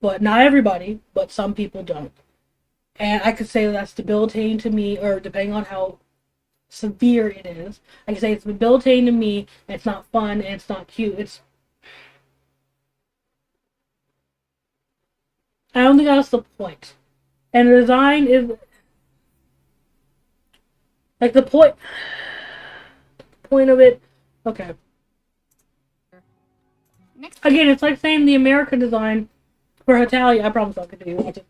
But not everybody, but some people don't. And I could say that's debilitating to me, or depending on how severe it is. I can say it's debilitating to me, and it's not fun, and it's not cute. I don't think that's the point. And the design is like the point of it. Okay. Next, again, it's like saying the American design for Italia. I promise I'll continue watching.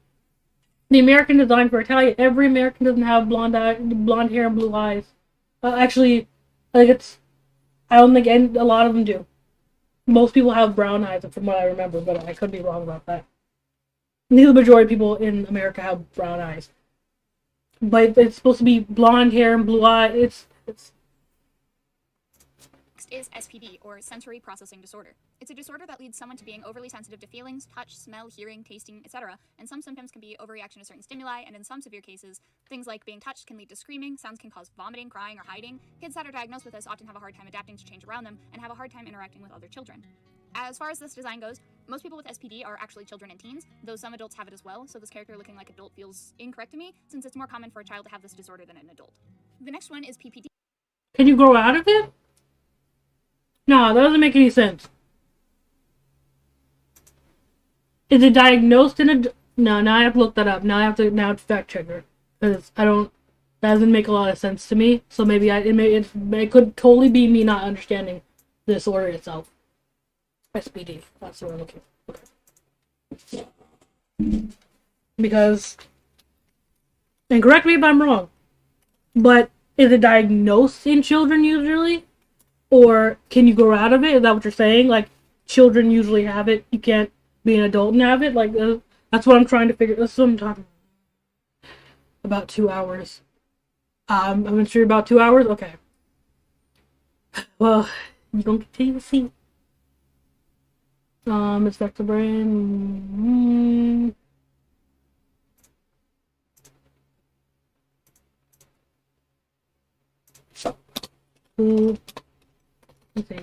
The American design for Italian, every American doesn't have blonde hair and blue eyes. Actually, I don't think a lot of them do. Most people have brown eyes, from what I remember, but I could be wrong about that. The majority of people in America have brown eyes. But it's supposed to be blonde hair and blue eyes. It's Next is SPD, or sensory processing disorder. It's a disorder that leads someone to being overly sensitive to feelings, touch, smell, hearing, tasting, etc., and some symptoms can be overreaction to certain stimuli, and in some severe cases, things like being touched can lead to screaming, sounds can cause vomiting, crying, or hiding. Kids that are diagnosed with this often have a hard time adapting to change around them and have a hard time interacting with other children. As far as this design goes, most people with SPD are actually children and teens, though some adults have it as well, so this character looking like an adult feels incorrect to me, since it's more common for a child to have this disorder than an adult. The next one is PPD. Can you grow out of it? No, that doesn't make any sense. Is it diagnosed in a... No, now I have to look that up. Now I have to fact check her. Because I don't... That doesn't make a lot of sense to me. So maybe it could totally be me not understanding the disorder itself. SPD. That's what I'm looking for. Okay. Because... And correct me if I'm wrong. But is it diagnosed in children usually? Or can you grow out of it? Is that what you're saying? Like, children usually have it. You can't be an adult and have it? Like, that's what I'm trying to figure. That's what I'm talking about. 2 hours. I'm sure about 2 hours? Okay. Well, you don't continue to see. It's back to brain. Let's see.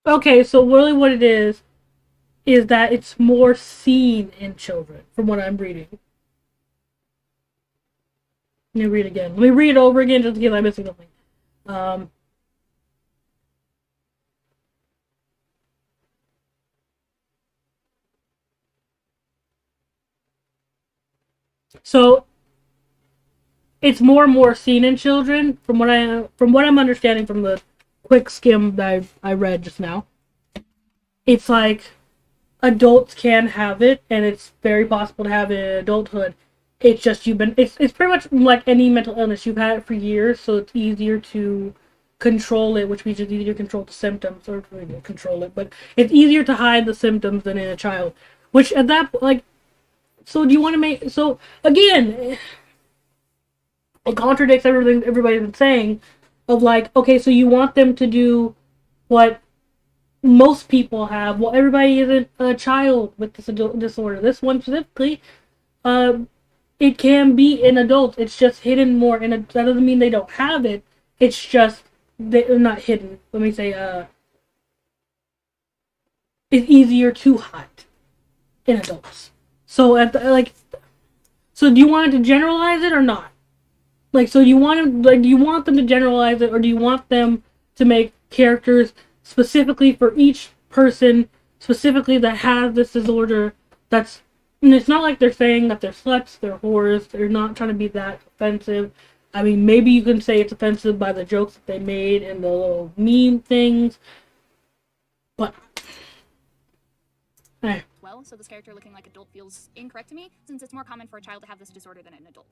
Okay, so really what it is that it's more seen in children, from what I'm reading. Let me read again. Let me read it over again just in case I'm missing something. So it's more and more seen in children, from what I'm understanding from the quick skim that I read just now. It's like adults can have it, and it's very possible to have it in adulthood. It's just it's pretty much like any mental illness. You've had it for years, so it's easier to control it, which means it's easier to control the symptoms, or control it, but it's easier to hide the symptoms than in a child. Which at that, like, so do you want to make, so again, it contradicts everything everybody's been saying, of like, okay, so you want them to do what most people have. Well, everybody isn't a child with this disorder. This one specifically, it can be in adults. It's just hidden more. That doesn't mean they don't have it. It's just they're not hidden. Let me say, it's easier to hide in adults. So so do you want to generalize it or not? Like, so do you want them to generalize it, or do you want them to make characters specifically for each person, specifically that has this disorder? And it's not like they're saying that they're sluts, they're whores, they're not trying to be that offensive. I mean, maybe you can say it's offensive by the jokes that they made and the little meme things, but... Well, so this character looking like adult feels incorrect to me, since it's more common for a child to have this disorder than an adult.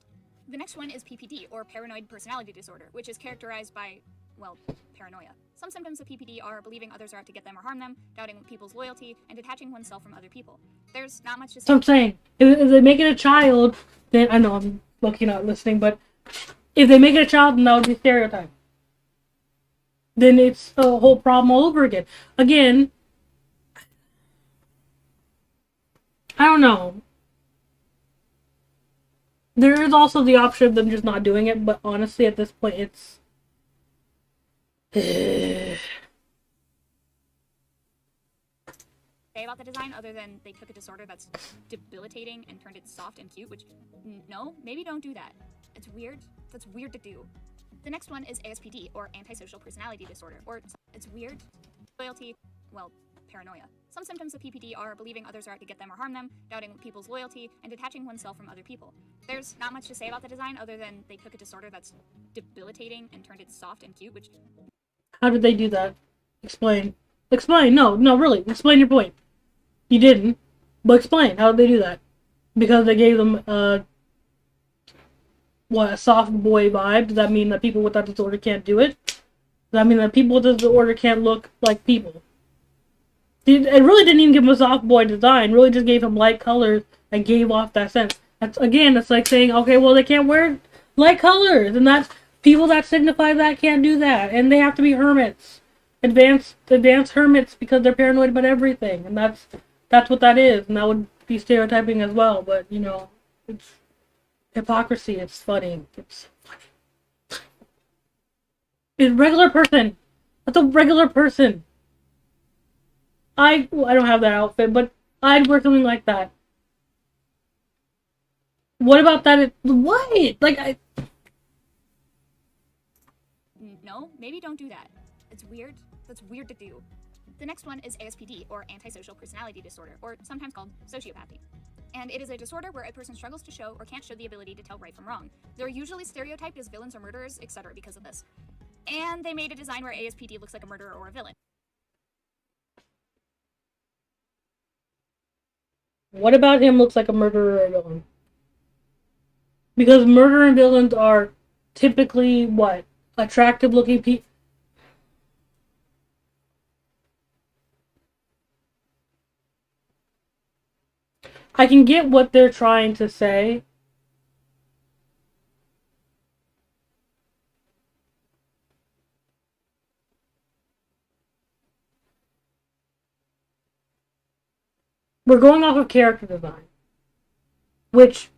The next one is PPD, or paranoid personality disorder, which is characterized by, well, paranoia. Some symptoms of PPD are believing others are out to get them or harm them, doubting people's loyalty, and detaching oneself from other people. There's not much to say. So I'm saying, if they make it a child, then, I know I'm lucky not listening, but if they make it a child, then that would be stereotype. Then it's a whole problem all over again. Again, I don't know. There is also the option of them just not doing it, but honestly, at this point, it's... say about the design, other than they took a disorder that's debilitating and turned it soft and cute, which, no, maybe don't do that. It's weird. That's weird to do. The next one is ASPD, or antisocial personality disorder, or it's weird. Loyalty, well, paranoia. Some symptoms of PPD are believing others are out to get them or harm them, doubting people's loyalty, and detaching oneself from other people. There's not much to say about the design other than they took a disorder that's debilitating and turned it soft and cute, which... How did they do that? Explain. Explain. No, really. Explain your point. You didn't. But explain. How did they do that? Because they gave them, a soft boy vibe? Does that mean that people with that disorder can't do it? Does that mean that people with this disorder can't look like people? It really didn't even give him a soft boy design. It really just gave him light colors and gave off that sense. It's like saying, okay, well, they can't wear light colors. And that's... People that signify that can't do that. And they have to be hermits. Advanced hermits because they're paranoid about everything. And that's what that is. And that would be stereotyping as well. But, it's hypocrisy. It's funny. It's funny. It's a regular person. That's a regular person. I don't have that outfit, but I'd wear something like that. What about that? What? No, maybe don't do that. It's weird. That's weird to do. The next one is ASPD, or antisocial personality disorder, or sometimes called sociopathy. And it is a disorder where a person struggles to show or can't show the ability to tell right from wrong. They're usually stereotyped as villains or murderers, etc. because of this. And they made a design where ASPD looks like a murderer or a villain. What about him looks like a murderer or a villain? Because murderer and villains are typically, what? Attractive looking people. I can get what they're trying to say. We're going off of character design, which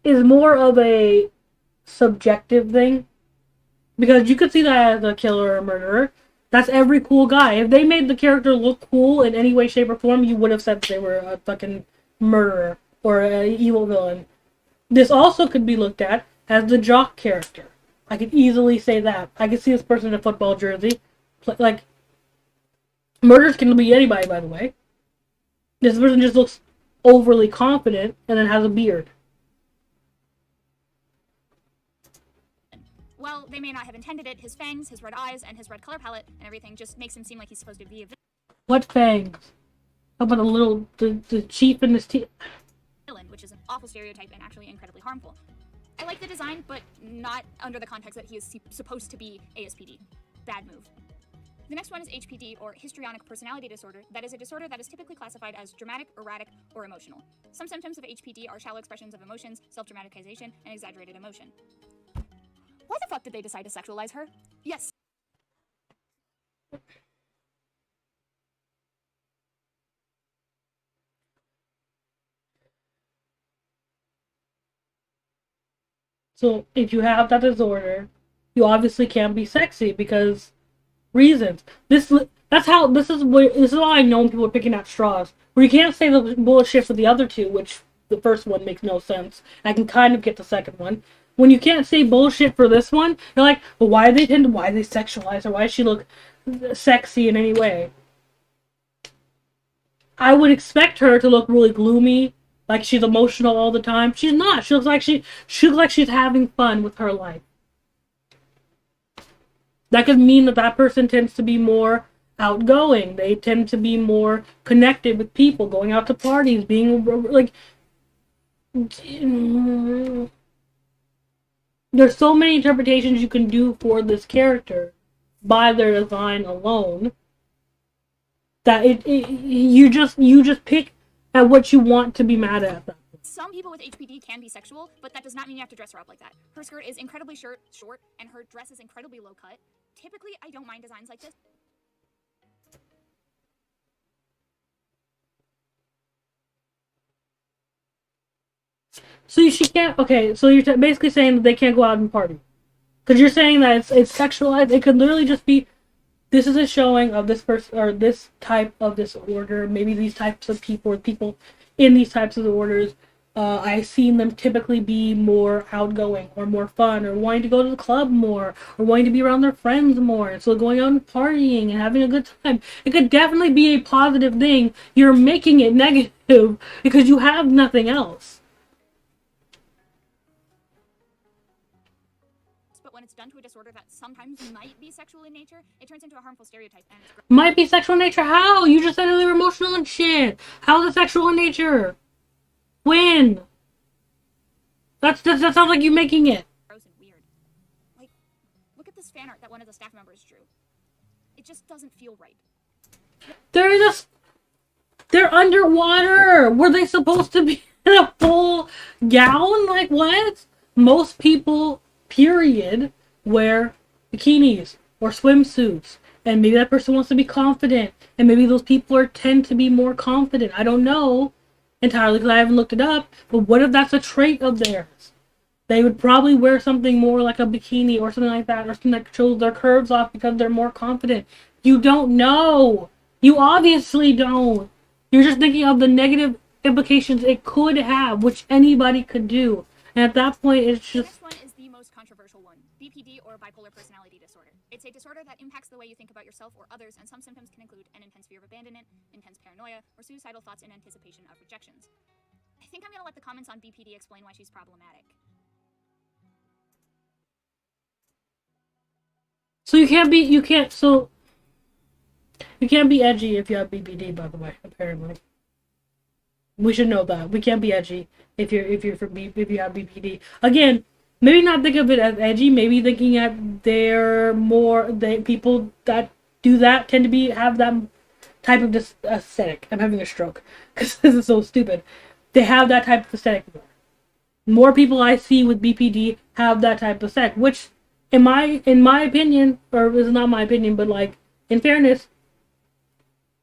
is more of a subjective thing, because you could see that as a killer or a murderer. That's every cool guy. If they made the character look cool in any way, shape, or form, you would have said they were a fucking murderer or an evil villain. This also could be looked at as the jock character. I could easily say that. I could see this person in a football jersey. Murders can be anybody, by the way. This person just looks overly confident and then has a beard. Well, they may not have intended it. His fangs, his red eyes, and his red color palette and everything just makes him seem like he's supposed to be a What fangs? How about the chief in his teeth? villain, which is an awful stereotype and actually incredibly harmful. I like the design, but not under the context that he is supposed to be ASPD. Bad move. The next one is HPD, or histrionic personality disorder. That is a disorder that is typically classified as dramatic, erratic, or emotional. Some symptoms of HPD are shallow expressions of emotions, self-dramatization, and exaggerated emotion. Why the fuck did they decide to sexualize her? Yes. So if you have that disorder, you obviously can't be sexy because reasons. This is why I know when people are picking at straws. Where you can't say the bullshit for the other two, which the first one makes no sense. I can kind of get the second one. When you can't say bullshit for this one, you're like, well, why they sexualize her? Why does she look sexy in any way? I would expect her to look really gloomy, like she's emotional all the time. She's not. She looks like she's having fun with her life. That could mean that person tends to be more outgoing. They tend to be more connected with people, going out to parties, being like. There's so many interpretations you can do for this character by their design alone that you just pick at what you want to be mad at them. Some people with HPD can be sexual, but that does not mean you have to dress her up like that. Her skirt is incredibly short, and her dress is incredibly low cut. Typically, I don't mind designs like this. So she can't. Okay, so you're basically saying that they can't go out and party, because you're saying that it's sexualized. It could literally just be, this is a showing of this person or this type of disorder. Maybe these types of people or people in these types of disorders I've seen them typically be more outgoing or more fun or wanting to go to the club more or wanting to be around their friends more. And so going out and partying and having a good time. It could definitely be a positive thing. You're making it negative because you have nothing else. But when it's done to a disorder that sometimes might be sexual in nature, it turns into a harmful stereotype and it's Might be sexual in nature. How? You just said they were emotional and shit. How is it sexual in nature? When? That sounds like you making it. gross and weird. Like, look at this fan art that one of the staff members drew. It just doesn't feel right. They're underwater. Were they supposed to be in a full gown? Like what? Most people, period, wear bikinis or swimsuits. And maybe that person wants to be confident. And maybe those people tend to be more confident. I don't know entirely because I haven't looked it up. But what if that's a trait of theirs? They would probably wear something more like a bikini or something like that, or something that shows their curves off because they're more confident. You don't know. You obviously don't. You're just thinking of the negative implications it could have, which anybody could do. And at that point, it's The just... next one is the most controversial one, BPD or bipolar personality disorder. It's a disorder that impacts the way you think about yourself or others, and some symptoms can include an intense fear of abandonment, intense paranoia, or suicidal thoughts in anticipation of rejections. I think I'm gonna let the comments on BPD explain why she's problematic. So you can't be edgy if you have BPD, by the way, apparently. We should know that. We can't be edgy if you have BPD. Again, maybe not think of it as edgy, maybe thinking that people that do that tend to have that type of aesthetic. I'm having a stroke because this is so stupid. They have that type of aesthetic more. More people I see with BPD have that type of aesthetic, which in my opinion, or this is not my opinion, but like in fairness,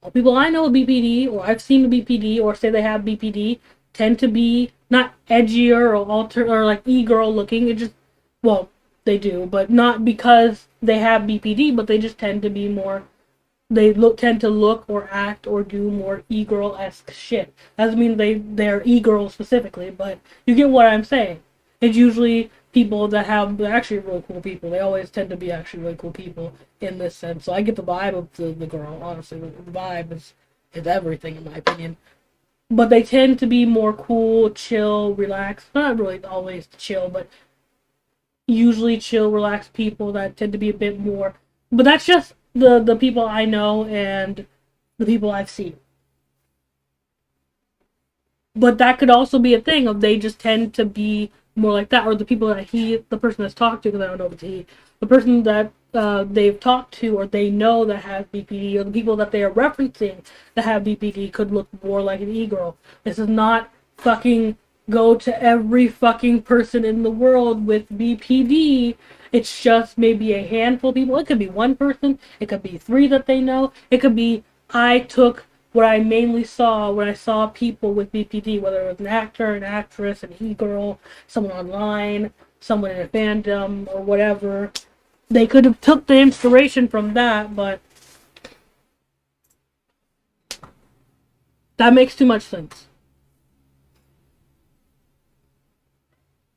all people I know with BPD, or I've seen with BPD, or say they have BPD, tend to be not edgier or like e-girl looking. It just, well, they do, but not because they have BPD, but they just tend to be more. They tend to look or act or do more e-girl-esque shit. Doesn't mean they're e-girls specifically, but you get what I'm saying. It's usually people that they're actually really cool people. They always tend to be actually really cool people in this sense. So I get the vibe of the girl, honestly. The vibe is everything, in my opinion. But they tend to be more cool, chill, relaxed. Not really always chill, but usually chill, relaxed people that tend to be a bit more. But that's just the people I know and the people I've seen. But that could also be a thing of they just tend to be more like that, or the people that the person that's talked to, because I don't know if it's the person that they've talked to or they know that has BPD, or the people that they are referencing that have BPD could look more like an e-girl. This is not fucking go to every fucking person in the world with BPD. It's just maybe a handful of people. It could be one person. It could be 3 that they know. It could be I took what I mainly saw when I saw people with BPD, whether it was an actor, an actress, an e-girl, someone online, someone in a fandom, or whatever. They could have took the inspiration from that, but that makes too much sense.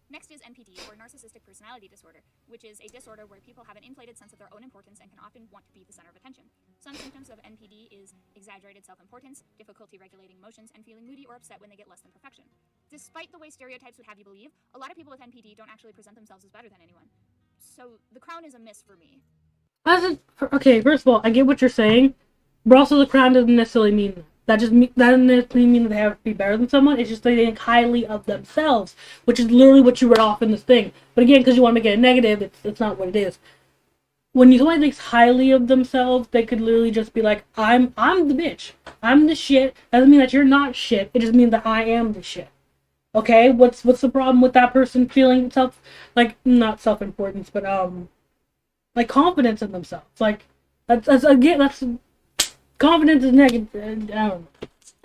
Next is NPD, or narcissistic personality disorder, which is a disorder where people have an inflated sense of their own importance and can often want to be the center of attention. Some symptoms of NPD is exaggerated self-importance, difficulty regulating emotions, and feeling moody or upset when they get less than perfection. Despite the way stereotypes would have you believe, a lot of people with NPD don't actually present themselves as better than anyone. So the crown is a miss for me. Okay, first of all, I get what you're saying, but also the crown doesn't necessarily mean that. That doesn't necessarily mean that they have to be better than someone. It's just they think highly of themselves, which is literally what you read off in this thing. But again, because you want to make it a negative, it's not what it is. When somebody thinks highly of themselves, they could literally just be like, I'm the bitch. I'm the shit. Doesn't mean that you're not shit. It just means that I am the shit. Okay? What's the problem with that person feeling not self-importance, but like confidence in themselves? Like that's confidence is negative. I don't know.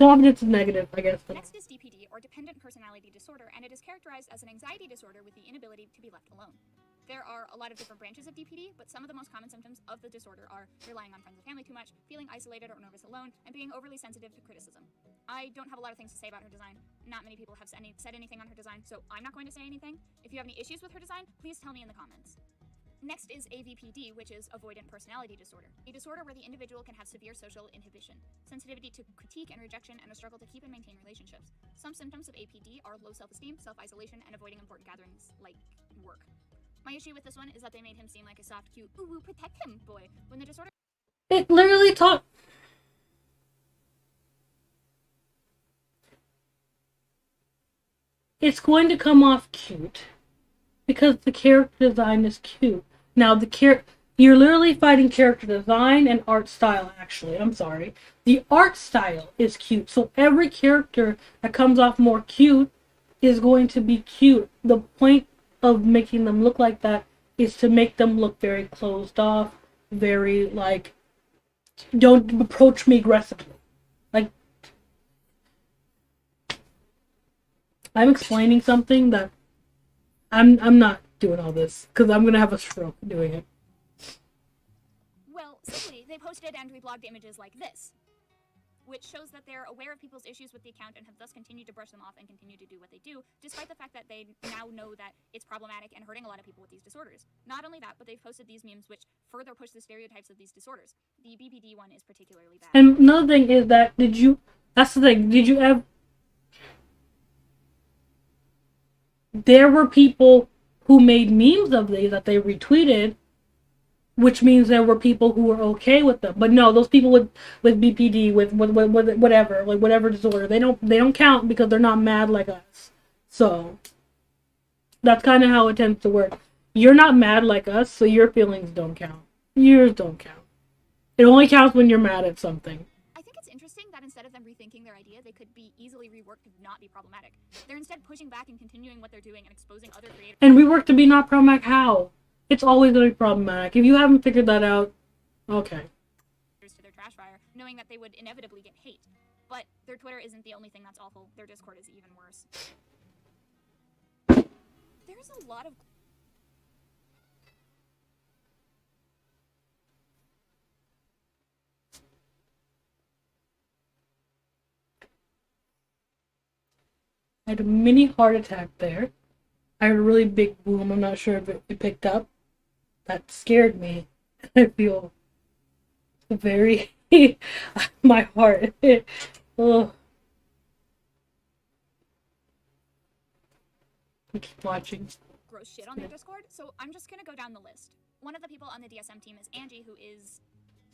Confidence is negative, I guess. Next is DPD, or dependent personality disorder, and it is characterized as an anxiety disorder with the inability to be left alone. There are a lot of different branches of DPD, but some of the most common symptoms of the disorder are relying on friends and family too much, feeling isolated or nervous alone, and being overly sensitive to criticism. I don't have a lot of things to say about her design. Not many people have said anything on her design, so I'm not going to say anything. If you have any issues with her design, please tell me in the comments. Next is AVPD, which is avoidant personality disorder, a disorder where the individual can have severe social inhibition, sensitivity to critique and rejection, and a struggle to keep and maintain relationships. Some symptoms of APD are low self-esteem, self-isolation, and avoiding important gatherings like work. My issue with this one is that they made him seem like a soft, cute, ooh, protect him boy, when the disorder It literally taught. It's going to come off cute because the character design is cute. Now you're literally fighting character design and art style. Actually, I'm sorry. The art style is cute, so every character that comes off more cute is going to be cute. The point of making them look like that is to make them look very closed off, very like, don't approach me aggressively. Like, I'm explaining something that I'm not doing all this because I'm gonna have a stroke doing it. Well, simply, they posted and reblogged images like this, which shows that they're aware of people's issues with the account and have thus continued to brush them off and continue to do what they do, despite the fact that they now know that it's problematic and hurting a lot of people with these disorders. Not only that, but they've posted these memes which further push the stereotypes of these disorders. The BPD one is particularly bad. And another thing is that that's the thing, did you ever... There were people who made memes of these that they retweeted, which means there were people who were okay with them. But no, those people with BPD, with whatever, like whatever disorder, they don't count because they're not mad like us. So that's kind of how it tends to work. You're not mad like us, so your feelings don't count. Yours don't count. It only counts when you're mad at something. I think it's interesting that instead of them rethinking their idea, they could be easily reworked to not be problematic. They're instead pushing back and continuing what they're doing and exposing other creators. And rework to be not problematic. How? It's always going to be problematic. If you haven't figured that out, okay. To their trash fire, knowing that they would inevitably get hate. But their Twitter isn't the only thing that's awful. Their Discord is even worse. There's a lot of... I had a mini heart attack there. I heard a really big boom. I'm not sure if it picked up. That scared me. I feel very... my heart. Ugh. I keep watching. gross shit on their Discord, so I'm just gonna go down the list. One of the people on the DSM team is Angie, who is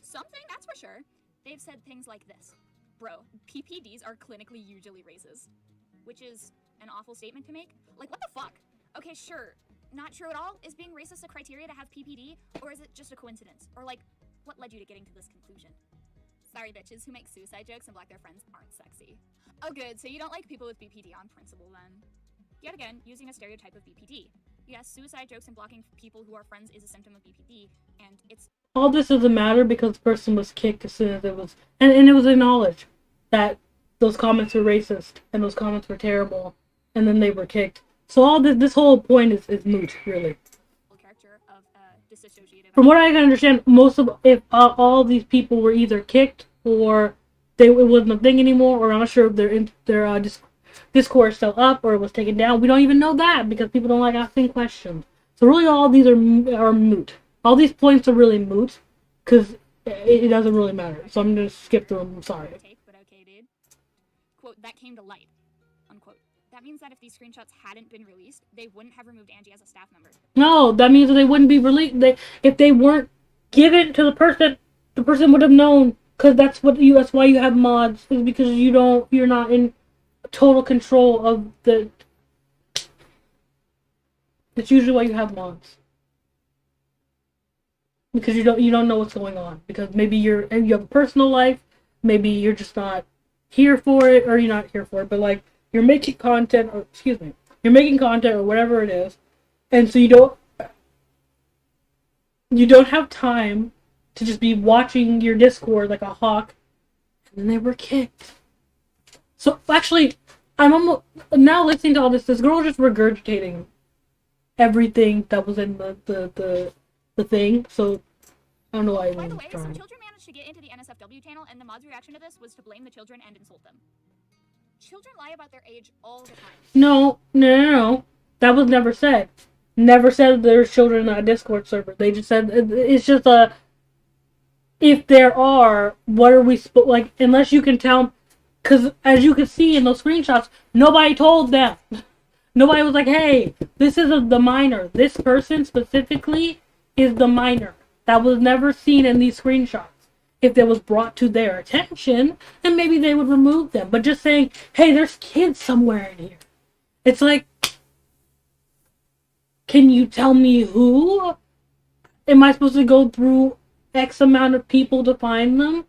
something, that's for sure. They've said things like this. Bro, PPDs are clinically usually racist. Which is an awful statement to make. Like, what the fuck? Okay, sure. Not true at all? Is being racist a criteria to have PPD? Or is it just a coincidence? Or like, what led you to getting to this conclusion? Sorry, bitches who make suicide jokes and block their friends aren't sexy. Oh good, so you don't like people with BPD on principle then. Yet again, using a stereotype of BPD. Yes, suicide jokes and blocking people who are friends is a symptom of BPD, and it's... All this doesn't matter because the person was kicked as soon as it was... And it was acknowledged that those comments were racist and those comments were terrible, and then they were kicked. So all this whole point is moot, really. Character of dissociative... From what I can understand, most of all these people were either kicked or it wasn't a thing anymore, or I'm not sure if their Discord is still up or it was taken down. We don't even know that because people don't like asking questions. So really, all these are moot. All these points are really moot because it doesn't really matter. So I'm gonna skip through them. I'm sorry. But okay, dude. Quote, that came to light. Unquote. That means that if these screenshots hadn't been released, they wouldn't have removed Angie as a staff member. No, that means that they wouldn't be released. If they weren't given to the person would have known. Because that's why you have mods, is because you're not in total control of the... That's usually why you have mods. Because you don't know what's going on. Because maybe you have a personal life, maybe you're just not here for it, or you're not here for it, but like, you're making content, or you're making content or whatever it is, and so you don't have time to just be watching your Discord like a hawk, and then they were kicked. So actually, I'm almost now listening to all this. This girl just regurgitating everything that was in the thing. So I don't know why. By the way, some children managed to get into the NSFW channel, and the mod's reaction to this was to blame the children and insult them. Children lie about their age all the time. No. That was never said. Never said there's children in that Discord server. They just said it's just a. If there are, what are we like? Unless you can tell, because as you can see in those screenshots, nobody told them. Nobody was like, "Hey, this is the minor. This person specifically is the minor." That was never seen in these screenshots. If it was brought to their attention, then maybe they would remove them. But just saying, "Hey, there's kids somewhere in here," it's like, can you tell me who? Am I supposed to go through X amount of people to find them?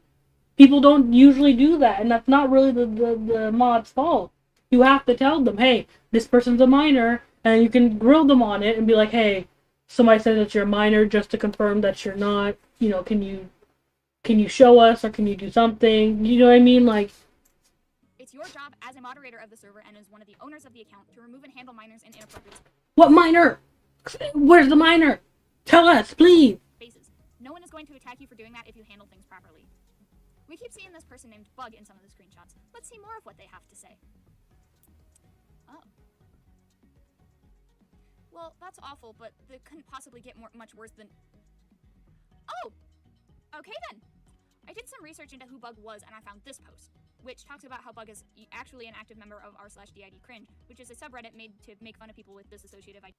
People don't usually do that, and that's not really the mod's fault. You have to tell them, hey, this person's a minor, and you can grill them on it and be like, hey, somebody said that you're a minor, just to confirm that you're not, can you show us, or can you do something? You know what I mean? Like, it's your job as a moderator of the server and as one of the owners of the account to remove and handle minors in inappropriate what minor? Where's the minor? Tell us, please. spaces. No one is going to attack you for doing that if you handle things properly. We keep seeing this person named Bug in some of the screenshots. Let's see more of what they have to say. Oh. Well, that's awful, but it couldn't possibly get much worse than... Oh! Okay then. I did some research into who Bug was, and I found this post, which talks about how Bug is actually an active member of r/DID Cringe, which is a subreddit made to make fun of people with dissociative identity.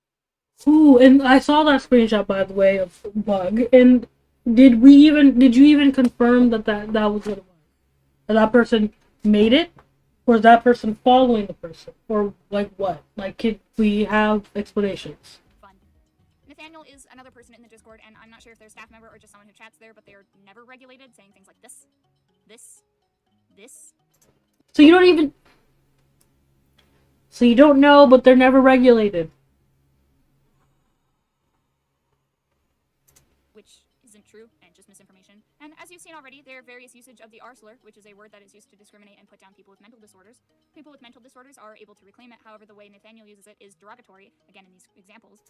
Ooh, and I saw that screenshot, by the way, of Bug, and did you even confirm that was what it was? That person made it? Or is that person following the person? Or, like, what? Like, could we have explanations? Fun. Nathaniel is another person in the Discord, and I'm not sure if they're a staff member or just someone who chats there, but they're never regulated, saying things like this. So you don't know, but they're never regulated. Which isn't true, and just misinformation. And as you've seen already, there are various usage of the R slur, which is a word that is used to discriminate and put down people with mental disorders. People with mental disorders are able to reclaim it, however the way Nathaniel uses it is derogatory, again in these examples.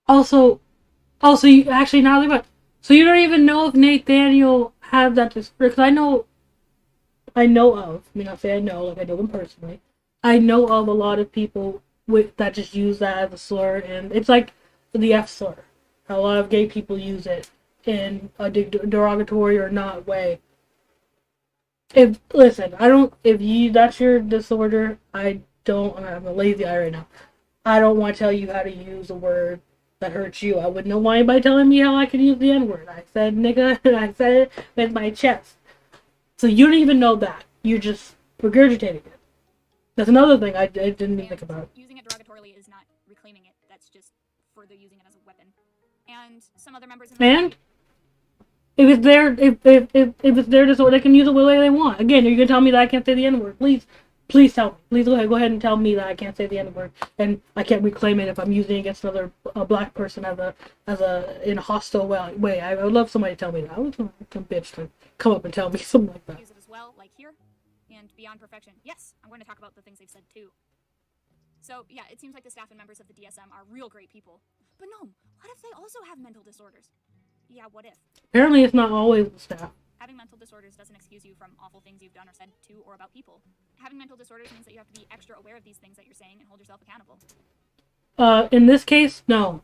Also, you actually now think about it, so you don't even know if Nathaniel had that because I know of, I mean, I'll say I know, like I know them personally. I know of a lot of people that just use that as a slur, and it's like the F slur. A lot of gay people use it in a derogatory or not way. If that's your disorder, I'm a lazy eye right now. I don't want to tell you how to use a word that hurts you. I wouldn't know why anybody telling me how I could use the N-word. I said nigga, and I said it with my chest. So you don't even know that. You're just regurgitating it. That's another thing I didn't even think about. Using it derogatorily is not reclaiming it. That's just further using it as a weapon. And some other members in the And if it's their disorder, they can use it the way they want. Again, are you gonna tell me that I can't say the N-word? Please tell me. Please go ahead and tell me that I can't say the N-word, and I can't reclaim it if I'm using it against a black person in a hostile way. I would love somebody to tell me that. I would love some bitch to come up and tell me something like that. use it as well, like here, and beyond perfection. Yes, I'm going to talk about the things they've said too. So yeah, it seems like the staff and members of the DSM are real great people. But no, what if they also have mental disorders? Yeah, what if? Apparently, it's not always the staff. Having mental disorders doesn't excuse you from awful things you've done or said to or about people. Having mental disorders means that you have to be extra aware of these things that you're saying and hold yourself accountable. In this case, no.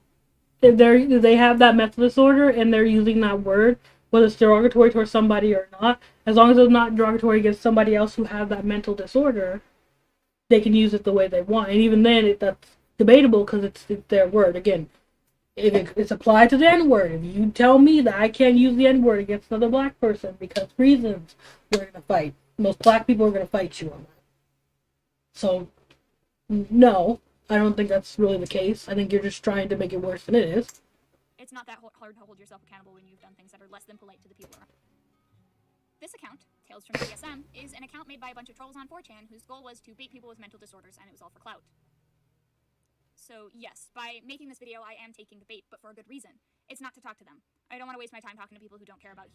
If they have that mental disorder and they're using that word, whether it's derogatory towards somebody or not, as long as it's not derogatory against somebody else who has that mental disorder, they can use it the way they want. And even then, that's debatable because it's their word. Again, if it's applied to the N-word, if you tell me that I can't use the N-word against another black person because reasons, we're going to fight. Most black people are going to fight you on that. So, no, I don't think that's really the case. I think you're just trying to make it worse than it is. It's not that hard to hold yourself accountable when you've done things that are less than polite to the people around. This account, Tales from DSM, is an account made by a bunch of trolls on 4chan whose goal was to bait people with mental disorders, and it was all for clout. So yes, by making this video, I am taking the bait, but for a good reason. It's not to talk to them. I don't want to waste my time talking to people who don't care about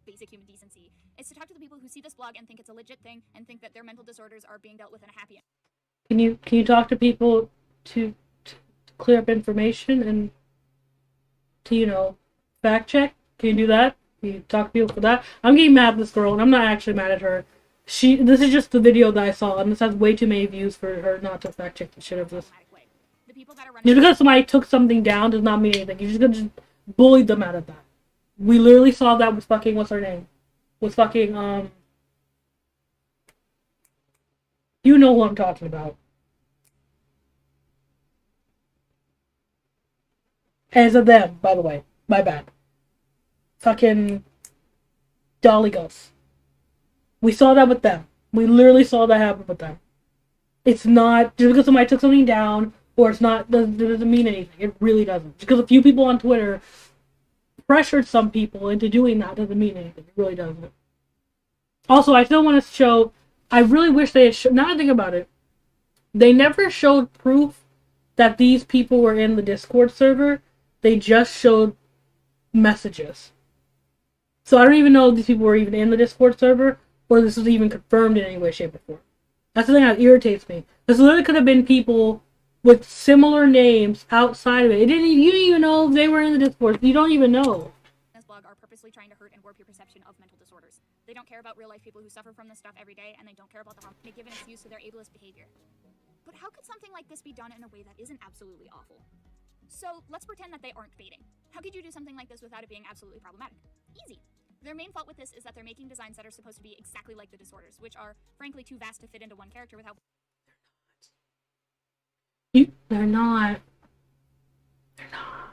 basic human decency. It's to talk to the people who see this blog and think it's a legit thing and think that their mental disorders are being dealt with in a happy end. Can you talk to people to clear up information and to, you know, fact check? Can you do that? Can you talk to people for that? I'm getting mad at this girl, and I'm not actually mad at her. This is just the video that I saw, and this has way too many views for her not to fact check the shit of this. The people that are running Just because somebody took something down does not mean anything. You're just gonna just bully them out of that. We literally saw that with fucking, what's her name? With fucking, you know who I'm talking about. As of them, by the way. My bad. Fucking Dolly Gus. We saw that with them. We literally saw that happen with them. It's not, just because somebody took something down, or it's not, doesn't mean anything. It really doesn't. Just because a few people on Twitter pressured some people into doing that doesn't mean anything. It really doesn't. Also, I still want to show, I really wish they had now I think about it, they never showed proof that these people were in the Discord server. They just showed messages. So I don't even know if these people were even in the Discord server, or this was even confirmed in any way, shape, or form. That's the thing that irritates me. This literally could have been people with similar names outside of it. You didn't even know if they were in the Discord. You don't even know. this blog are purposely trying to hurt and warp your perception of mental disorders. They don't care about real life people who suffer from this stuff every day, and they don't care about the harm they give an excuse to their ableist behavior. But how could something like this be done in a way that isn't absolutely awful? So let's pretend that they aren't baiting. How could you do something like this without it being absolutely problematic? Easy. Their main fault with this is that they're making designs that are supposed to be exactly like the disorders, which are, frankly, too vast to fit into one character without... They're not. They're not.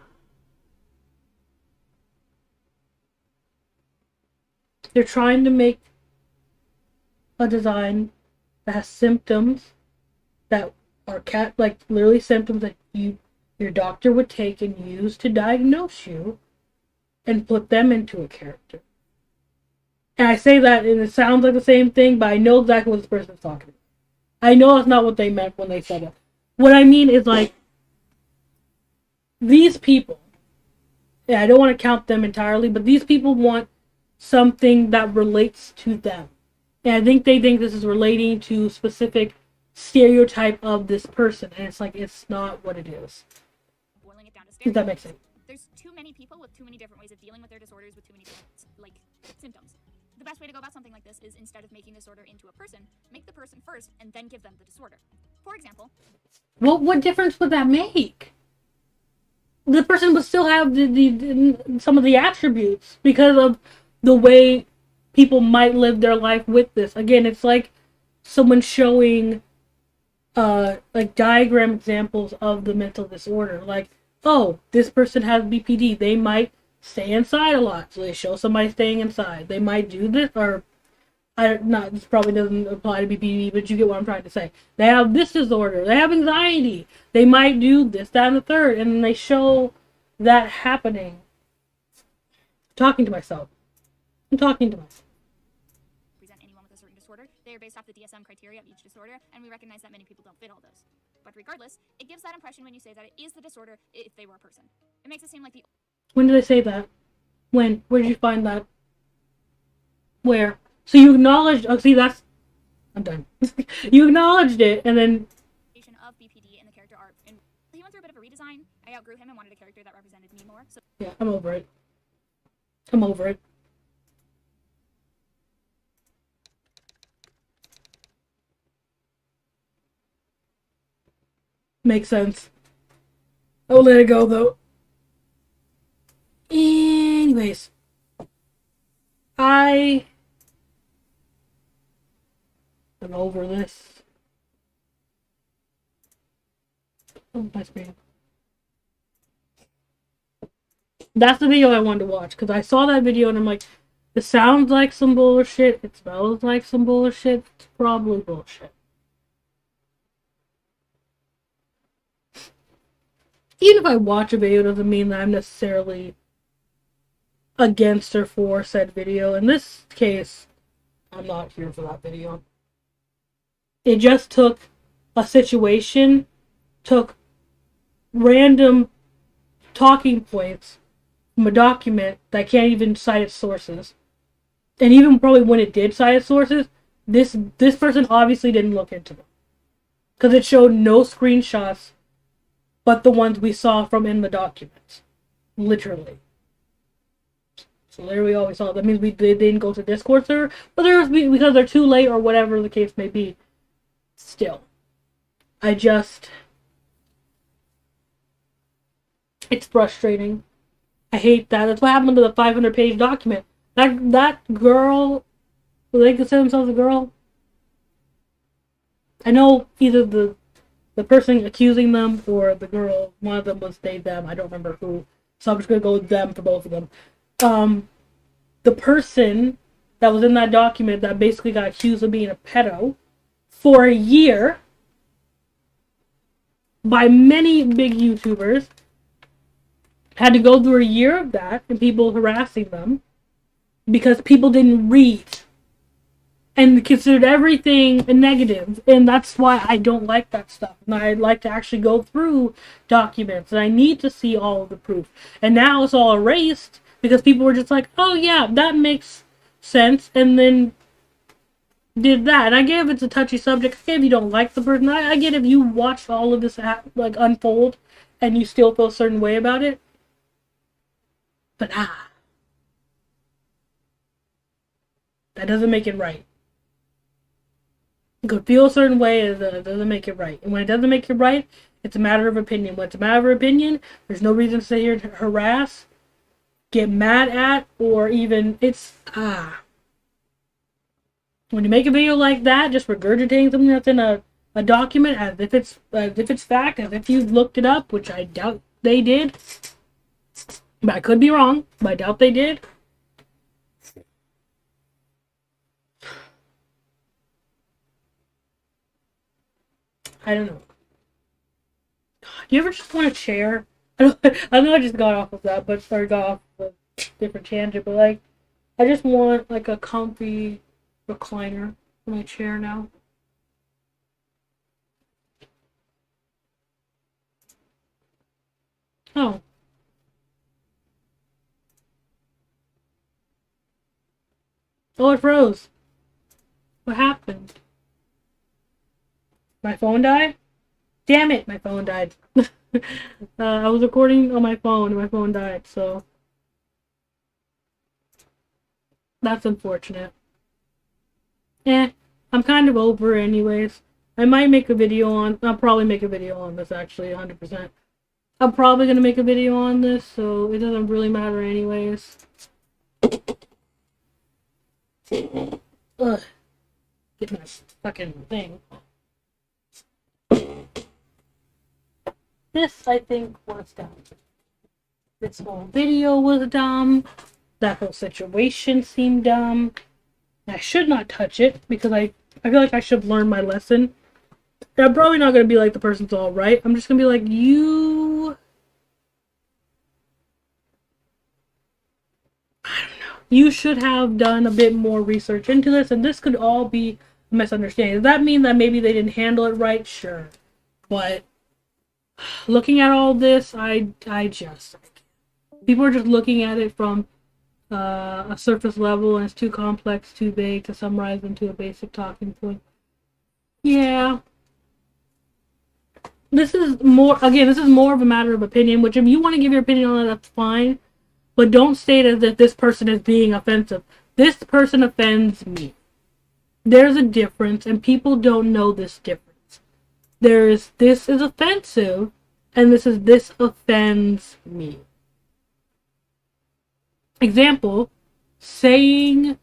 They're trying to make a design that has symptoms that are literally symptoms that your doctor would take and use to diagnose you and put them into a character. And I say that and it sounds like the same thing, but I know exactly what this person's talking about. I know that's not what they meant when they said it. What I mean is, like, these people, yeah, I don't want to count them entirely, but these people want something that relates to them. And I think they think this is relating to a specific stereotype of this person, and it's like, it's not what it is. Boiling it down to Does that make sense? There's too many people with too many different ways of dealing with their disorders with too many different, symptoms. The best way to go about something like this is, instead of making the disorder into a person, make the person first and then give them the disorder. For example... What difference would that make? The person would still have some of the attributes because of the way people might live their life with this. Again, it's like someone showing diagram examples of the mental disorder. Like, oh, this person has BPD. They might stay inside a lot, so they show somebody staying inside. They might do this, or this probably doesn't apply to BPD, but you get what I'm trying to say. They have this disorder. They have anxiety. They might do this, that, and the third, and they show that happening. I'm talking to myself. Present anyone with a certain disorder. They are based off the DSM criteria of each disorder, and we recognize that many people don't fit all those. But regardless, it gives that impression when you say that it is the disorder if they were a person. It makes it seem like the... When did I say that? When? Where did you find that? Where? So you acknowledged... Oh, see, that's... I'm done. You acknowledged it, and then... of BPD and the character art. And he went through a bit of a redesign. I outgrew him and wanted a character that represented me more. So Yeah, I'm over it. I'm over it. Makes sense. I'll let it go, though. Anyways. I'm over this. Oh, my screen. That's the video I wanted to watch, because I saw that video and I'm like, it sounds like some bullshit, it smells like some bullshit, it's probably bullshit. Even if I watch a video doesn't mean that I'm necessarily against or for said video. In this case, I'm not here for that video. It just took a situation, took random talking points from a document that can't even cite its sources. And even probably when it did cite its sources, this person obviously didn't look into them. Because it showed no screenshots but the ones we saw from in the documents. Literally. So literally all we saw. That means they didn't go to Discord server, but because they're too late or whatever the case may be. Still. It's frustrating. I hate that. That's what happened to the 500-page document. That girl, they consider themselves a girl. I know either the person accusing them or the girl, one of them was them. I don't remember who. So I'm just gonna go with them for both of them. The person that was in that document that basically got accused of being a pedo for a year by many big YouTubers had to go through a year of that and people harassing them because people didn't read and considered everything a negative, and that's why I don't like that stuff. And I like to actually go through documents, and I need to see all of the proof. And now it's all erased because people were just like, "Oh yeah, that makes sense," and then did that. And I get if it's a touchy subject. I get if you don't like the person. I get if you watch all of this like unfold and you still feel a certain way about it. But that doesn't make it right. You could feel a certain way, it doesn't make it right. And when it doesn't make it right, it's a matter of opinion. When it's a matter of opinion, there's no reason to sit here to harass, get mad at, or even, when you make a video like that, just regurgitating something that's in a document as if it's fact, as if you've looked it up, which I doubt they did. But I could be wrong, but I doubt they did. I don't know. Do you ever just want a chair? I know I just got off of that, but got off of a different tangent, but like, I just want like a comfy recliner for my chair now. Oh. Oh, it froze. What happened? My phone died? Damn it, my phone died. I was recording on my phone and my phone died, so that's unfortunate. I'm kind of over it anyways. I might make a video on, I'll probably make a video on this actually, 100%. I'm probably gonna make a video on this, so it doesn't really matter anyways. Ugh. Get my fucking thing. This, I think, was dumb. This whole video was dumb. That whole situation seemed dumb. I should not touch it because I feel like I should learn my lesson. And I'm probably not going to be like the person's all right. I'm just going to be like, you... I don't know. You should have done a bit more research into this, and this could all be a misunderstanding. Does that mean that maybe they didn't handle it right? Sure. But looking at all this, people are just looking at it from a surface level, and it's too complex, too vague to summarize into a basic talking point. Yeah. This is more of a matter of opinion, which if you want to give your opinion on it, that's fine. But don't state as if this person is being offensive. This person offends me. There's a difference, and people don't know this difference. This is offensive, and this offends me. Example, saying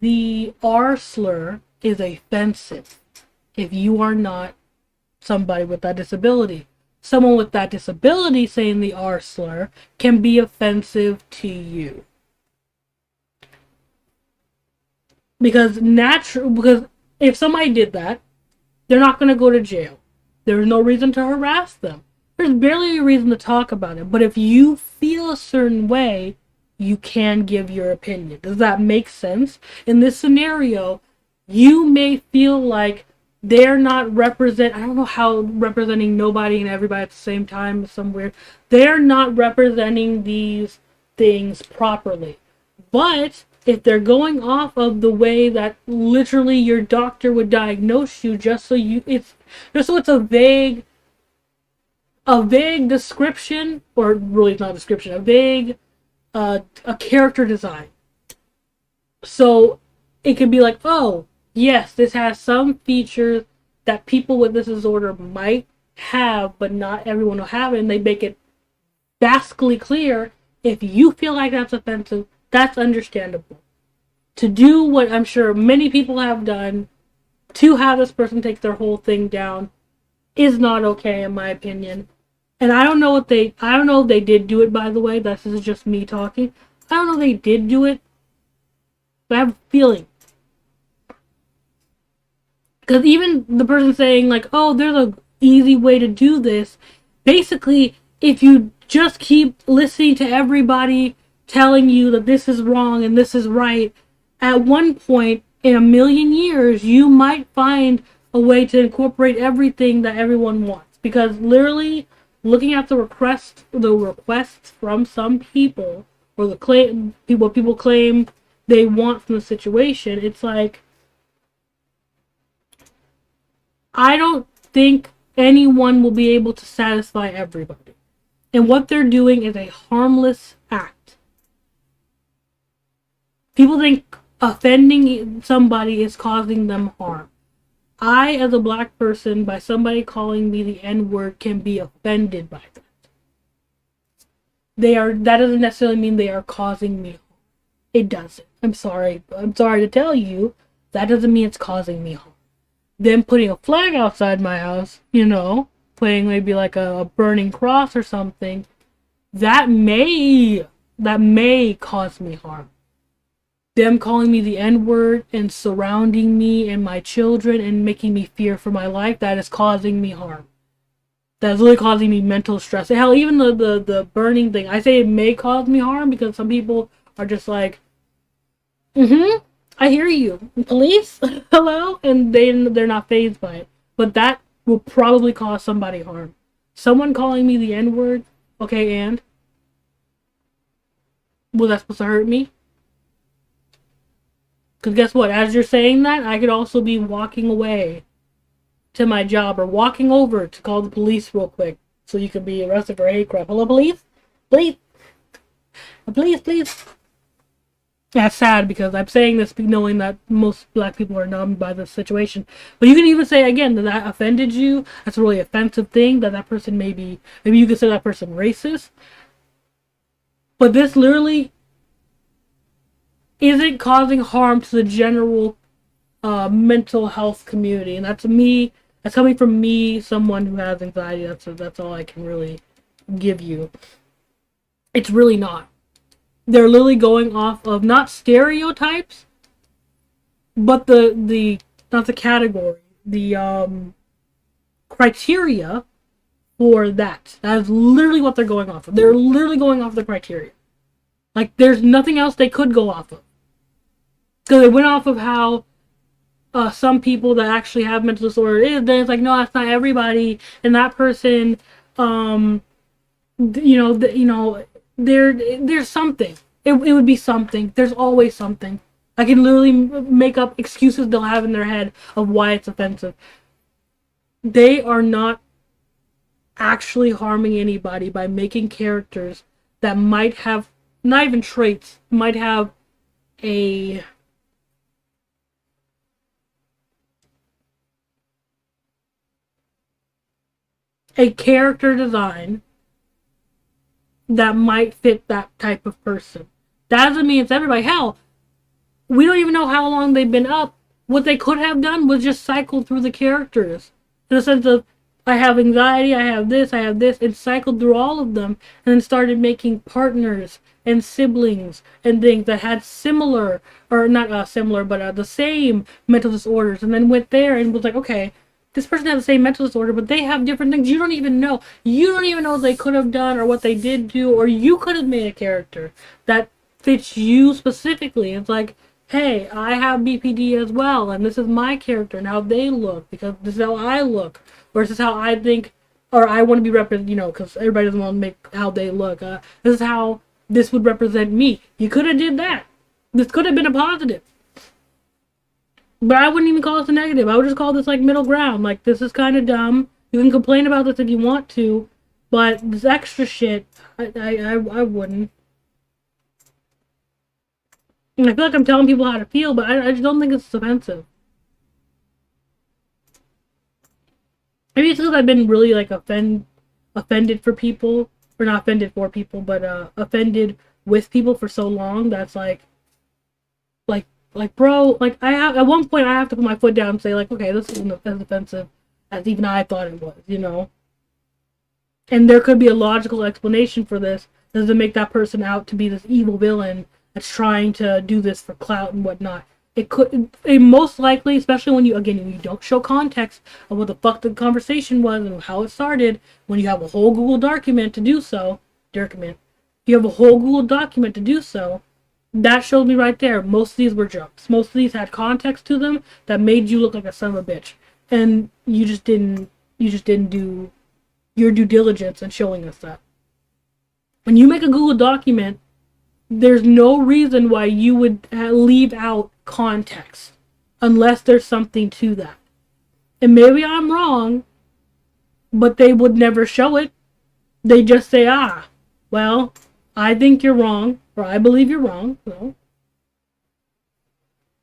the R slur is offensive if you are not somebody with that disability. Someone with that disability saying the R slur can be offensive to you. Because if somebody did that, they're not going to go to jail. There's no reason to harass them. There's barely a reason to talk about it. But if you feel a certain way, you can give your opinion. Does that make sense? In this scenario, you may feel like they're not I don't know how representing nobody and everybody at the same time is some weird. They're not representing these things properly. But if they're going off of the way that literally your doctor would diagnose you, just so it's a vague description, or really it's not a description, a vague a character design. So it could be like, oh, yes, this has some features that people with this disorder might have, but not everyone will have it, and they make it vastly clear. If you feel like that's offensive, that's understandable. To do what I'm sure many people have done, to have this person take their whole thing down, is not okay in my opinion. And I don't know if they did do it, by the way. This is just me talking. I don't know if they did do it, but I have a feeling. Because even the person saying, like, oh, there's a easy way to do this. Basically, if you just keep listening to everybody telling you that this is wrong and this is right, at one point in a million years, you might find a way to incorporate everything that everyone wants. Because literally, looking at the requests from some people, or what people claim they want from the situation, it's like, I don't think anyone will be able to satisfy everybody. And what they're doing is a harmless act. People think offending somebody is causing them harm. I, as a black person, by somebody calling me the N-word, can be offended by that. That doesn't necessarily mean they are causing me harm. It doesn't. I'm sorry to tell you, that doesn't mean it's causing me harm. Them putting a flag outside my house, putting maybe like a burning cross or something, that may cause me harm. Them calling me the N-word and surrounding me and my children and making me fear for my life, that is causing me harm. That is really causing me mental stress. Hell, even the burning thing, I say it may cause me harm because some people are just like, I hear you. Police? Hello? And they're not fazed by it. But that will probably cause somebody harm. Someone calling me the N-word, okay, and? Was that supposed to hurt me? Because guess what? As you're saying that, I could also be walking away to my job or walking over to call the police real quick so you can be arrested for hate crime. Hello, police? Please? Please? That's sad because I'm saying this knowing that most black people are numbed by this situation. But you can even say, again, that offended you. That's a really offensive thing. That person maybe you could say that person racist. But this literally isn't causing harm to the general mental health community. And that's coming from me, someone who has anxiety. That's all I can really give you. It's really not. They're literally going off of not stereotypes, but not the category, the criteria for that. That is literally what they're going off of. They're literally going off the criteria. Like, there's nothing else they could go off of. Because they went off of how some people that actually have mental disorder is, then it's like, no, that's not everybody, and that person, there's something. It would be something. There's always something. I can literally make up excuses they'll have in their head of why it's offensive. They are not actually harming anybody by making characters that might have, not even traits, might have a character design that might fit that type of person. That doesn't mean it's everybody. Hell, we don't even know how long they've been up. What they could have done was just cycle through the characters. In the sense of, I have anxiety, I have this, and cycled through all of them, and then started making partners and siblings and things that had similar, or not similar, but the same mental disorders, and then went there and was like, okay, this person has the same mental disorder, but they have different things you don't even know. You don't even know what they could have done or what they did do, or you could have made a character that fits you specifically. It's like, hey, I have BPD as well, and this is my character and how they look, because this is how I look, or this is how I think, or I want to be represented, because everybody doesn't want to make how they look. This is how this would represent me. You could have did that. This could have been a positive. But I wouldn't even call this a negative. I would just call this like middle ground. Like, this is kind of dumb. You can complain about this if you want to, but this extra shit, I wouldn't. And I feel like I'm telling people how to feel, but I just don't think it's offensive. Maybe it's because I've been really like offended for people, or not offended for people, but offended with people for so long. That's like, bro, like I have at one point I have to put my foot down and say like, okay, this isn't as offensive as even I thought it was, you know. And there could be a logical explanation for this. Doesn't make that person out to be this evil villain that's trying to do this for clout and whatnot. It most likely, especially when you don't show context of what the fuck the conversation was and how it started, when you have a whole Google document to do so, you have a whole Google document to do so, that showed me right there, most of these were jokes. Most of these had context to them that made you look like a son of a bitch. And you just didn't do your due diligence in showing us that. When you make a Google document, there's no reason why you would leave out context unless there's something to that. And maybe I'm wrong, but they would never show it. They just say, well, I think you're wrong, or I believe you're wrong. So,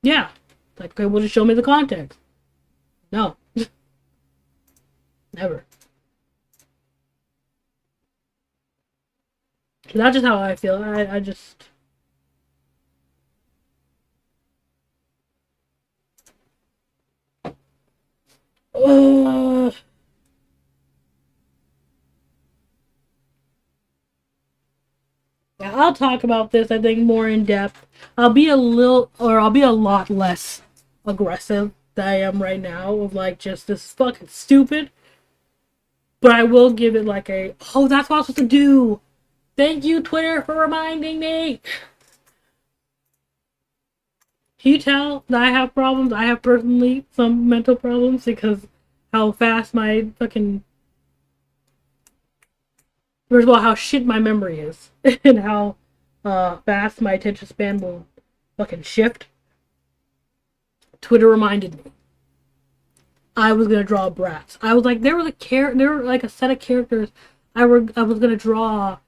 yeah. Like, okay, well, just show me the context. No. Never. That's just how I feel. I just... Yeah, I'll talk about this, I think, more in depth. I'll be a lot less aggressive than I am right now, of like, just this fucking stupid. But I will give it like a, oh, that's what I was supposed to do. Thank you, Twitter, for reminding me. Can you tell that I have problems? I have personally some mental problems because how fast my fucking... First of all, how shit my memory is. And how fast my attention span will fucking shift. Twitter reminded me. I was gonna draw Bratz. I was like, there were like a set of characters I was gonna draw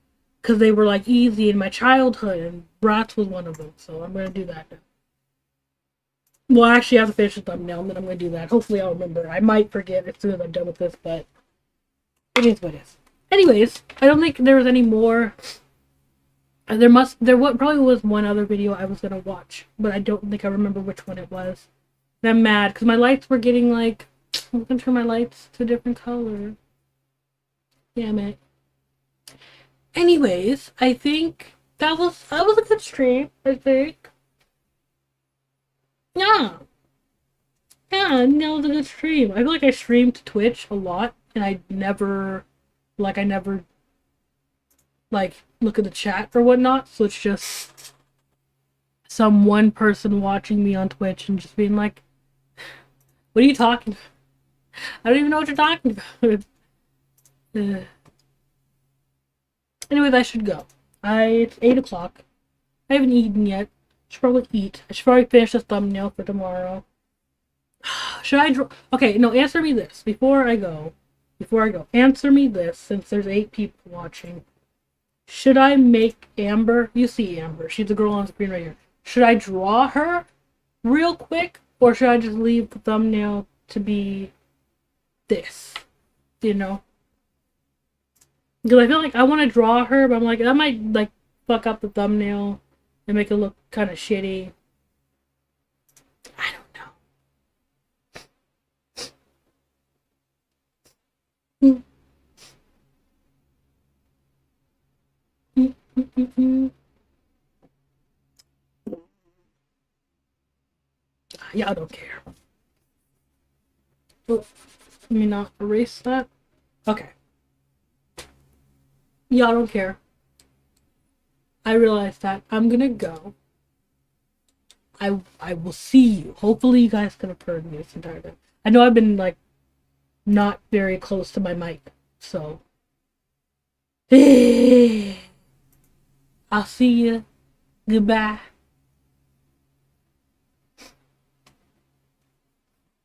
because they were like easy in my childhood, and Bratz was one of them. So I'm gonna do that now. Well, actually, I have to finish the thumbnail, and then I'm gonna do that. Hopefully, I'll remember. I might forget as soon as I'm done with this, but it is what it is. Anyways, I don't think there was any more. Probably was one other video I was gonna watch, but I don't think I remember which one it was. And I'm mad because my lights were getting like, I'm gonna turn my lights to a different color. Damn it. Anyways, I think that was a good stream, I think. Yeah, that was a good stream. I feel like I streamed to Twitch a lot, and I never look at the chat or whatnot, so it's just some one person watching me on Twitch and just being like, what are you talking about? I don't even know what you're talking about. Anyways, I should go. It's 8 o'clock. I haven't eaten yet. I should probably eat. I should probably finish the thumbnail for tomorrow. Should I draw? Okay, no, answer me this. Before I go, answer me this, since there's 8 people watching. Should I make Amber? You see Amber. She's the girl on the screen right here. Should I draw her real quick? Or should I just leave the thumbnail to be this? You know? Because I feel like I want to draw her, but I'm like, that might, like, fuck up the thumbnail and make it look kind of shitty. I don't know. Yeah, I don't care. Oh, let me not erase that. Okay. Yeah, I don't care. I realize that. I'm gonna go. I will see you. Hopefully you guys can have heard me this entire time. I know I've been, like, not very close to my mic, so... I'll see you. Goodbye.